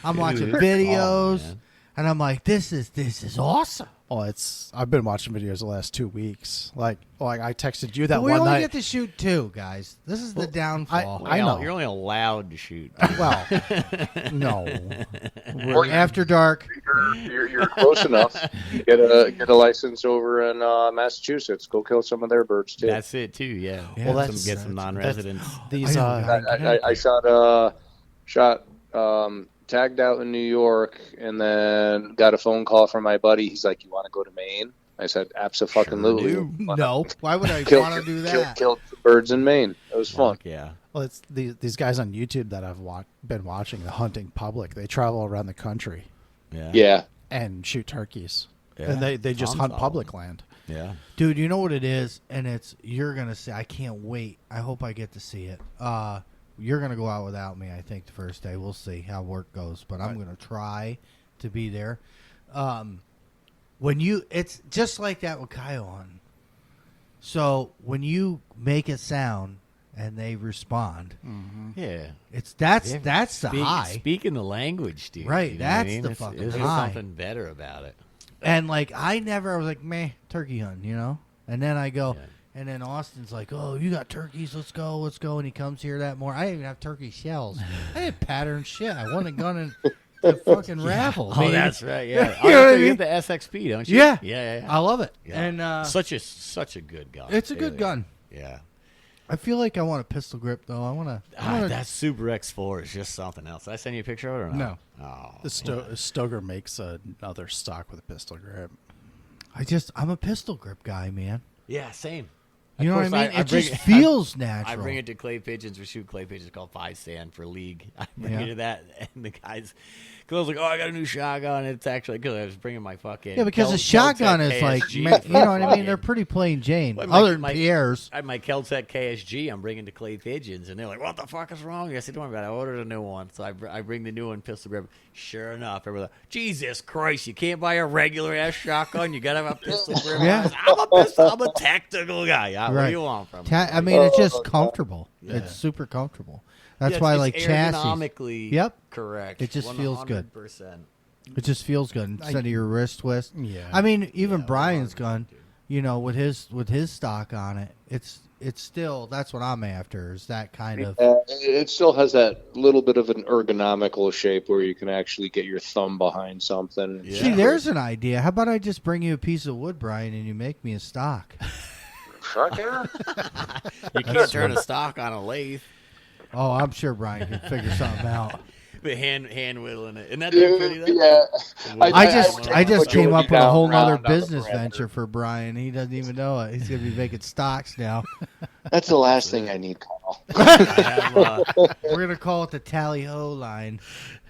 I'm watching Dude, it's videos, awesome, man. and I'm like, this is awesome. Well, I've been watching videos the last 2 weeks. Like I texted you that But we one only night. get to shoot two, guys. This is the downfall. I know. You're only allowed to shoot. Well, no. We're after dark. You're close enough. Get a license over in Massachusetts. Go kill some of their birds too. That's it too. Yeah. Well, Get some non-residents. These I shot tagged out in New York, and then got a phone call from my buddy. He's like, "You want to go to Maine?" I said, "Absolutely." do. No, why would I Killed- want to do that? Killed some birds in Maine. It was fun. Fuck yeah. well, it's these guys on YouTube that I've been watching, the hunting public. They travel around the country Yeah. Yeah. and shoot turkeys, Yeah. and they just Sounds hunt awesome. public land. Yeah. Dude, you know what it is, and you're gonna say, I can't wait. I hope I get to see it. You're gonna go out without me, I think, the first day. We'll see how work goes, but I'm gonna try to be there. It's just like that with coyote. So when you make a sound and they respond, Yeah. that's the high. Speaking the language, dude. Right, You know what I that's mean? the It's- fucking there's high. something better about it. And like I was like, meh, turkey hunting, And then I go, Yeah. and then Austin's like, oh, you got turkeys, let's go. And he comes here that morning. I didn't even have turkey shells. I had pattern shit. I won a gun in the fucking raffle. Oh, man. that's right. Yeah. You know what I You mean? get the SXP, don't you? Yeah. Yeah. I love it. Yeah. And such a good gun. it's a good too. gun. Yeah. I feel like I want a pistol grip though. I want to. That Super X4 is just something else. Did I send you a picture of it or not? No. Oh, The Stoker makes another stock with a pistol grip. I'm a pistol grip guy, man. yeah, same. You know Of what I course, mean? It bring just feels natural. I bring it to clay pigeons. We shoot clay pigeons called 5-stand for league. I bring Yeah. it to that, and the guys, because I was like, I got a new shotgun. It's actually because I was bringing my fucking because a Keltec shotgun is like, KSG you know for what I mean? fucking- They're pretty plain Jane. Well, Other than Pierres. I have my Keltec KSG. I'm bringing to clay pigeons, and they're like, "What the fuck is wrong?" I said, "Don't worry about it. I ordered a new one." So I bring the new one, pistol grip. Sure enough, everyone's like, Jesus Christ, you can't buy a regular ass shotgun. You gotta have a pistol grip. Yeah. I'm a tactical guy. What Right. do you want from me? I mean, it's just comfortable. Yeah. It's super comfortable. That's Yeah, why I it's like chassis. ergonomically Yep. correct. It just feels good. 100%. It just feels good instead of your wrist twist. Yeah. I mean, even Yeah, Brian's 100%, gun, dude. you know, with his stock on it, it's still, that's what I'm after, is that kind of. It still has that little bit of an ergonomical shape where you can actually get your thumb behind something. Yeah. See, there's an idea. How about I just bring you a piece of wood, Brian, and you make me a stock? Fuck yeah. You can't turn a stock on a lathe. Oh, I'm sure Brian can figure something out. But hand whittling it. Isn't that damn pretty though? Yeah. I just came up with a whole nother round on the business parameter. venture for Brian. He doesn't even know it. He's going to be making stocks now. That's the last thing I need, Carl. I have, We're going to call it the Tally-Ho line.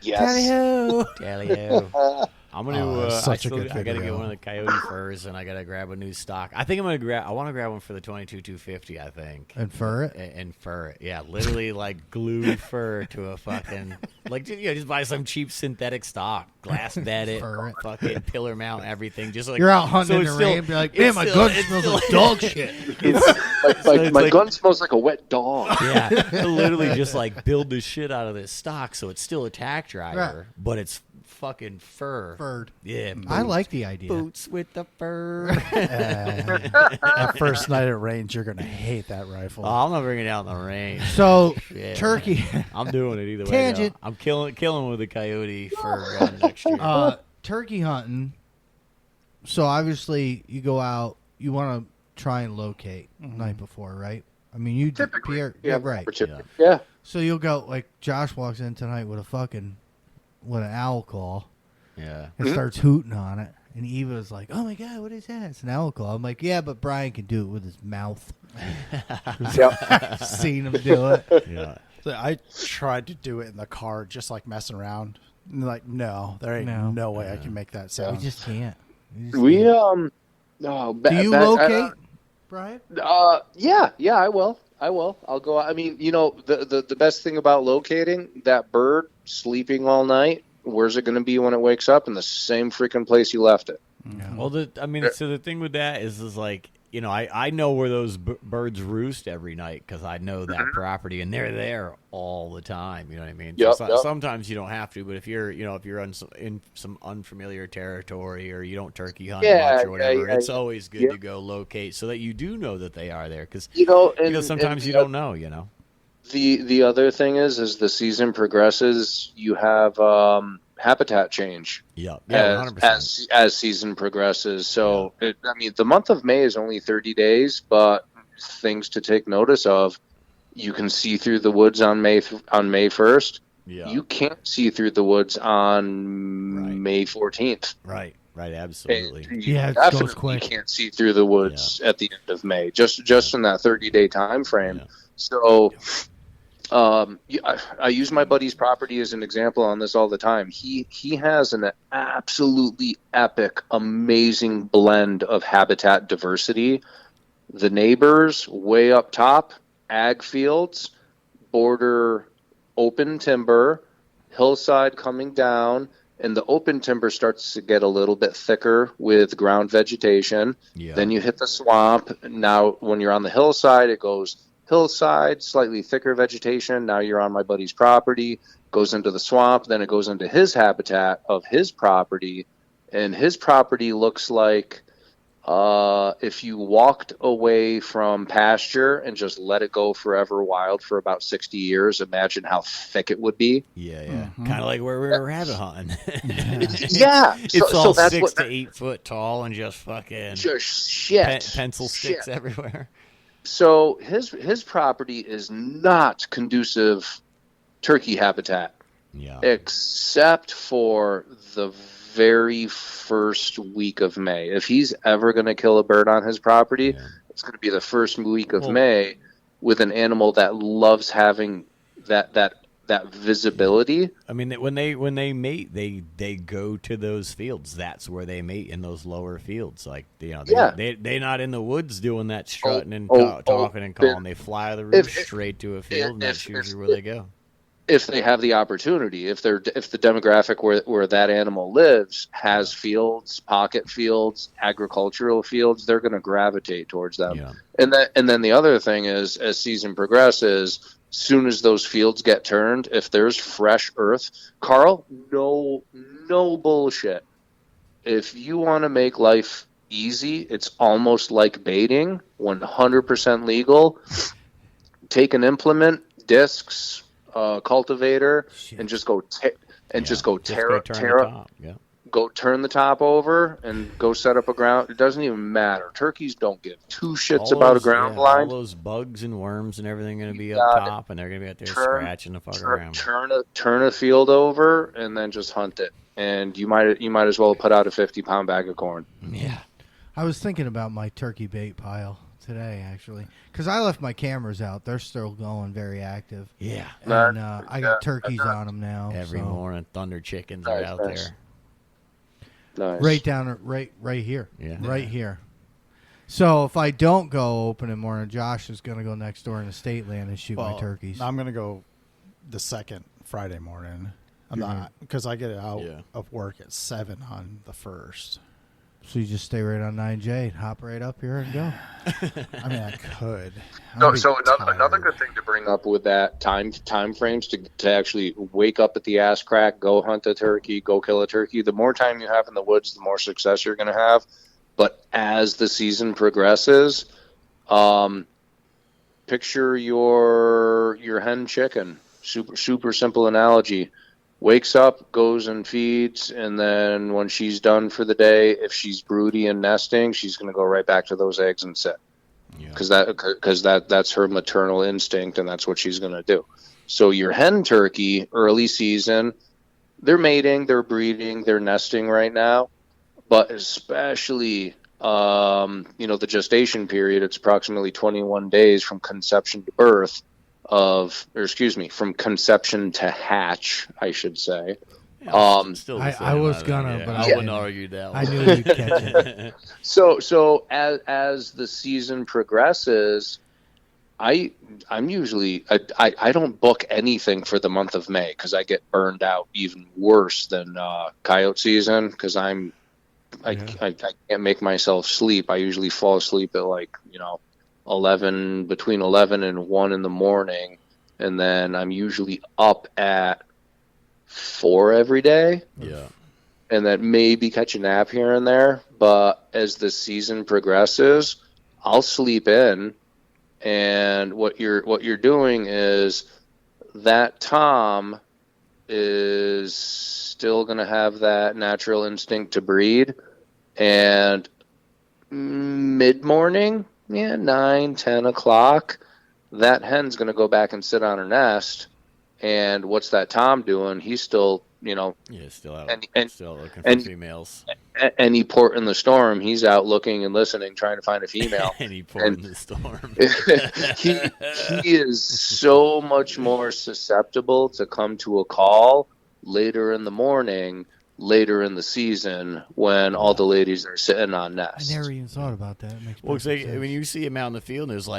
Yes. Tally-Ho. Tally-ho. I'm gonna. Oh, that's such a good I gotta video. get one of the coyote furs, and I gotta grab a new stock. I think I'm gonna grab. I want to grab one for the 22-250. I think. And fur it? And fur it. Yeah, literally like glue fur to a fucking just buy some cheap synthetic stock, glass bed it, Fur it. fucking pillar mount everything. Just like You're out hunting so in it's the still- rain, be like, it's man, my still- gun it's smells still- like dog shit. it's My like- gun smells like a wet dog. Yeah, literally just like build the shit out of this stock, so it's still a tack driver, but it's fucking fur. Furred. Yeah, I boots. like the idea. Boots with the fur. That first night at range, you're going to hate that rifle. Oh, I'm not bringing it out in the range. So, Yeah. turkey. I'm doing it either way. Tangent. though. I'm killing with a coyote fur gun next year. Turkey hunting. So, obviously, you go out, you want to try and locate night before, right? I mean, you did, Pierre. Yeah, right. Opportunity. Yeah. So, you'll go, like, Josh walks in tonight with an owl call Yeah. and starts hooting on it. And Eva's like, oh my God, what is that? It's an owl call. I'm like, yeah, but Brian can do it with his mouth. Yep. Seen him do it. Yeah. So I tried to do it in the car, just like messing around. And like, no, there ain't no way I can make that We sound. just can't. We can't. Do you locate, Brian? Yeah, I will. I'll go. I mean, you know, the best thing about locating that bird sleeping all night, where's it going to be when it wakes up? In the same freaking place you left it. Well, so the thing with that is like, you know, I know where those birds roost every night because I know that property, and they're there all the time. You know what I mean? Yep, So yep. Sometimes you don't have to, but if you're in some unfamiliar territory or you don't turkey hunt Yeah, much or whatever, yeah, it's always good yeah. to go locate so that you do know that they are there because You know, sometimes you don't know. You know. The other thing is as the season progresses, you have habitat change. Yeah. as 100%. as season progresses. So, I mean, the month of May is only 30 days, but things to take notice of. You can see through the woods on May 1st. Yeah. You can't see through the woods on May 14th. Right. Absolutely. And you Yeah, it goes definitely quick. can't see through the woods at the end of May, just in that 30-day time frame. Yeah. So, I use my buddy's property as an example on this all the time. He has an absolutely epic, amazing blend of habitat diversity. The neighbors way up top, ag fields, border open timber, hillside coming down, and the open timber starts to get a little bit thicker with ground vegetation. Yeah. Then you hit the swamp. Now, when you're on the hillside, it goes hillside, slightly thicker vegetation. Now you're on my buddy's property, goes into the swamp, then it goes into his habitat of his property, and his property looks like if you walked away from pasture and just let it go forever wild for about 60 years, imagine how thick it would be. Yeah. Kind of like where we were rabbit hunting. Yeah. It's so all that's 6 to 8 foot tall and just fucking just shit. pencil sticks Shit. everywhere. So his property is not conducive turkey habitat, Yeah. except for the very first week of May. If he's ever going to kill a bird on his property, Yeah. it's going to be the first week of Well- May with an animal that loves having that visibility. I mean, when they mate, they go to those fields. That's where they mate, in those lower fields. Like, they're not in the woods doing that strutting and talking and calling. They fly the roof straight to a field, and that's usually where they go. If they have the opportunity, if the demographic where that animal lives has fields, pocket fields, agricultural fields, they're going to gravitate towards them. Yeah. And then the other thing is, as season progresses, soon as those fields get turned, if there's fresh earth, Carl, no bullshit. If you want to make life easy, it's almost like baiting, 100% legal. Take an implement, discs, cultivator, and just go tear the top. Yeah. Go turn the top over and go set up a ground. It doesn't even matter. Turkeys don't give two shits about a ground blind. All those bugs and worms and everything going to be up top, and they're going to be out there scratching the fuck around. Turn a field over and then just hunt it. And you might as well put out a 50-pound bag of corn. Yeah. I was thinking about my turkey bait pile today, actually, because I left my cameras out. They're still going, very active. Yeah. And I got turkeys on them now. Every so. morning, thunder chickens are out there. Nice. Right here. Yeah. Right here. So if I don't go open in the morning, Josh is going to go next door in the state land and shoot my turkeys. I'm going to go the second Friday morning. I'm not, because I get out of work at 7 on the 1st. So you just stay right on 9J and hop right up here and go. I mean, I could. So another good thing to bring up with that time frames to actually wake up at the ass crack, go hunt a turkey, go kill a turkey. The more time you have in the woods, the more success you're going to have. But as the season progresses, picture your hen chicken. Super simple analogy. Wakes up, goes and feeds, and then when she's done for the day, if she's broody and nesting, she's going to go right back to those eggs and sit. Because that's her maternal instinct, and that's what she's going to do. So your hen turkey, early season, they're mating, they're breeding, they're nesting right now, but especially the gestation period, it's approximately 21 days from conception to birth. From conception to hatch, I should say. Still I was gonna, but I wouldn't argue that one. I knew you'd catch it. So as the season progresses, I'm usually I don't book anything for the month of May because I get burned out even worse than coyote season because I can't make myself sleep. I usually fall asleep at between 11 and 1 in the morning, and then I'm usually up at 4 every day. Yeah. And then maybe catch a nap here and there. But as the season progresses, I'll sleep in, and what you're doing is that tom is still going to have that natural instinct to breed, and mid-morning, 9, 10 o'clock, that hen's going to go back and sit on her nest. And what's that tom doing? He's still, still out, still looking for females. Any port in the storm, he's out looking and listening, trying to find a female. Any port in the storm. he is so much more susceptible to come to a call later in the morning, later in the season, when all the ladies are sitting on nests. I never even thought about that. It makes Well, perfect I sense. mean, you see them out in the field, and there's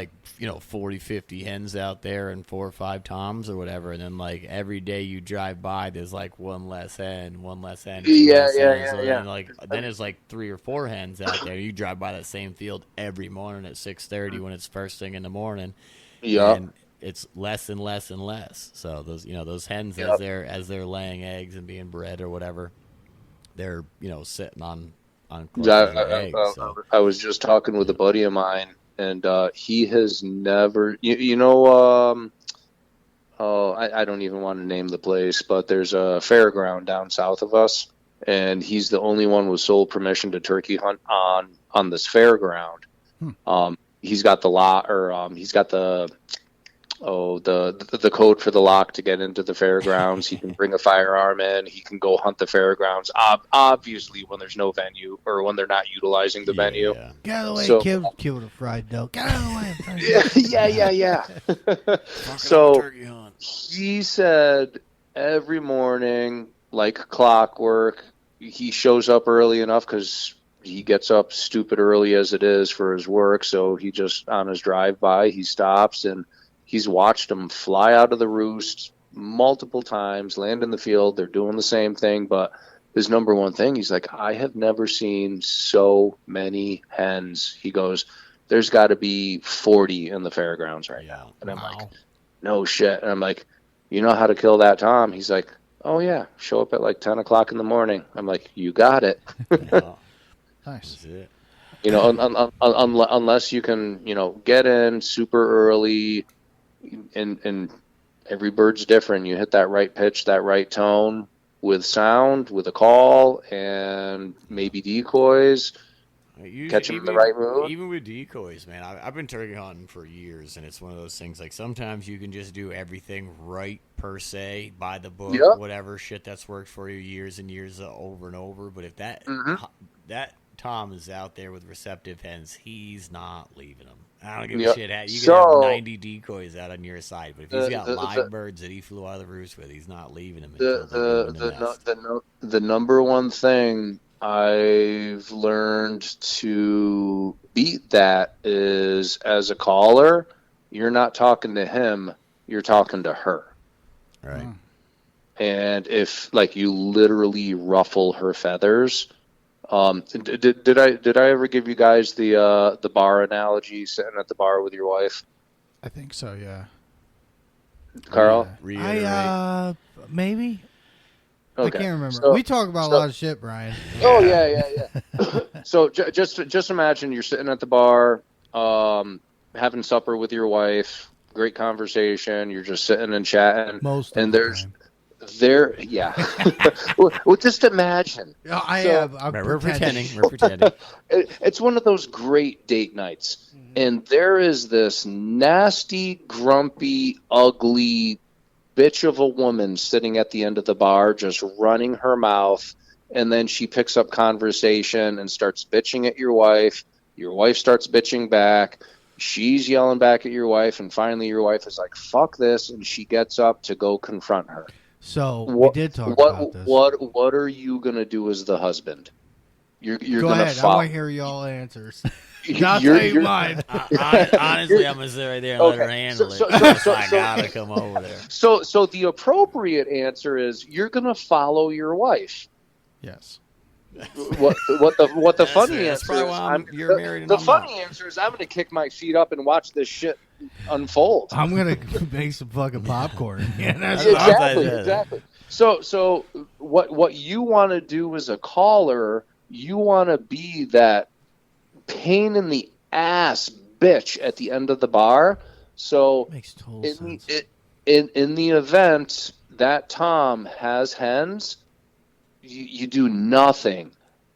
40, 50 hens out there and 4 or 5 toms or whatever, and then every day you drive by, there's one less hen, one less hen. Yeah. Then there's 3 or 4 hens out there. You drive by that same field every morning at 6:30 when it's first thing in the morning. Yeah. And it's less and less and less. So those hens, Yep. as they're laying eggs and being bred or whatever, they're sitting on eggs. So. I was just talking with a buddy of mine, and he has never, I don't even want to name the place, but there's a fairground down south of us, and he's the only one with sole permission to turkey hunt on this fairground. he's got the lock, or he's got the code for the lock to get into the fairgrounds. He can bring a firearm in. He can go hunt the fairgrounds. Obviously, when there's no venue or when they're not utilizing the venue. Get out of the way, So- kid with a fried dough. Get out of the way. I'm trying to- Yeah. So he said every morning, like clockwork, he shows up early enough because he gets up stupid early as it is for his work. So he just, on his drive by, he stops and he's watched them fly out of the roost multiple times, land in the field. They're doing the same thing. But his number one thing, he's like, I have never seen so many hens. He goes, there's got to be 40 in the fairgrounds right now. And I'm like, no shit. And I'm like, you know how to kill that Tom? He's like, oh, yeah, show up at like 10 o'clock in the morning. I'm like, you got it. Nice. That's it. You know, unless you can, you know, get in super early, and every bird's different. You hit that right pitch, that right tone with sound, with a call, and maybe decoys. Catch them in the right mood. Even with decoys, man, I've been turkey hunting for years, and it's one of those things. Like sometimes you can just do everything right per se, by the book, Yep. whatever shit that's worked for you years and years over and over. But if that Tom is out there with receptive hens, he's not leaving them. I don't give a shit. You can have 90 decoys out on your side, but if he's got live birds that he flew out of the roost with, he's not leaving them. The number one thing I've learned to beat that is, as a caller, you're not talking to him, you're talking to her. Right. And if like you literally ruffle her feathers, did I ever give you guys the bar analogy, sitting at the bar with your wife? I think so, yeah. Carl? I maybe. Okay. I can't remember. So- we talk about a lot of shit, Brian. Oh yeah. So just imagine you're sitting at the bar, having supper with your wife. Great conversation. You're just sitting and chatting. Most of and the there's time. yeah. well, just imagine. Yeah, I So- have. I'm We're pretending. pretending. It's one of those great date nights, and there is this nasty, grumpy, ugly bitch of a woman sitting at the end of the bar, just running her mouth, and then she picks up conversation and starts bitching at your wife. Your wife starts bitching back. She's yelling back at your wife, and finally your wife is like, "Fuck this," and she gets up to go confront her. So we did talk about this. What are you gonna do as the husband? You're Go gonna ahead. I follow. want to hear y'all answers. You're- I'll you're- tell you you're- mine. Honestly, I'm gonna sit right there and let her handle it. I gotta come over there. So the appropriate answer is you're gonna follow your wife. Yes. What the funny That's answer probably is why you're married and the I'm funny answer is I'm gonna kick my feet up and watch this shit unfold. I'm gonna make some fucking popcorn. Yeah, that's Exactly. So what you want to do as a caller, you want to be that pain in the ass bitch at the end of the bar. So makes total in sense. in the event that Tom has hens, you do nothing.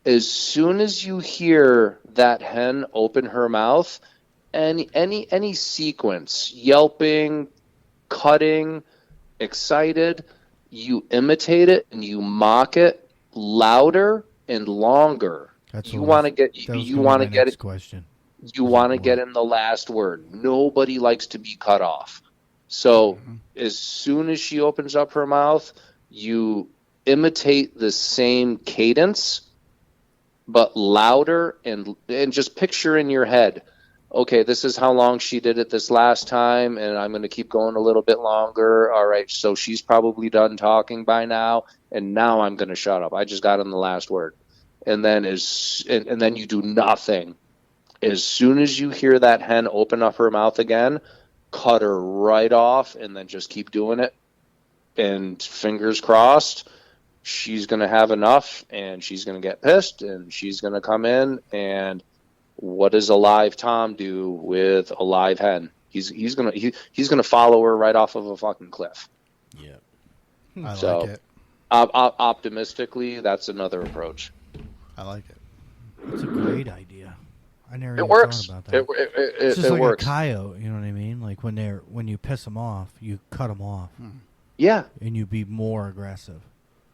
As soon as you hear that hen open her mouth, any sequence, yelping, cutting, excited, you imitate it and you mock it louder and longer. That's You what want to was- get that was you gonna be want to my get next it. question. You want to get in the last word. Nobody likes to be cut off. So as soon as she opens up her mouth, you imitate the same cadence, but louder, and just picture in your head, okay, this is how long she did it this last time, and I'm going to keep going a little bit longer. All right, so she's probably done talking by now, and now I'm going to shut up. I just got in the last word. And then and then you do nothing. As soon as you hear that hen open up her mouth again, cut her right off and then just keep doing it. And fingers crossed, she's going to have enough and she's going to get pissed and she's going to come in. And what does a live Tom do with a live hen? He's going to follow her right off of a fucking cliff. Yeah. I So- like it. Optimistically, that's another approach. I like it. It's a great idea. I never It even works. thought about that. It's just It like works. a coyote, you know what I mean? Like when you piss them off, you cut them off, Yeah. and you be more aggressive.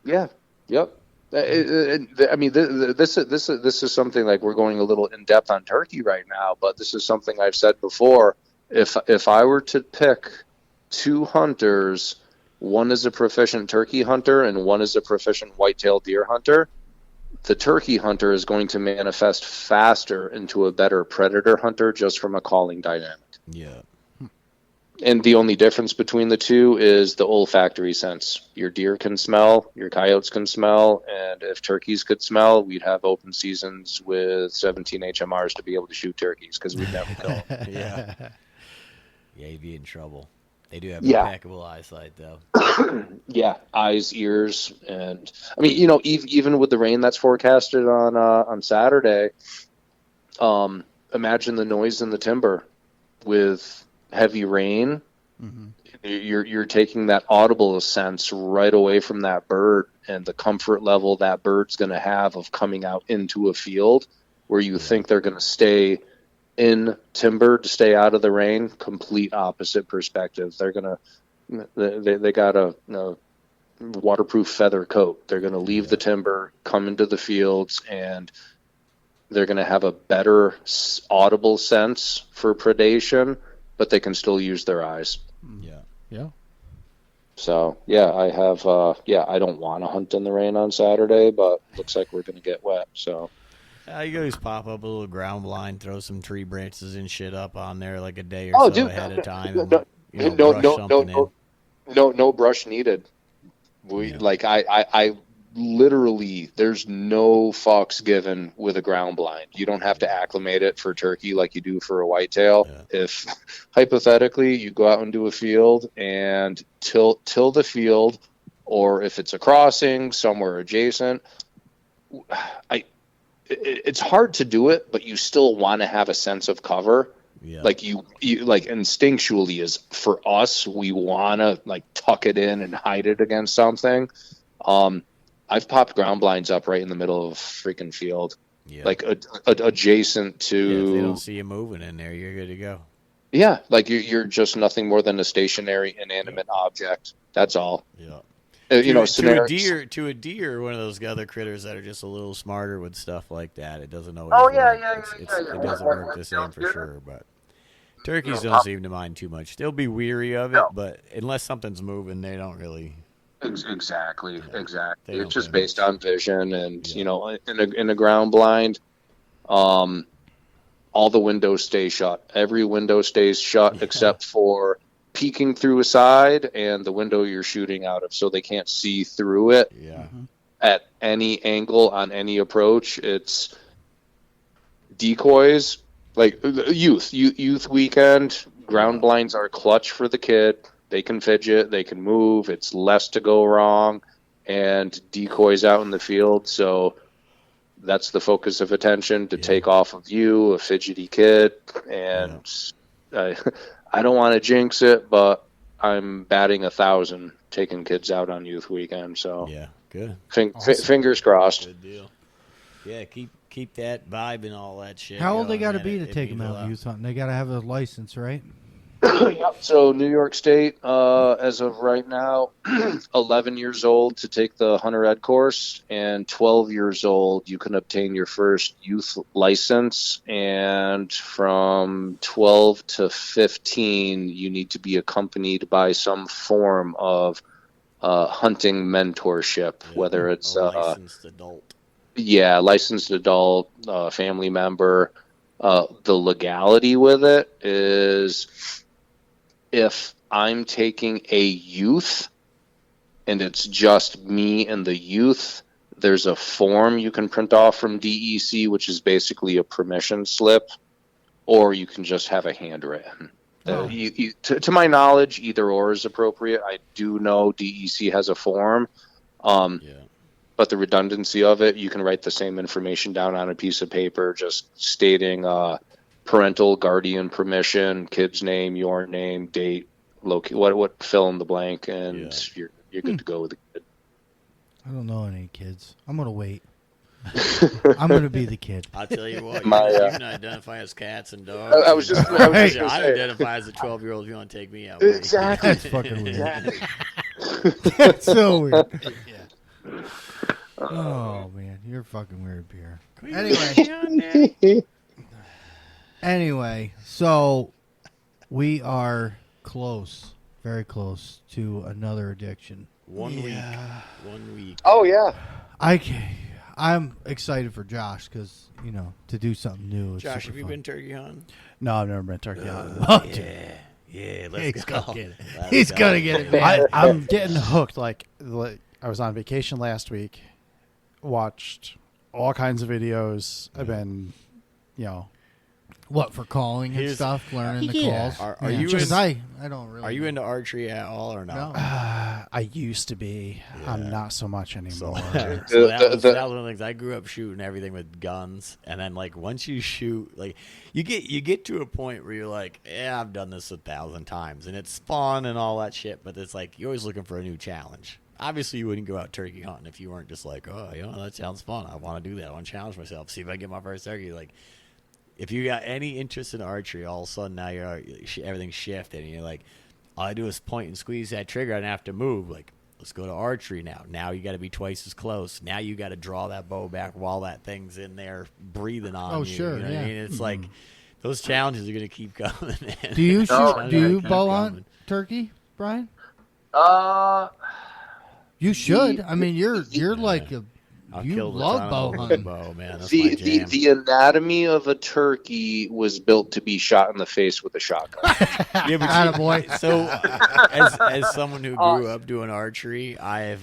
Yeah. Yep. I mean, this is something like we're going a little in depth on turkey right now, but this is something I've said before. If I were to pick two hunters, one is a proficient turkey hunter and one is a proficient whitetail deer hunter, the turkey hunter is going to manifest faster into a better predator hunter just from a calling dynamic. Yeah. And the only difference between the two is the olfactory sense. Your deer can smell, your coyotes can smell, and if turkeys could smell, we'd have open seasons with 17 HMRs to be able to shoot turkeys because we'd never kill them. Yeah. Yeah, you'd be in trouble. They do have Yeah. impeccable eyesight, though. Yeah, eyes, ears, and I mean, even with the rain that's forecasted on Saturday, imagine the noise in the timber with heavy rain. Mm-hmm. You're taking that audible sense right away from that bird and the comfort level that bird's going to have of coming out into a field where you think they're going to stay in timber to stay out of the rain. Complete opposite perspective. They're going to they got a waterproof feather coat. They're going to leave the timber, come into the fields, and they're going to have a better audible sense for predation, but they can still use their eyes. Yeah. Yeah. So, yeah, I have, I don't want to hunt in the rain on Saturday, but looks like we're going to get wet, so. You can always pop up a little ground blind, throw some tree branches and shit up on there like a day or so ahead of time. And, No brush needed. I literally, there's no fucks given with a ground blind. You don't have to acclimate it for turkey like you do for a whitetail. Yeah. If hypothetically you go out into a field and till the field, or if it's a crossing somewhere adjacent, it's hard to do it, but you still want to have a sense of cover. Yeah. Like you like instinctually is for us, we want to like tuck it in and hide it against something. I've popped ground blinds up right in the middle of a freaking field, like adjacent to. Yeah, if they don't see you moving in there, you're good to go. Yeah, like you're just nothing more than a stationary inanimate object. That's all. Yeah. To a deer, one of those other critters that are just a little smarter with stuff like that. It doesn't always. Oh, work. yeah. It doesn't work the same for sure, but turkeys don't seem to mind too much. They'll be weary of it, but unless something's moving, they don't really. Exactly. It's just based on vision, and in a ground blind, all the windows stay shut. Every window stays shut except for peeking through a side and the window you're shooting out of, so they can't see through it. Yeah. At any angle on any approach. It's decoys, like youth weekend. Ground blinds are clutch for the kid. They can fidget, they can move. It's less to go wrong, and decoys out in the field. So that's the focus of attention to take off of you, a fidgety kid. And I don't want to jinx it, but I'm batting 1,000 taking kids out on youth weekend. So yeah, good. Fingers crossed. Good deal. Yeah, keep that vibe and all that shit. How old they got to man. be to take them out youth hunting? They got to have a license, right? Yep. So New York State, as of right now, 11 years old to take the hunter ed course, and 12 years old you can obtain your first youth license, and from 12 to 15 you need to be accompanied by some form of hunting mentorship, whether it's a licensed adult. Yeah, licensed adult, family member. The legality with it is, if I'm taking a youth and it's just me and the youth, there's a form you can print off from DEC, which is basically a permission slip, or you can just have a handwritten. To my knowledge, either or is appropriate. I do know DEC has a form, but the redundancy of it, you can write the same information down on a piece of paper, just stating parental guardian permission, kid's name, your name, date, what fill in the blank, and you're good to go with the kid. I don't know any kids. I'm gonna wait. I'm gonna be the kid. I'll tell you what, My, you can identify as cats and dogs. I was just I gonna say. identify as a 12-year-old if you want to take me out. Exactly. That's fucking weird. That's so weird. Oh man, you're fucking weird, Pierre. Anyway, so we are close, very close to another addiction. 1 week. 1 week. Oh yeah. I'm excited for Josh because to do something new. It's Josh, super have you fun. been turkey hunting? No, I've never been turkey hunting. Oh, dude. Yeah, He's go. gonna get it. Let's He's go. gonna get it, man. I'm getting hooked. Like I was on vacation last week, watched all kinds of videos. I've been, What for calling and Here's- stuff, learning the Yeah. calls. Are you Because in- I don't really. Are you know. into archery at all or No. not? I used to be. I'm not so much So, anymore. so that was one of the things. I grew up shooting everything with guns, and then like once you shoot, like you get to a point where you're like, yeah, I've done this 1,000 times, and it's fun and all that shit. But it's like you're always looking for a new challenge. Obviously, you wouldn't go out turkey hunting if you weren't just like, oh, that sounds fun. I want to do that. I want to challenge myself. See if I can get my first turkey. Like, if you got any interest in archery, all of a sudden now everything's shifted, and you're like, all I do is point and squeeze that trigger, and I have to move. Like, let's go to archery now. Now you got to be twice as close. Now you got to draw that bow back while that thing's in there breathing on you. Oh, sure, You know what yeah. I mean? It's like those challenges are going to keep coming. Man. Do you Oh, shoot? yeah. Do you Keep bow coming. hunt turkey, Brian? You You should. I mean, you're like a. I'll You kill the love ton bow of them with hunting. a bow, man. That's my the jam. the anatomy of a turkey was built to be shot in the face with a shotgun. Yeah, but Attaboy. So, as someone who grew up doing archery, I've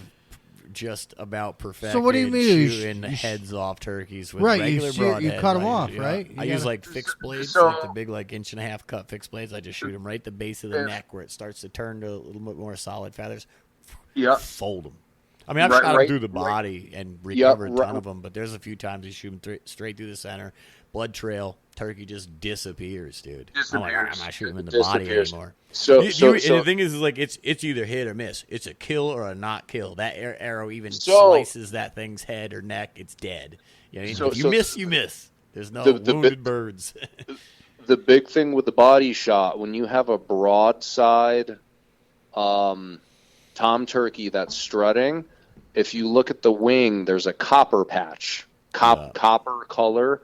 just about perfected So what do you mean? You shooting sh- you sh- heads off turkeys with Right, you regular shoot- you broadheads. cut 'em I- off, yeah. right? You I use gotta- like fixed blades, So- like the big 1.5-inch cut fixed blades. I just shoot them right at the base of the Yeah. neck where it starts to turn to a little bit more solid feathers. Yep. Fold them. I mean, I've Right- shot them right- through the right. body and recovered a ton right. of them, but there's a few times you shoot them straight through the center, blood trail, turkey just disappears, dude. I'm like, I'm not shooting them in the body Disappears. anymore. So and the thing is like it's either hit or miss. It's a kill or a not kill. That arrow even slices that thing's head or neck. It's dead. You know, So- if you so- miss, you miss. There's no The wounded birds. the big thing with the body shot, when you have a broadside tom turkey that's strutting, if you look at the wing, there's a copper patch, copper color.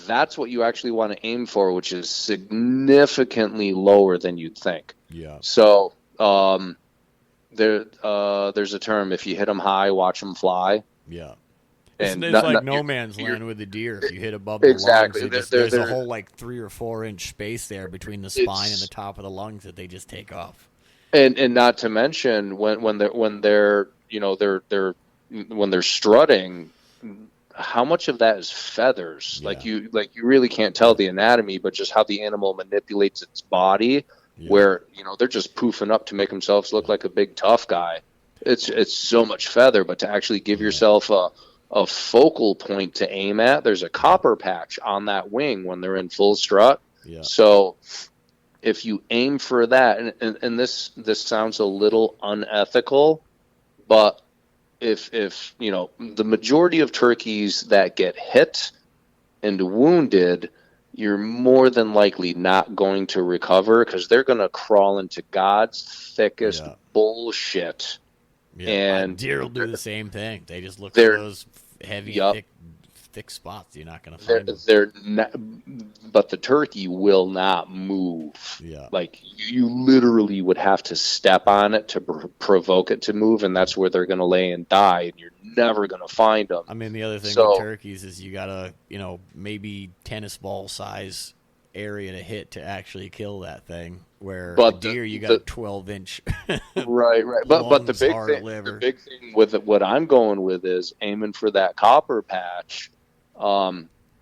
That's what you actually want to aim for, which is significantly lower than you'd think. Yeah. So there's a term: if you hit them high, watch them fly. Yeah. And It's not- like not- no you're- man's you're- land with the deer. If you hit above the Exactly. lungs, There- there's a there- whole like 3 or 4 inch space there between the spine and the top of the lungs that they just take off. And not to mention when they're strutting, how much of that is feathers? Yeah. Like you really can't tell the anatomy, but just how the animal manipulates its body, Yeah. where they're just poofing up to make themselves look like a big tough guy. It's so much feather, but to actually give yourself a focal point to aim at, there's a copper patch on that wing when they're in full strut. Yeah. So if you aim for that, and this sounds a little unethical, but if the majority of turkeys that get hit and wounded, you're more than likely not going to recover because they're going to crawl into God's thickest bullshit. Yeah, And deer will do the same thing. They just look they're- for those heavy, Yup. thick spots. You're not going to find them. They're not, but the turkey will not move. Yeah. Like you literally would have to step on it to provoke it to move, and that's where they're going to lay and die, and you're never going to find them. I mean, the other thing So- with turkeys is you got to, maybe tennis ball size area to hit to actually kill that thing. Where But a deer, you got the- a 12-inch. Right. But the lungs, big heart, thing, liver. the big thing with what I'm going with is aiming for that copper patch.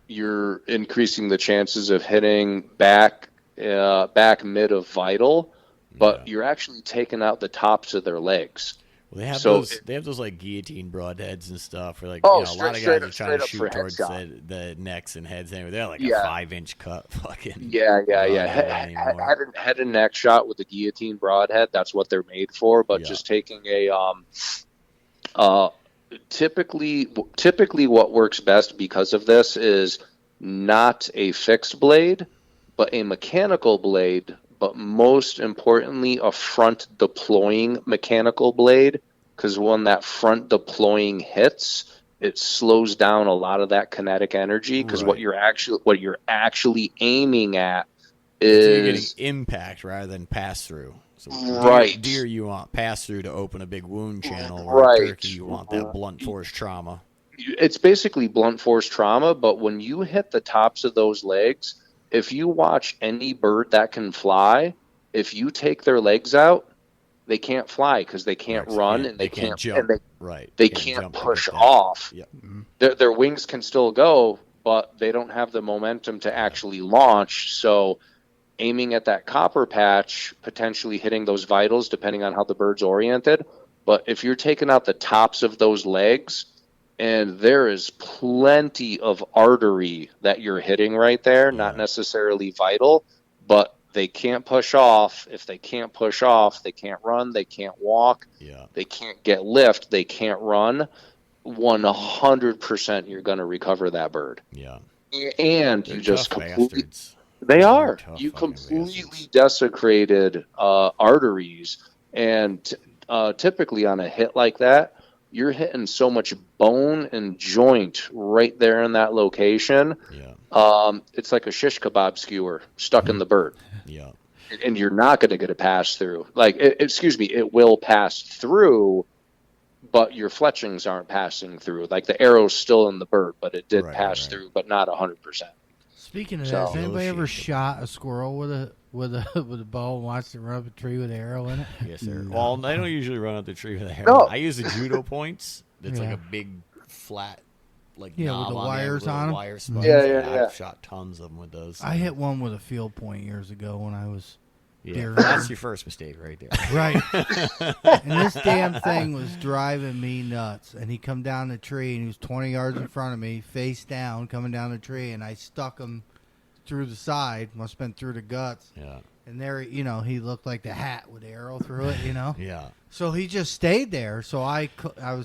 You're increasing the chances of hitting back mid of vital, but you're actually taking out the tops of their legs. Well, they have So those like guillotine broadheads and stuff. Where like Oh, a lot of guys straight are up- trying to straight up shoot for towards headshot. the necks and heads. Anyway, they're like Yeah. a 5-inch cut. Fucking Yeah. broadhead anymore. Head and neck shot with the guillotine broadhead. That's what they're made for. But Yeah. just taking a typically what works best because of this is not a fixed blade, but a mechanical blade, but most importantly, a front deploying mechanical blade, because when that front deploying hits, it slows down a lot of that kinetic energy, because what you're actually aiming at You're is getting impact rather than pass through. So Right. Deer you want pass through to open a big wound channel, or Right. turkey you want that blunt force trauma. it's basically blunt force trauma, but when you hit the tops of those legs, if you watch any bird that can fly, if you take their legs out, they can't fly because they can't run and they can't jump. and Right. they Can't can't jump to push get that. off. Yep. Their wings can still go, but they don't have the momentum to actually launch. So aiming at that copper patch, potentially hitting those vitals, depending on how the bird's oriented. But if you're taking out the tops of those legs, and there is plenty of artery that you're hitting right there, not necessarily vital, but they can't push off. If they can't push off, they can't run, they can't walk, they can't get lift, they can't run. 100% you're going to recover that bird. Yeah. And They're you just tough completely... bastards. They are. Tough You fucking completely bastards. desecrated arteries, and typically on a hit like that, you're hitting so much bone and joint right there in that location. Yeah. It's like a shish kebab skewer stuck in the bird, Yeah. and you're not going to get a pass through. Like, it will pass through, but your fletchings aren't passing through. Like, the arrow's still in the bird, but it did pass through, but not 100%. Speaking of So- that, has anybody ever shot a squirrel with a bow and watched it run up a tree with an arrow in it? Yes, sir. Well, I don't usually run up the tree with a arrow. No. I use the judo points. It's like a big flat, like knob with the on wires there, on 'em. wire spuds. Yeah. I've shot tons of them with those. I hit one with a field point years ago when I was deer That's hunting. your first mistake right there. Right. And this damn thing was driving me nuts. And he come down the tree, and he was 20 yards in front of me, face down, coming down the tree, and I stuck him through the side. Must have been through the guts. Yeah. And there, he looked like the hat with the arrow through it, Yeah. So he just stayed there. So I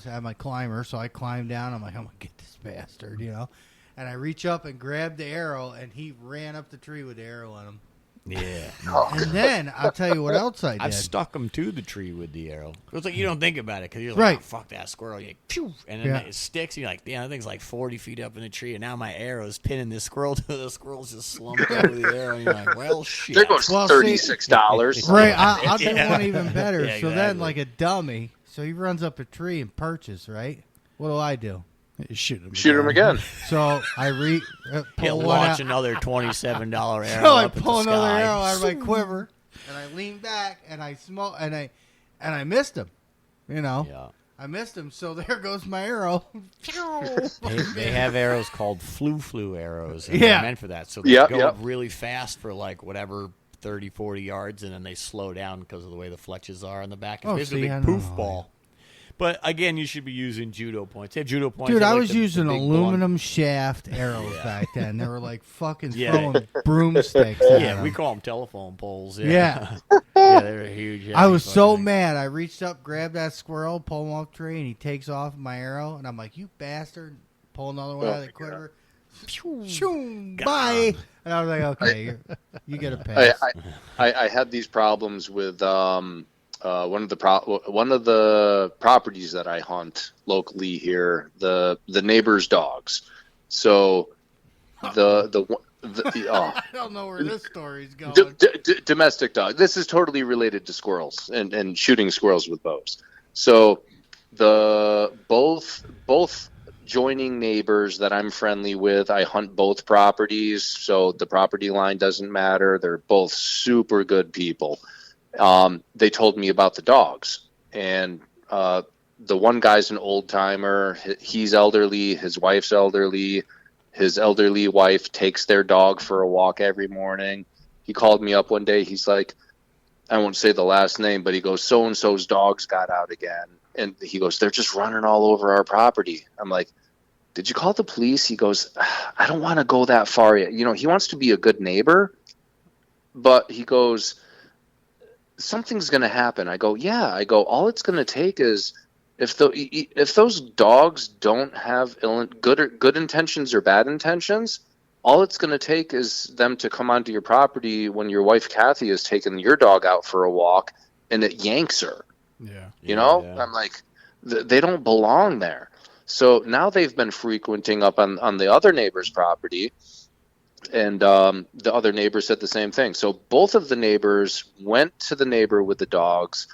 had my climber, so I climbed down. I'm like, I'm going to get this bastard, And I reach up and grab the arrow, and he ran up the tree with the arrow on him. Yeah. And then, I'll tell you what else I did. I've stuck them to the tree with the arrow. It's like you don't think about it because you're like, Right. oh, fuck that squirrel. You're like, phew, and then it sticks. And you're like, damn, that thing's like 40 feet up in the tree. And now my arrow's pinning this squirrel to the squirrel's just slumped over the arrow. And you're like, well, shit. There goes $36. Right, I'll do Yeah. one even better. Yeah, So then, exactly. like a dummy, so he runs up a tree and perches, right? What do? You shoot him. Shoot him again. So I He'll pull one launch out. another $27 arrow So I up at pull the another sky. arrow out of my quiver, and I lean back, and I smoke, and I missed him. Yeah. I missed him. So there goes my arrow. They have arrows called flu arrows. And Yeah. they're meant for that. So they Yep, go yep. up really fast for like whatever 30, 40 yards, and then they slow down because of the way the fletches are on the back. It's Oh, basically see, a I big don't poof know. ball. But again, you should be using judo points. They have judo points. Dude, They have, I like, was the using big aluminum shaft arrows back then. They were like fucking Yeah. throwing broomsticks. blunt. at Yeah, 'em. we call them telephone poles. Yeah. Yeah, they're huge. I was heavy so fucking mad. I reached up, grabbed that squirrel, pulled him off the tree, and he takes off my arrow. And I'm like, "You bastard!" Pull another one out of the quiver. Shoo, bye. And I was like, "Okay, you get a pass." I had these problems with one of the properties that I hunt locally here. The neighbor's dogs. So I don't know where this story's going. domestic dog. This is totally related to squirrels and shooting squirrels with bows. So both joining neighbors that I'm friendly with, I hunt both properties, so the property line doesn't matter. They're both super good people. They told me about the dogs, and the one guy's an old timer. He's elderly. His wife's elderly. His elderly wife takes their dog for a walk every morning. He called me up one day. He's like, I won't say the last name, but he goes, so-and-so's dogs got out again. And he goes, they're just running all over our property. I'm like, did you call the police? He goes, I don't want to go that far yet. He wants to be a good neighbor, but he goes, something's going to happen. I go, yeah. I go, all it's going to take is if those dogs don't have good intentions or bad intentions, all it's going to take is them to come onto your property when your wife Kathy is taking your dog out for a walk, and it yanks her. Yeah. You know, Yeah. I'm like, they don't belong there. So now they've been frequenting up on the other neighbor's property, and the other neighbor said the same thing. So both of the neighbors went to the neighbor with the dogs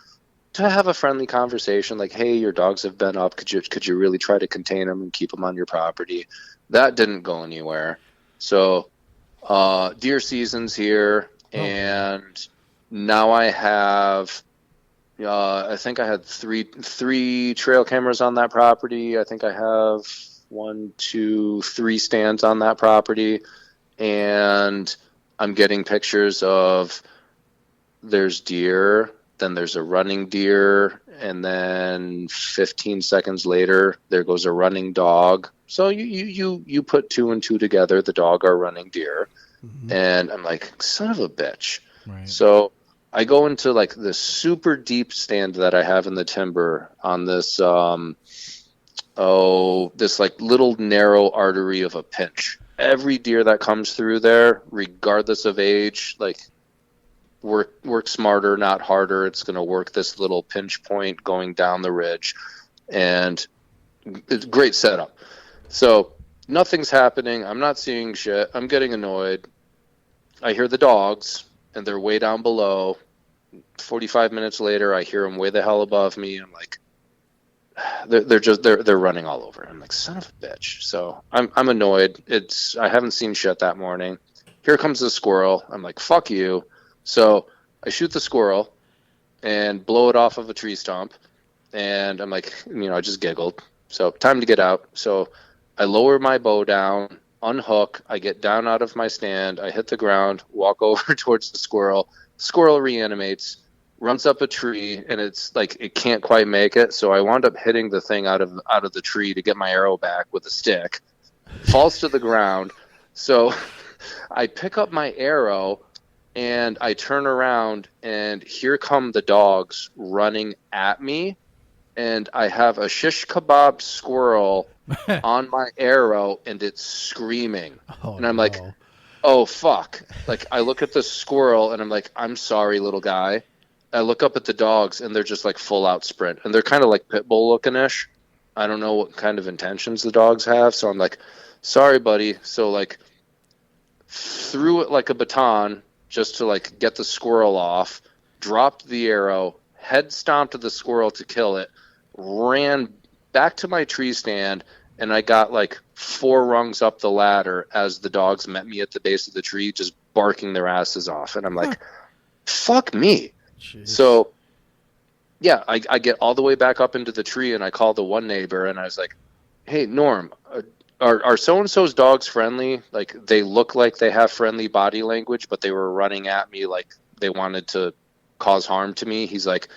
to have a friendly conversation, like, "Hey, your dogs have been up. Could you really try to contain them and keep them on your property?" That didn't go anywhere. So deer season's here, and now I have. I think I had three trail cameras on that property. I think I have 1, 2, 3 stands on that property, and I'm getting pictures of there's deer, then there's a running deer, and then 15 seconds later there goes a running dog. So you put 2 and 2 together, the dog are running deer, and I'm like, son of a bitch. Right. So I go into like this super deep stand that I have in the timber on this this like little narrow artery of a pinch. Every deer that comes through there, regardless of age, like work smarter, not harder. It's going to work this little pinch point going down the ridge, and it's a great setup. So nothing's happening. I'm not seeing shit. I'm getting annoyed. I hear the dogs, and they're way down below. 45 minutes later, I hear them way the hell above me. I'm like, they're running all over. I'm like, son of a bitch. So I'm annoyed. I haven't seen shit that morning. Here comes the squirrel. I'm like, fuck you. So I shoot the squirrel and blow it off of a tree stump. And I'm like, I just giggled. So time to get out. So I lower my bow down, unhook. I get down out of my stand. I hit the ground, walk over towards the squirrel. Squirrel reanimates, runs up a tree, and it's like it can't quite make it. So I wound up hitting the thing out of the tree to get my arrow back with a stick. Falls to the ground. So I pick up my arrow and I turn around, and here come the dogs running at me. And I have a shish kebab squirrel on my arrow, and it's screaming. And I'm like, oh, fuck. Like, I look at the squirrel, and I'm like, I'm sorry, little guy. I look up at the dogs, and they're just, like, full-out sprint. And they're kind of, like, pit bull-looking-ish. I don't know what kind of intentions the dogs have. So I'm like, sorry, buddy. So, like, threw it like a baton just to, like, get the squirrel off, dropped the arrow, head stomped the squirrel to kill it, ran back to my tree stand, and I got like 4 rungs up the ladder as the dogs met me at the base of the tree, just barking their asses off. And I'm like, fuck me. Jeez. So, yeah, I get all the way back up into the tree, and I call the one neighbor, and I was like, hey, Norm, are so-and-so's dogs friendly? Like, they look like they have friendly body language, but they were running at me like they wanted to cause harm to me. He's like,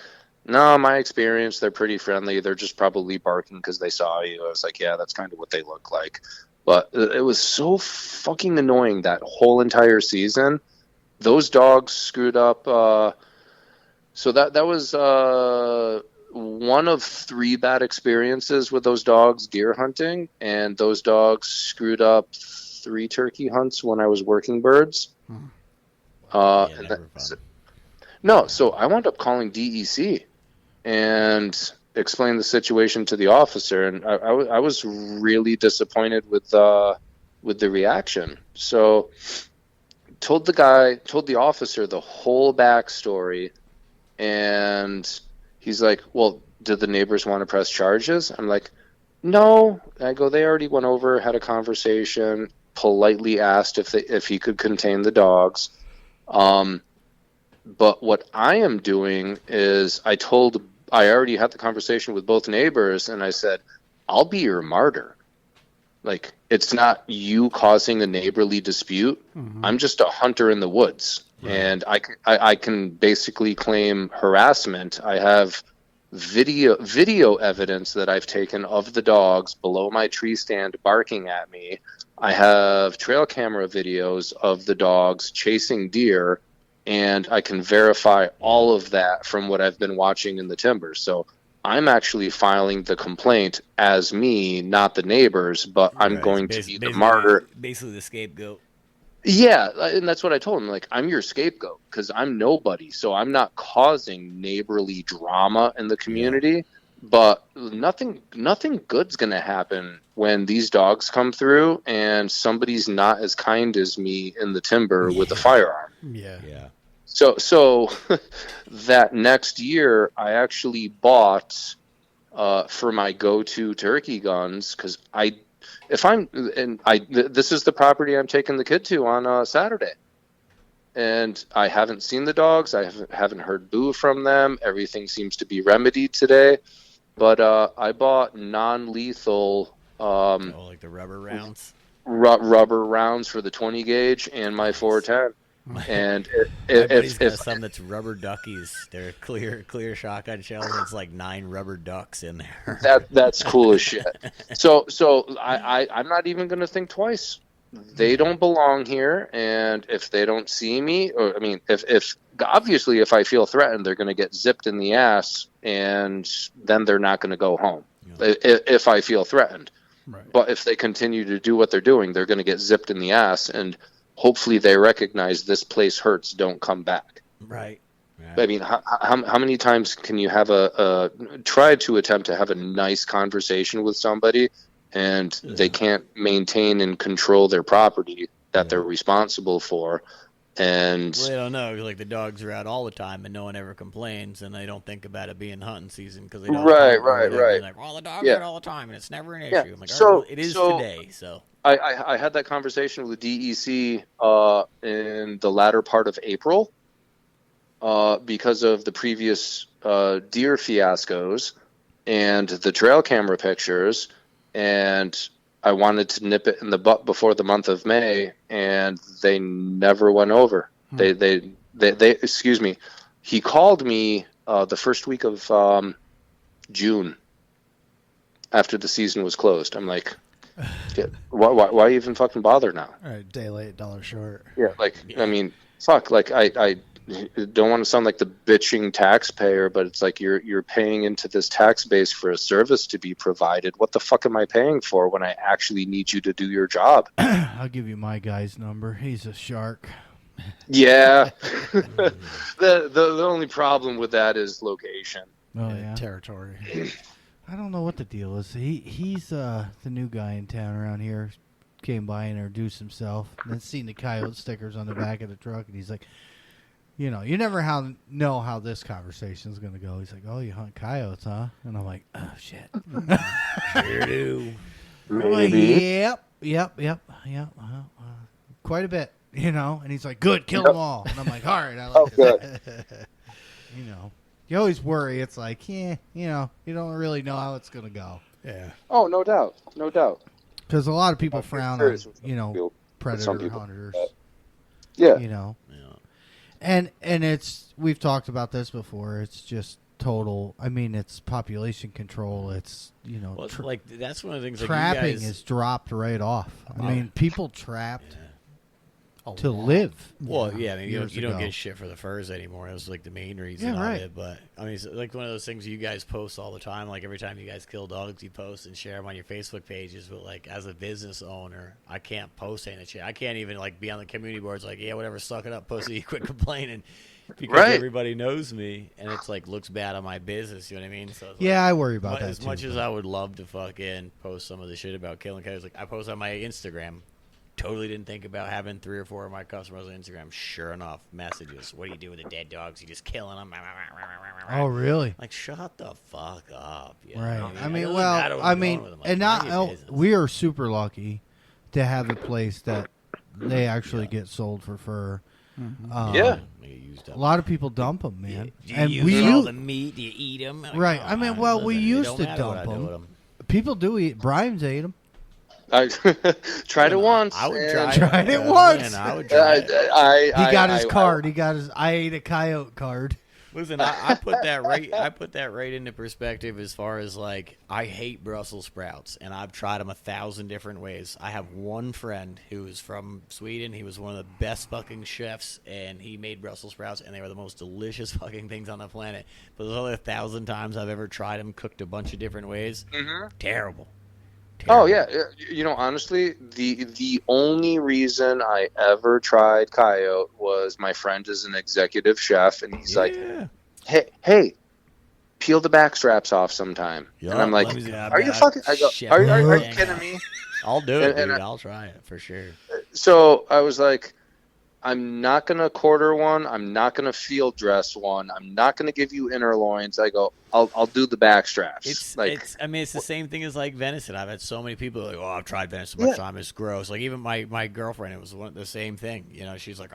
no, my experience, they're pretty friendly. They're just probably barking because they saw you. I was like, yeah, that's kind of what they look like. But it was so fucking annoying that whole entire season. Those dogs screwed up. So that was one of 3 bad experiences with those dogs deer hunting. And those dogs screwed up 3 turkey hunts when I was working birds. No, so I wound up calling DEC and explained the situation to the officer, and I was really disappointed with the reaction. So told the officer the whole backstory, and he's like, well, did the neighbors want to press charges? I'm like, no. I go, they already went over, had a conversation, politely asked if he could contain the dogs. But what I am doing is I already had the conversation with both neighbors, and I said, I'll be your martyr. Like, it's not you causing a neighborly dispute. Mm-hmm. I'm just a hunter in the woods, and I can basically claim harassment. I have video evidence that I've taken of the dogs below my tree stand barking at me. I have trail camera videos of the dogs chasing deer, and I can verify all of that from what I've been watching in the timber. So I'm actually filing the complaint as me, not the neighbors, but I'm Right. going to Bas- be the basically- martyr. Basically, the scapegoat. Yeah, and that's what I told him. Like, I'm your scapegoat because I'm nobody, so I'm not causing neighborly drama in the community. But nothing good's gonna happen when these dogs come through and somebody's not as kind as me in the timber with a firearm. Yeah. Yeah. So that next year, I actually bought for my go-to turkey guns because this is the property I'm taking the kid to on Saturday, and I haven't seen the dogs. I haven't heard boo from them. Everything seems to be remedied today, but I bought non-lethal Like the rubber rounds. rubber rounds for the 20 gauge and my 410. And My buddy's got if some that's rubber duckies. They're clear shotgun shells. And it's like 9 rubber ducks in there. that's cool as shit. So I'm not even going to think twice. They don't belong here, and if they don't see me, or I mean, if obviously if I feel threatened, they're going to get zipped in the ass, and then they're not going to go home. Yeah. If I feel threatened, Right. but if they continue to do what they're doing, they're going to get zipped in the ass, and hopefully they recognize this place hurts. Don't come back. Right. I mean, how many times can you have try to attempt to have a nice conversation with somebody and they can't maintain and control their property that they're responsible for? And Well, they don't know. Like the dogs are out all the time, and no one ever complains, and they don't think about it being hunting season because they don't. Right. Like, well, the dogs are out all the time, and it's never an issue. Yeah. I'm like, So- all right, well, it is so- today. So I had that conversation with the DEC in the latter part of April because of the previous deer fiascos and the trail camera pictures, and I wanted to nip it in the butt before the month of May, and they never went over. They excuse me. He called me the first week of June after the season was closed. I'm like, why even fucking bother now? All right, day late, dollar short. Yeah, I mean, fuck. Like, I don't want to sound like the bitching taxpayer, but it's like you're paying into this tax base for a service to be provided. What the fuck am I paying for when I actually need you to do your job? I'll give you my guy's number. He's a shark. Yeah. the only problem with that is location. Oh yeah. Territory. I don't know what the deal is. He's the new guy in town around here. Came by and introduced himself, and then seen the coyote stickers on the back of the truck, and he's like, you never know how this conversation's gonna go. He's like, oh, you hunt coyotes, huh? And I'm like, oh shit. sure do. Yep. Quite a bit, and he's like, good, kill them all. And I'm like, all right, I like this. You always worry. It's like, you don't really know how it's gonna go. Yeah. Oh, no doubt. Because a lot of people frown on, Some people predator do hunters. that. Yeah. Yeah. And it's, we've talked about this before. It's just total. I mean, it's population control. It's Well, it's like that's one of the things. trapping like you guys, is dropped right off. I mean, people trapped A to lot. live. Well, yeah, I mean, you years don't ago. get shit for the furs anymore. That was like the main reason Yeah, of right. it. But I mean, it's like one of those things you guys post all the time. Like every time you guys kill dogs, you post and share them on your Facebook pages. But like as a business owner, I can't post any shit. I can't even like be on the community boards. Like, yeah, whatever, suck it up, post it, you quit complaining because Right. everybody knows me, and it's like looks bad on my business. You know what I mean? So it's Yeah, like, I worry about that as too. much as I would love to fucking post some of the shit about killing coyotes, like I post on my Instagram. Totally didn't think about having 3 or 4 of my customers on Instagram. Sure enough, messages. What do you do with the dead dogs? You just killing them? Oh, really? Like, shut the fuck up. You Right. know? I mean, it doesn't matter well, where I I'm mean, going with them. Like, and not mind your business. we are super lucky to have a place that they actually get sold for fur. Yeah. They get used up. A lot of people dump them, man. Do you And use we all use the meat? Do you eat them? Right. I mean, well, we used to dump them. them. People do eat. Brian's ate them. I tried it once. I would and try Tried it Yeah, once. man, I would try it. He got his card. He got his I ate a coyote card. Listen, I put that right into perspective as far as like I hate Brussels sprouts, and I've tried them 1,000 different ways. I have one friend who's from Sweden. He was one of the best fucking chefs, and he made Brussels sprouts, and they were the most delicious fucking things on the planet. But there's only 1,000 times I've ever tried them cooked a bunch of different ways. Terrible. Oh yeah, honestly, the only reason I ever tried coyote was my friend is an executive chef, and he's like, "Hey, peel the back straps off sometime." Yup, and I'm like, "Are you fucking?" I go, Chef, "Are you kidding me?" I'll do it, And dude. I'll try it for sure. So I was like, I'm not going to quarter one. I'm not going to field dress one. I'm not going to give you inner loins. I go, I'll do the back straps. It's the same thing as like venison. I've had so many people like, I've tried venison so much time. It's gross. Like even my girlfriend, it was the same thing. You know, she's like,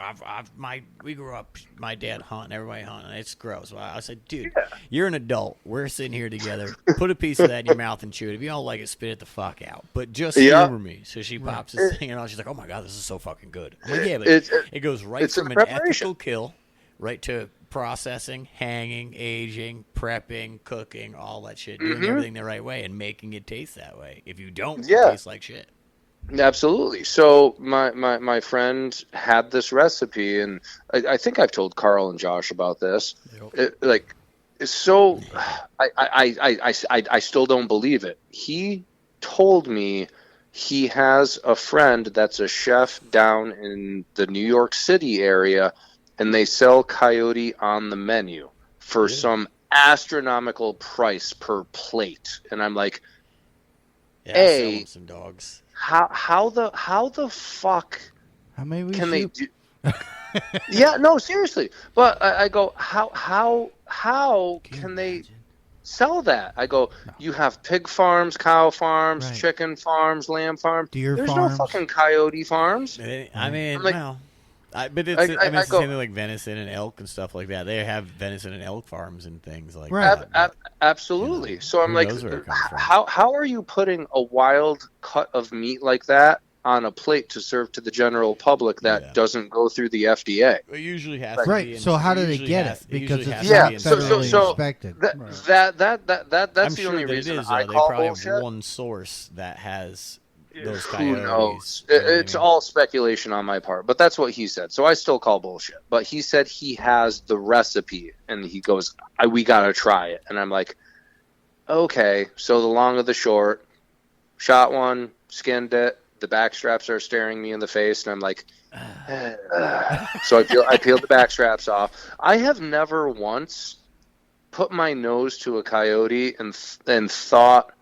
we grew up, my dad hunting, everybody hunting. It's gross. Well, I said, dude, you're an adult. We're sitting here together. Put a piece of that in your mouth and chew it. If you don't like it, spit it the fuck out. But just humor me. So she pops this thing and she's like, oh my God, this is so fucking good. I'm like, yeah, but it goes right from an ethical kill right to processing, hanging, aging, prepping, cooking, all that shit, doing everything the right way and making it taste that way. If you don't, it tastes like shit. Absolutely. So my friend had this recipe, and I think I've told Carl and Josh about this. I still don't believe it. He told me he has a friend that's a chef down in the New York City area, and they sell coyote on the menu for some astronomical price per plate. And I'm like, some dogs. How the fuck How many can they do? Yeah, no, seriously. But I go, how can they sell that? I go, you have pig farms, cow farms, chicken farms, lamb farms. There's no fucking coyote farms. I mean, like, no. But it's the same thing like venison and elk and stuff like that. They have venison and elk farms and things like that. Absolutely. You know, so I'm like, how are you putting a wild cut of meat like that on a plate to serve to the general public that doesn't go through the FDA? It usually has to be. So how do they get it? Because it's not federally inspected. That's the only reason I call they probably bullshit. have one source that has those Who coyotes. knows? You know what I It's mean? all speculation on my part, but that's what he said. So I still call bullshit. But he said he has the recipe, and he goes, "We gotta try it." And I'm like, okay. So the long of the short, shot one, skinned it. The back straps are staring me in the face, and I'm like, so I peeled the back straps off. I have never once put my nose to a coyote and thought,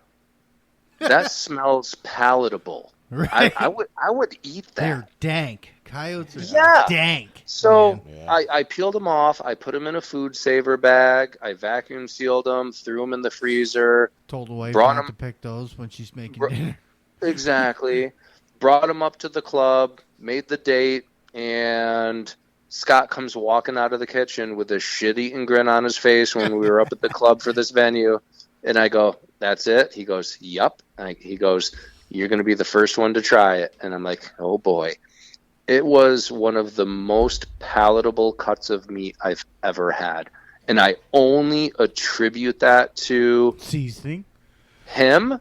that smells palatable. Right. I would eat that. They're dank. Coyotes are dank. So I peeled them off. I put them in a food saver bag. I vacuum sealed them, threw them in the freezer. Told the wife Brought not to pick those when she's making dinner. Exactly. Brought them up to the club, made the date, and Scott comes walking out of the kitchen with a shit-eating grin on his face when we were up at the club for this venue. And I go, that's it? He goes, yup. He goes, you're going to be the first one to try it. And I'm like, oh boy. It was one of the most palatable cuts of meat I've ever had. And I only attribute that to seasoning, him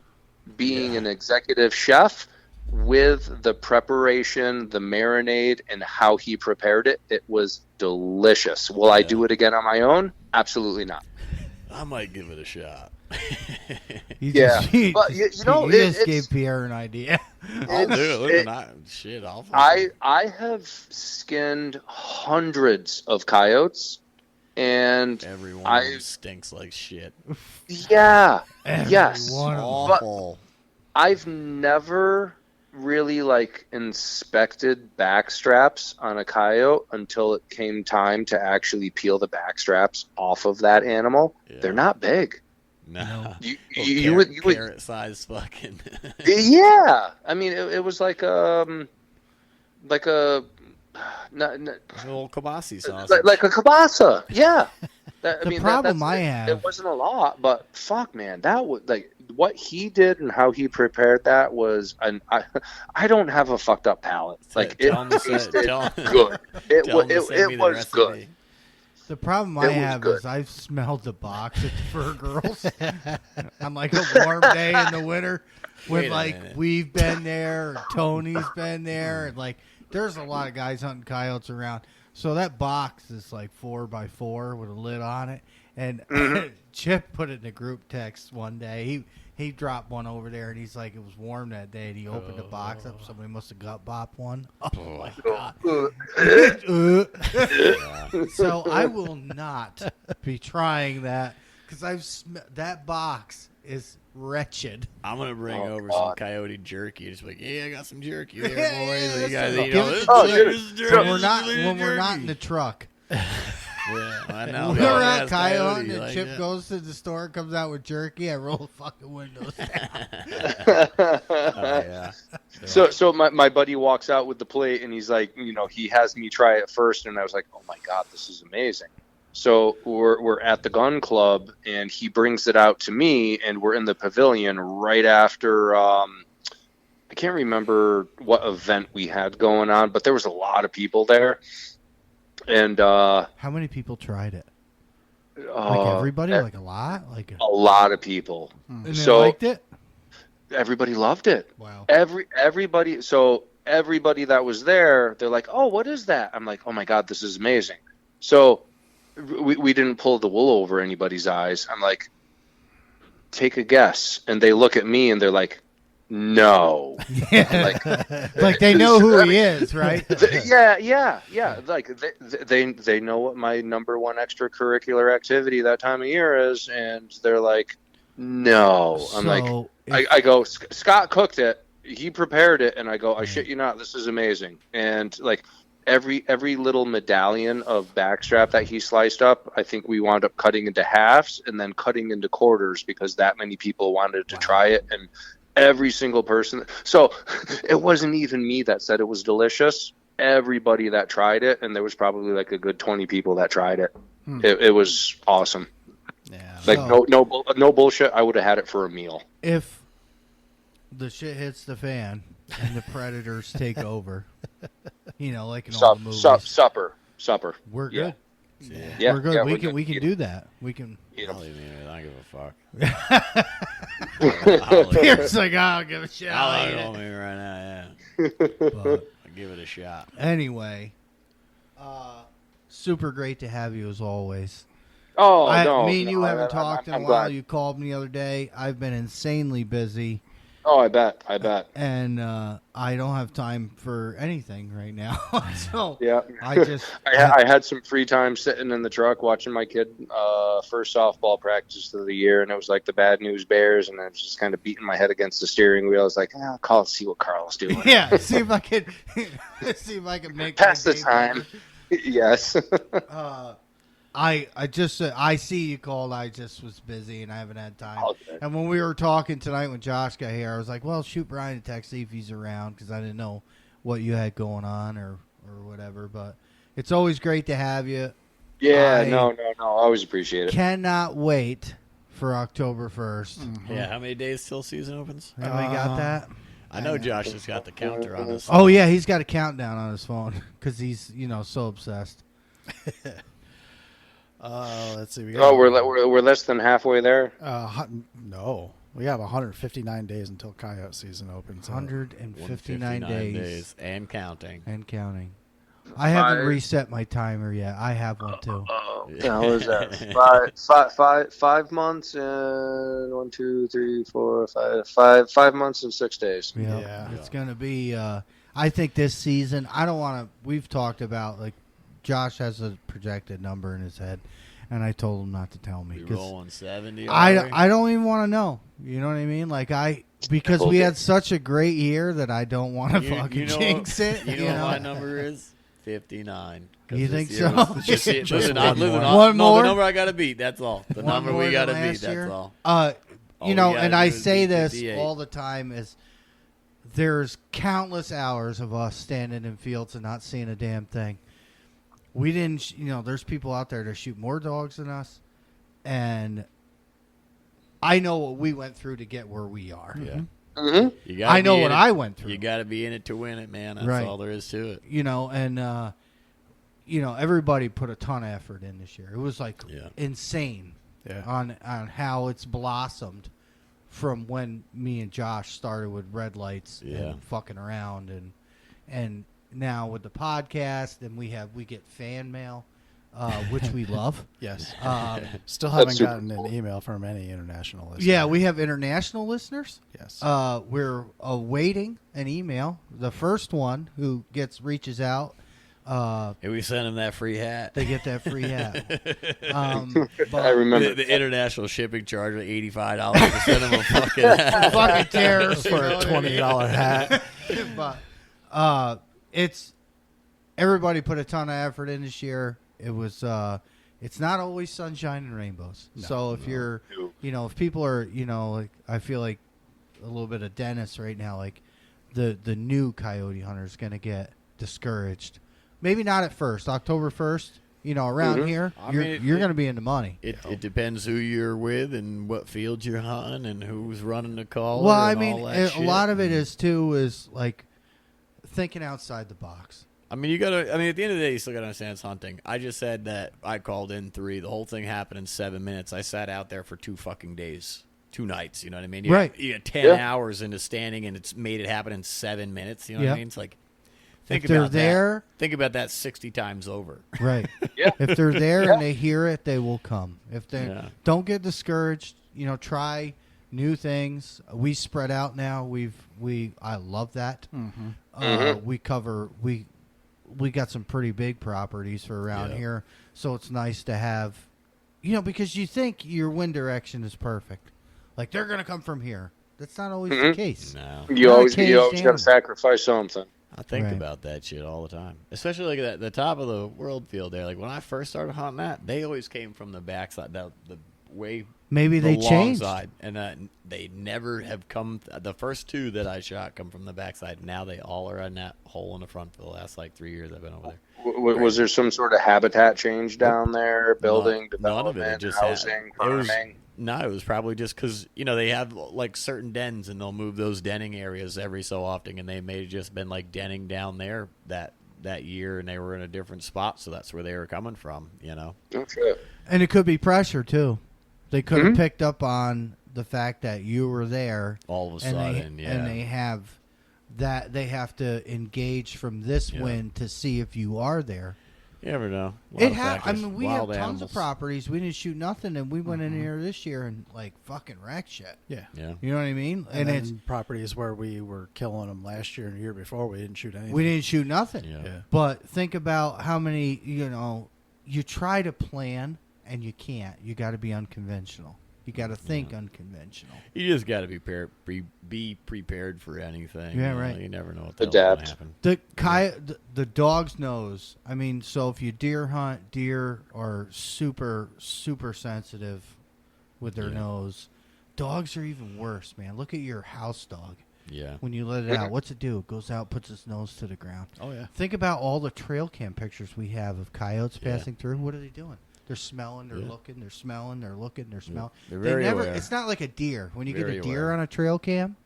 being an executive chef with the preparation, the marinade, and how he prepared it. It was delicious. Will I do it again on my own? Absolutely not. I might give it a shot. You but you just gave Pierre an idea. I'll do it. I have skinned hundreds of coyotes, and every one of them stinks like shit. Yeah, yes, awful. But I've never really inspected back straps on a coyote until it came time to actually peel the back straps off of that animal. Yeah. They're not big. No, you would carrot size fucking. Yeah, I mean it was like a little kibasi sausage, like a kielbasa. Yeah. The problem I have, it wasn't a lot, but fuck, man, that was what he did and how he prepared that was, I don't have a fucked up palate. It tasted good. It was good. The problem I It was have good. is I've smelled the box at the Fur Girls on like a warm day in the winter when Wait a like minute. we've been there or Tony's been there and like there's a lot of guys hunting coyotes around. So that box is like 4x4 with a lid on it. And Chip put it in a group text one day. He dropped one over there and he's like, it was warm that day and he opened the box up. Somebody must have gut bopped one. Oh my God. So I will not be trying that because that box is wretched. I'm gonna bring over God. some coyote jerky. Just like, I got some jerky here, boys. Yeah, you guys give eat it all to this. Oh, This dude. is jerky. When This we're is not really when we're not in the jerky. truck. Yeah, I know. When Yeah, we're out that's coyote and like Chip that. goes to the store, comes out with jerky. I roll the fucking windows down. Oh, yeah. So my buddy walks out with the plate and he's like, he has me try it first, and I was like, oh my God, this is amazing. So we're at the gun club and he brings it out to me, and we're in the pavilion right after I can't remember what event we had going on, but there was a lot of people there. And How many people tried it? Like everybody? Like a lot? Like a lot of people. and they So liked it? everybody loved it. Wow. Everybody that was there, they're like, oh, what is that? I'm like, oh my God, this is amazing. So we didn't pull the wool over anybody's eyes. I'm like, take a guess. And they look at me and they're like, no. Yeah. Like, Like they know who he is, right? yeah. Like they know what my number one extracurricular activity that time of year is, and they're like, no. I'm like, So, I go, Scott cooked it, he prepared it, and I go, I shit you not, this is amazing. And like every little medallion of backstrap that he sliced up, I think we wound up cutting into halves and then cutting into quarters because that many people wanted to try it, and every single person. So it wasn't even me that said it was delicious. Everybody that tried it, and there was probably like a good 20 people that tried it. It was awesome. Yeah. Like So- no bullshit. I would have had it for a meal. If the shit hits the fan and the predators take over, like in all the movies, Supper. we're Yeah. good. Yeah, We're good. yeah, we can do that. We can. You know, Believe me, I don't give a fuck. Pierre's like, I don't give a shit. I'll I'll eat eat it on it. me right now, But yeah. I'll give it a shot. anyway, super great to have you as always. oh Me and you haven't talked in a I'm while. glad. You called me the other day. I've been insanely busy, Oh, I bet. and I don't have time for anything right now. So Yeah. I just I had some free time sitting in the truck watching my kid first softball practice of the year, and it was like the Bad News Bears, and I was just kind of beating my head against the steering wheel. I was like, I'll call and see what Carl's doing. yeah. See if I can make Pass my the day time. better. Yes. I just I see you called. I just was busy and I haven't had time. All good. And when we were talking tonight when Josh got here, I was like, well, shoot Brian a text, see if he's around, because I didn't know what you had going on or whatever. But it's always great to have you. Yeah, I no. I always appreciate it. Cannot wait for October 1st. Yeah, how many days till season opens? Anybody got that? I know Josh has got the counter on his. Oh, yeah, he's got a countdown on his phone because he's, so obsessed. Let's see. We're less than halfway there. No, we have 159 days until coyote season opens. 159 days and counting. and counting. I haven't Five. reset my timer yet. I have one too. Oh, how is that? 5 months and 1, 2, 3, 4, 5. 5 months and 6 days. Yeah, Yeah. it's gonna be. I think this season. I don't want to. We've talked about like Josh has a projected number in his head, and I told him not to tell me We because rolling 70. I don't even want to know. You know what I mean? Like because we had such a great year that I don't want to fucking jinx it. You know what my number is? 59. 'Cause You this think year so? was just it. Just Listen, one listen, more. One no, more? the number I got to beat. That's all. The One number more we got to than beat. last That's year? all. All we know, gotta and do I is say beat this 58. all the time is there's countless hours of us standing in fields and not seeing a damn thing. We didn't, there's people out there that shoot more dogs than us, and I know what we went through to get where we are. Yeah. Mm-hmm. You gotta I know be what in it. I went through. You got to be in it to win it, man. That's Right. all there is to it. And everybody put a ton of effort in this year. It was like Yeah. insane Yeah. on how it's blossomed from when me and Josh started with red lights and fucking around, and now with the podcast, and we get fan mail, which we love. Yes. Um, Still That's haven't super gotten cool. an email from any international listeners. yeah, we have international listeners. Yes. We're awaiting an email. The first one who reaches out, And we sent him that free hat. they get that free hat. I But remember. The international shipping charge of $85 to send him a fucking hat. fucking terrorists For a $20 hat. But it's everybody put a ton of effort in this year. It was it's not always sunshine and rainbows. So if you're if people are like, I feel like a little bit of Dennis right now, like the new coyote hunter is gonna get discouraged. Maybe not at first. October 1st, around here, I you're mean, you're gonna be in the money. It depends who you're with and what field you're hunting and who's running the call. Well, I and mean, all that a shit. lot of it is like thinking outside the box. I mean, at the end of the day, you still got to understand it's hunting. I just said that I called in 3. The whole thing happened in 7 minutes. I sat out there for 2 fucking days, 2 nights. You know what I mean? Right. You got 10 hours into standing, and it's made it happen in 7 minutes. You know what I mean? It's like, think If they're about there, that. Think about that 60 times over. right? Yeah. If they're there and they hear it, they will come. If they Yeah. don't get discouraged, try new things. We spread out now. I love that. We cover we got some pretty big properties for around Yeah. here, so it's nice to have, because you think your wind direction is perfect, like they're gonna come from here. That's not always the case. No. You Not always a caged got to animal. sacrifice something. I think Right. about that shit all the time, especially like the top of the world field there. Like when I first started hunting that, they always came from the backside, the way Maybe the they long changed. side, and they never have come. The first 2 that I shot come from the backside. Now they all are in that hole in the front for the last 3 years I've been over there. Was there some sort of habitat change down there? Building, None of it. development, It just housing, farming? It was probably just because they have like certain dens, and they'll move those denning areas every so often, and they may have just been like denning down there that year, and they were in a different spot, so that's where they were coming from. Oh, shit. And it could be pressure too. They could have picked up on the fact that you were there. All of a and sudden, and they have that they have to engage from this wind to see if you are there. You never know. I mean, we have Wild tons animals. of properties. We didn't shoot nothing, and we went in here this year and like fucking wrecked shit. Yeah. Yeah. You know what I mean? And it's then properties where we were killing them last year and the year before, we didn't shoot anything. we didn't shoot nothing. Yeah. Yeah. But think about how many you try to plan and you can't. You got to be unconventional. You got to think unconventional. You just got to be prepared for anything. Yeah, you know? right. You never know what the hell's Adapt. going to happen. The dog's nose. I mean, so if you deer hunt, deer are super sensitive with their nose. Dogs are even worse, man. Look at your house dog. Yeah. When you let it out, what's it do? It goes out, puts its nose to the ground. Oh, yeah. Think about all the trail cam pictures we have of coyotes passing through. What are they doing? They're smelling, they're looking, they're smelling, they're looking, they're smelling. They're They very never. aware. It's not like a deer. When you Very get a deer aware. on a trail cam,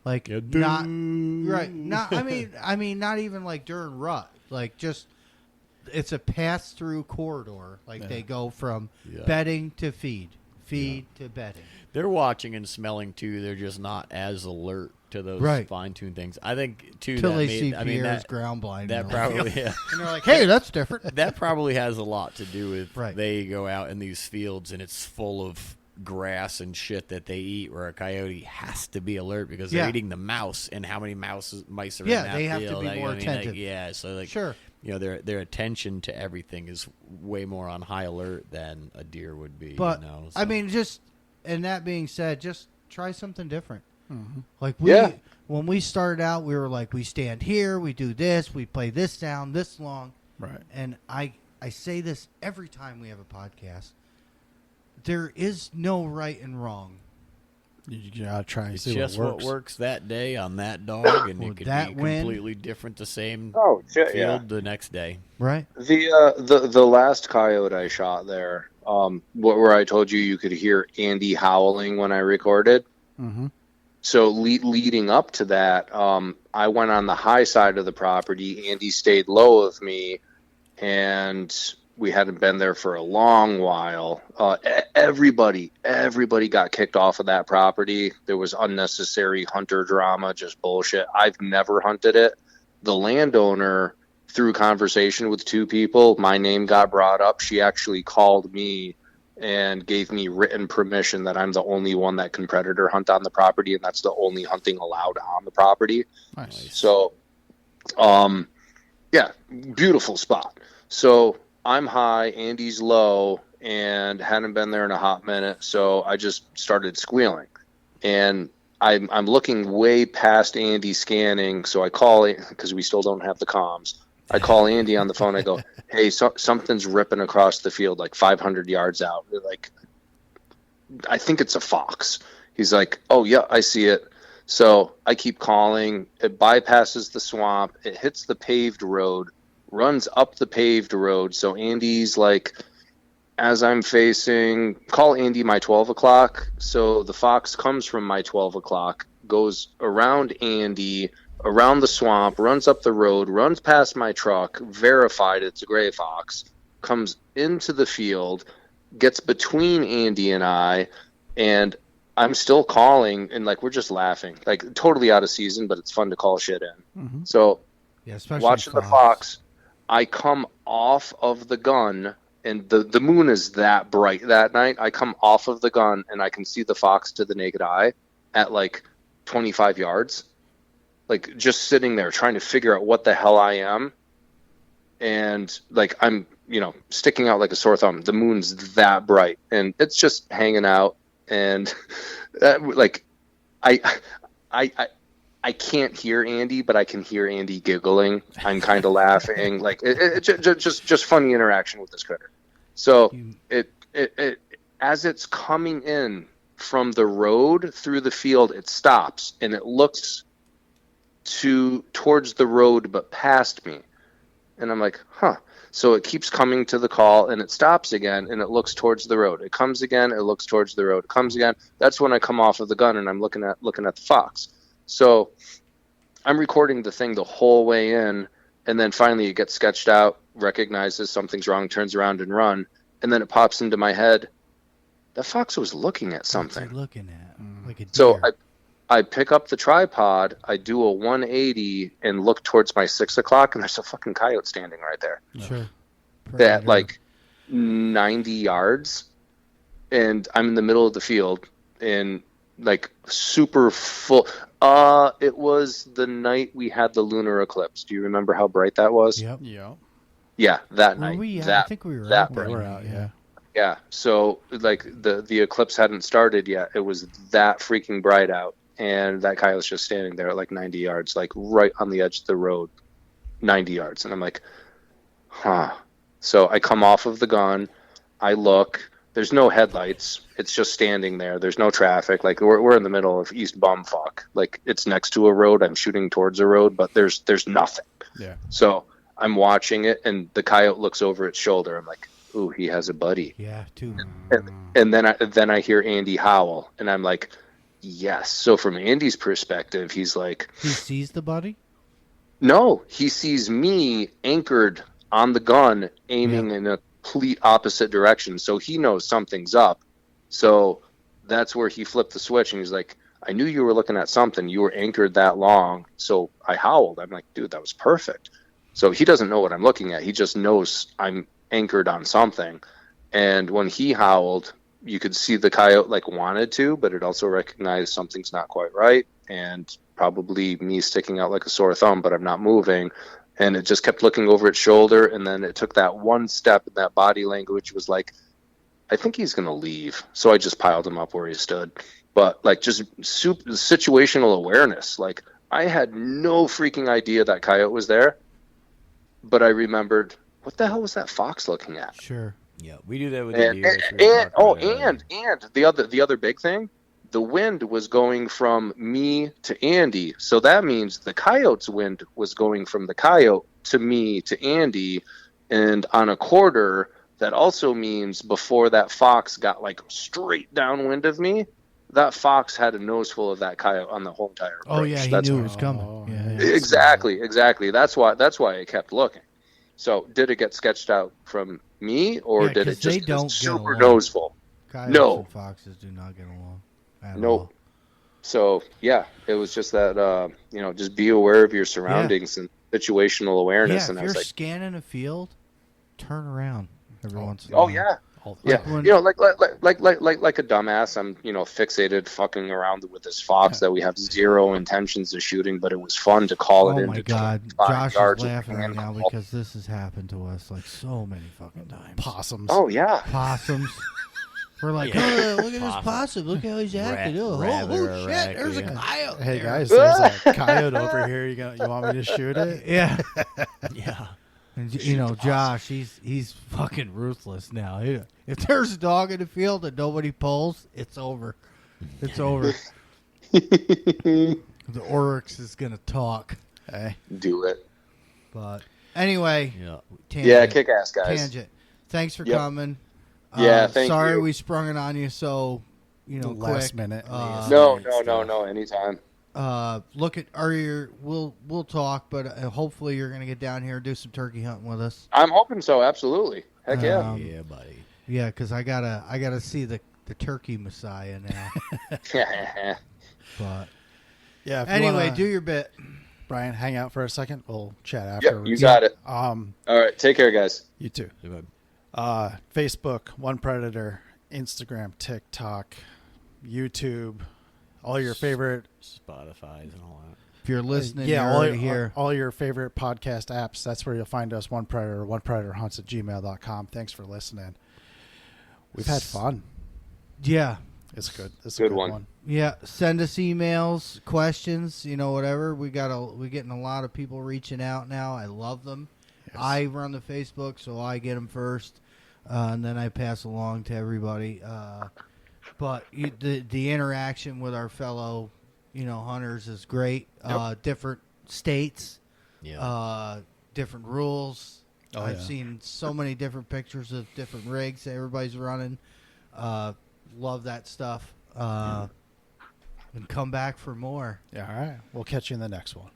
like Yeah, not doo. right. Not. I mean, not even like during rut. Like just, it's a pass through corridor. Like they go from bedding to feed to bedding. They're watching and smelling too. They're just not as alert to those Right. fine-tuned things. I think too. Till that they made, see I mean, Pierre's that, ground blind. that and they're like, probably yeah. and they're like, hey, that's different. That probably has a lot to do with Right. they go out in these fields and it's full of grass and shit that they eat, where a coyote has to be alert because they're Yeah. eating the mouse, and how many mice are Yeah, in that they have to field. be I more mean, like, attentive. yeah, so like Sure. their attention to everything is way more on high alert than a deer would be. But so. I mean, just and that being said, just try something different. Mm-hmm. Like when we started out, we were like, we stand here, we do this, we play this sound this long, Right. and I say this every time we have a podcast. There is no right and wrong. You gotta try and it's see just what works. that day on that dog, and Well, it could that be wind- completely different the same Oh, shit, field yeah. the next day. Right? The last coyote I shot there, where I told you could hear Andy howling when I recorded. Mm-hmm. So leading up to that, I went on the high side of the property. Andy stayed low of me, and we hadn't been there for a long while. Everybody got kicked off of that property. There was unnecessary hunter drama, just bullshit. I've never hunted it. The landowner, through conversation with two people, my name got brought up. She actually called me and gave me written permission that I'm the only one that can predator hunt on the property, and that's the only hunting allowed on the property. Nice. So, yeah, beautiful spot. So I'm high, Andy's low, and hadn't been there in a hot minute, so I just started squealing. And I'm looking way past Andy scanning, so I call it, because we still don't have the comms. I call Andy on the phone. I go, hey, something's ripping across the field like 500 yards out. They're like, I think it's a fox. He's like, oh, yeah, I see it. So I keep calling. It bypasses the swamp. It hits the paved road, runs up the paved road. So Andy's like, as I'm facing, call Andy my 12 o'clock. So the fox comes from my 12 o'clock, goes around Andy, around the swamp, runs up the road, runs past my truck, verified it's a gray fox, comes into the field, gets between Andy and I, and I'm still calling, and like we're just laughing, like totally out of season, but it's fun to call shit in. Mm-hmm. So Yeah, especially watching the fox, I come off of the gun, and the moon is that bright that night. I come off of the gun, and I can see the fox to the naked eye at like 25 yards. Like just sitting there trying to figure out what the hell I am. And like, I'm, sticking out like a sore thumb. The moon's that bright and it's just hanging out. And like, I can't hear Andy, but I can hear Andy giggling. I'm kind of laughing. Like it's just funny interaction with this critter. So it as it's coming in from the road through the field, it stops and it looks towards the road but past me, and I'm like, huh. So it keeps coming to the call and it stops again and it looks towards the road. It comes again, it looks towards the road, it comes again. That's when I come off of the gun and I'm looking at the fox. So I'm recording the thing the whole way in, and then finally it gets sketched out, recognizes something's wrong, turns around and run, and then it pops into my head, the fox was looking at something. What's he looking at? Like a deer. So I pick up the tripod, I do a 180 and look towards my 6 o'clock, and there's a fucking coyote standing right there. Sure. At like 90 yards, and I'm in the middle of the field and like super full. It was the night we had the lunar eclipse. Do you remember how bright that was? Yep. Yeah, that Were night. we? That, I think we were that out. bright. We're out, yeah. Yeah, so like the eclipse hadn't started yet. It was that freaking bright out, and that coyote was just standing there at like 90 yards, like right on the edge of the road, 90 yards. And I'm like, huh. So I come off of the gun, I look, there's no headlights. It's just standing there. There's no traffic. Like we're in the middle of East Bumfuck. Like it's next to a road. I'm shooting towards a road, but there's nothing. Yeah. So I'm watching it, and the coyote looks over its shoulder. I'm like, ooh, he has a buddy. Yeah, too. And then I hear Andy howl, and I'm like, yes. So from Andy's perspective, he's like, He sees the buddy? no, he sees me anchored on the gun, aiming in a complete opposite direction. So he knows something's up. So that's where he flipped the switch, and he's like, I knew you were looking at something. You were anchored that long. So I howled. I'm like, dude, that was perfect. So he doesn't know what I'm looking at. He just knows I'm anchored on something. And when he howled, you could see the coyote like wanted to, but it also recognized something's not quite right, and probably me sticking out like a sore thumb, but I'm not moving. And it just kept looking over its shoulder, and then it took that one step, and that body language was like, I think he's going to leave. So I just piled him up where he stood. But like just situational awareness. Like I had no freaking idea that coyote was there, but I remembered, what the hell was that fox looking at? Sure. Yeah, we do that with the deer. And the other big thing, the wind was going from me to Andy. So that means the coyote's wind was going from the coyote to me to Andy. And on a quarter, that also means before that fox got like straight downwind of me, that fox had a nose full of that coyote on the whole entire approach. Oh yeah, he That's knew why- it was coming. Oh, Yeah. yeah. Exactly. That's why I kept looking. So did it get sketched out from me, or Yeah, did 'cause it just they get don't get super along. noseful? Coyotes No. and foxes do not get along at Nope. all. So yeah, it was just that just be aware of your surroundings and situational awareness. Yeah, And if I you're was like, scanning a field, turn around every once in a oh while. yeah, All the yeah. Like when- Like a dumbass. I'm fixated fucking around with this fox that we have zero intentions of shooting, but it was fun to call it Oh in. my to God, 25 Josh is yards laughing of right now call. because this has happened to us like so many fucking times. Possums. Oh yeah. Possums. We're like, Yeah. oh, look at this Possum. possum. Look how he's acting. Oh, rather oh a shit, raccoon. there's a coyote. Hey there. guys, there's a coyote over here. You want me to shoot it? Yeah. Yeah. And, Josh, he's fucking ruthless now. If there's a dog in the field and nobody pulls, it's over. It's over. The oryx is gonna talk. Hey, Do it. But anyway, Yeah. tangent. Yeah, kick ass, guys. Tangent. Thanks for Yep. coming. Yeah, thank sorry you. we sprung it on you so last quick. minute. No, anytime. Look at we'll talk, but hopefully you're gonna get down here and do some turkey hunting with us. I'm hoping so. Absolutely. Heck yeah. Yeah, buddy. Yeah, because I gotta see the turkey messiah now. But Yeah. If you anyway, wanna, do your bit. Brian, hang out for a second. We'll chat Yep, afterwards. you got it. All right, take care, guys. You too. Yeah, bud. Facebook, One Predator, Instagram, TikTok, YouTube, all your favorite. Spotify's and all that. If you're listening, Yeah, you're all, already here. all your favorite podcast apps. That's where you'll find us. One Predator, onepredatorhunts@gmail.com. Thanks for listening. We've had fun. Yeah, It's good. It's Good a good one. one. yeah. Send us emails, questions, whatever. We're getting a lot of people reaching out now. I love them. Yes. I run the Facebook, so I get them first, and then I pass along to everybody. But the interaction with our fellow, hunters is great. Different states, different rules. Oh, I've yeah. seen so many different pictures of different rigs that everybody's running. Love that stuff. And come back for more. Yeah, all right. We'll catch you in the next one.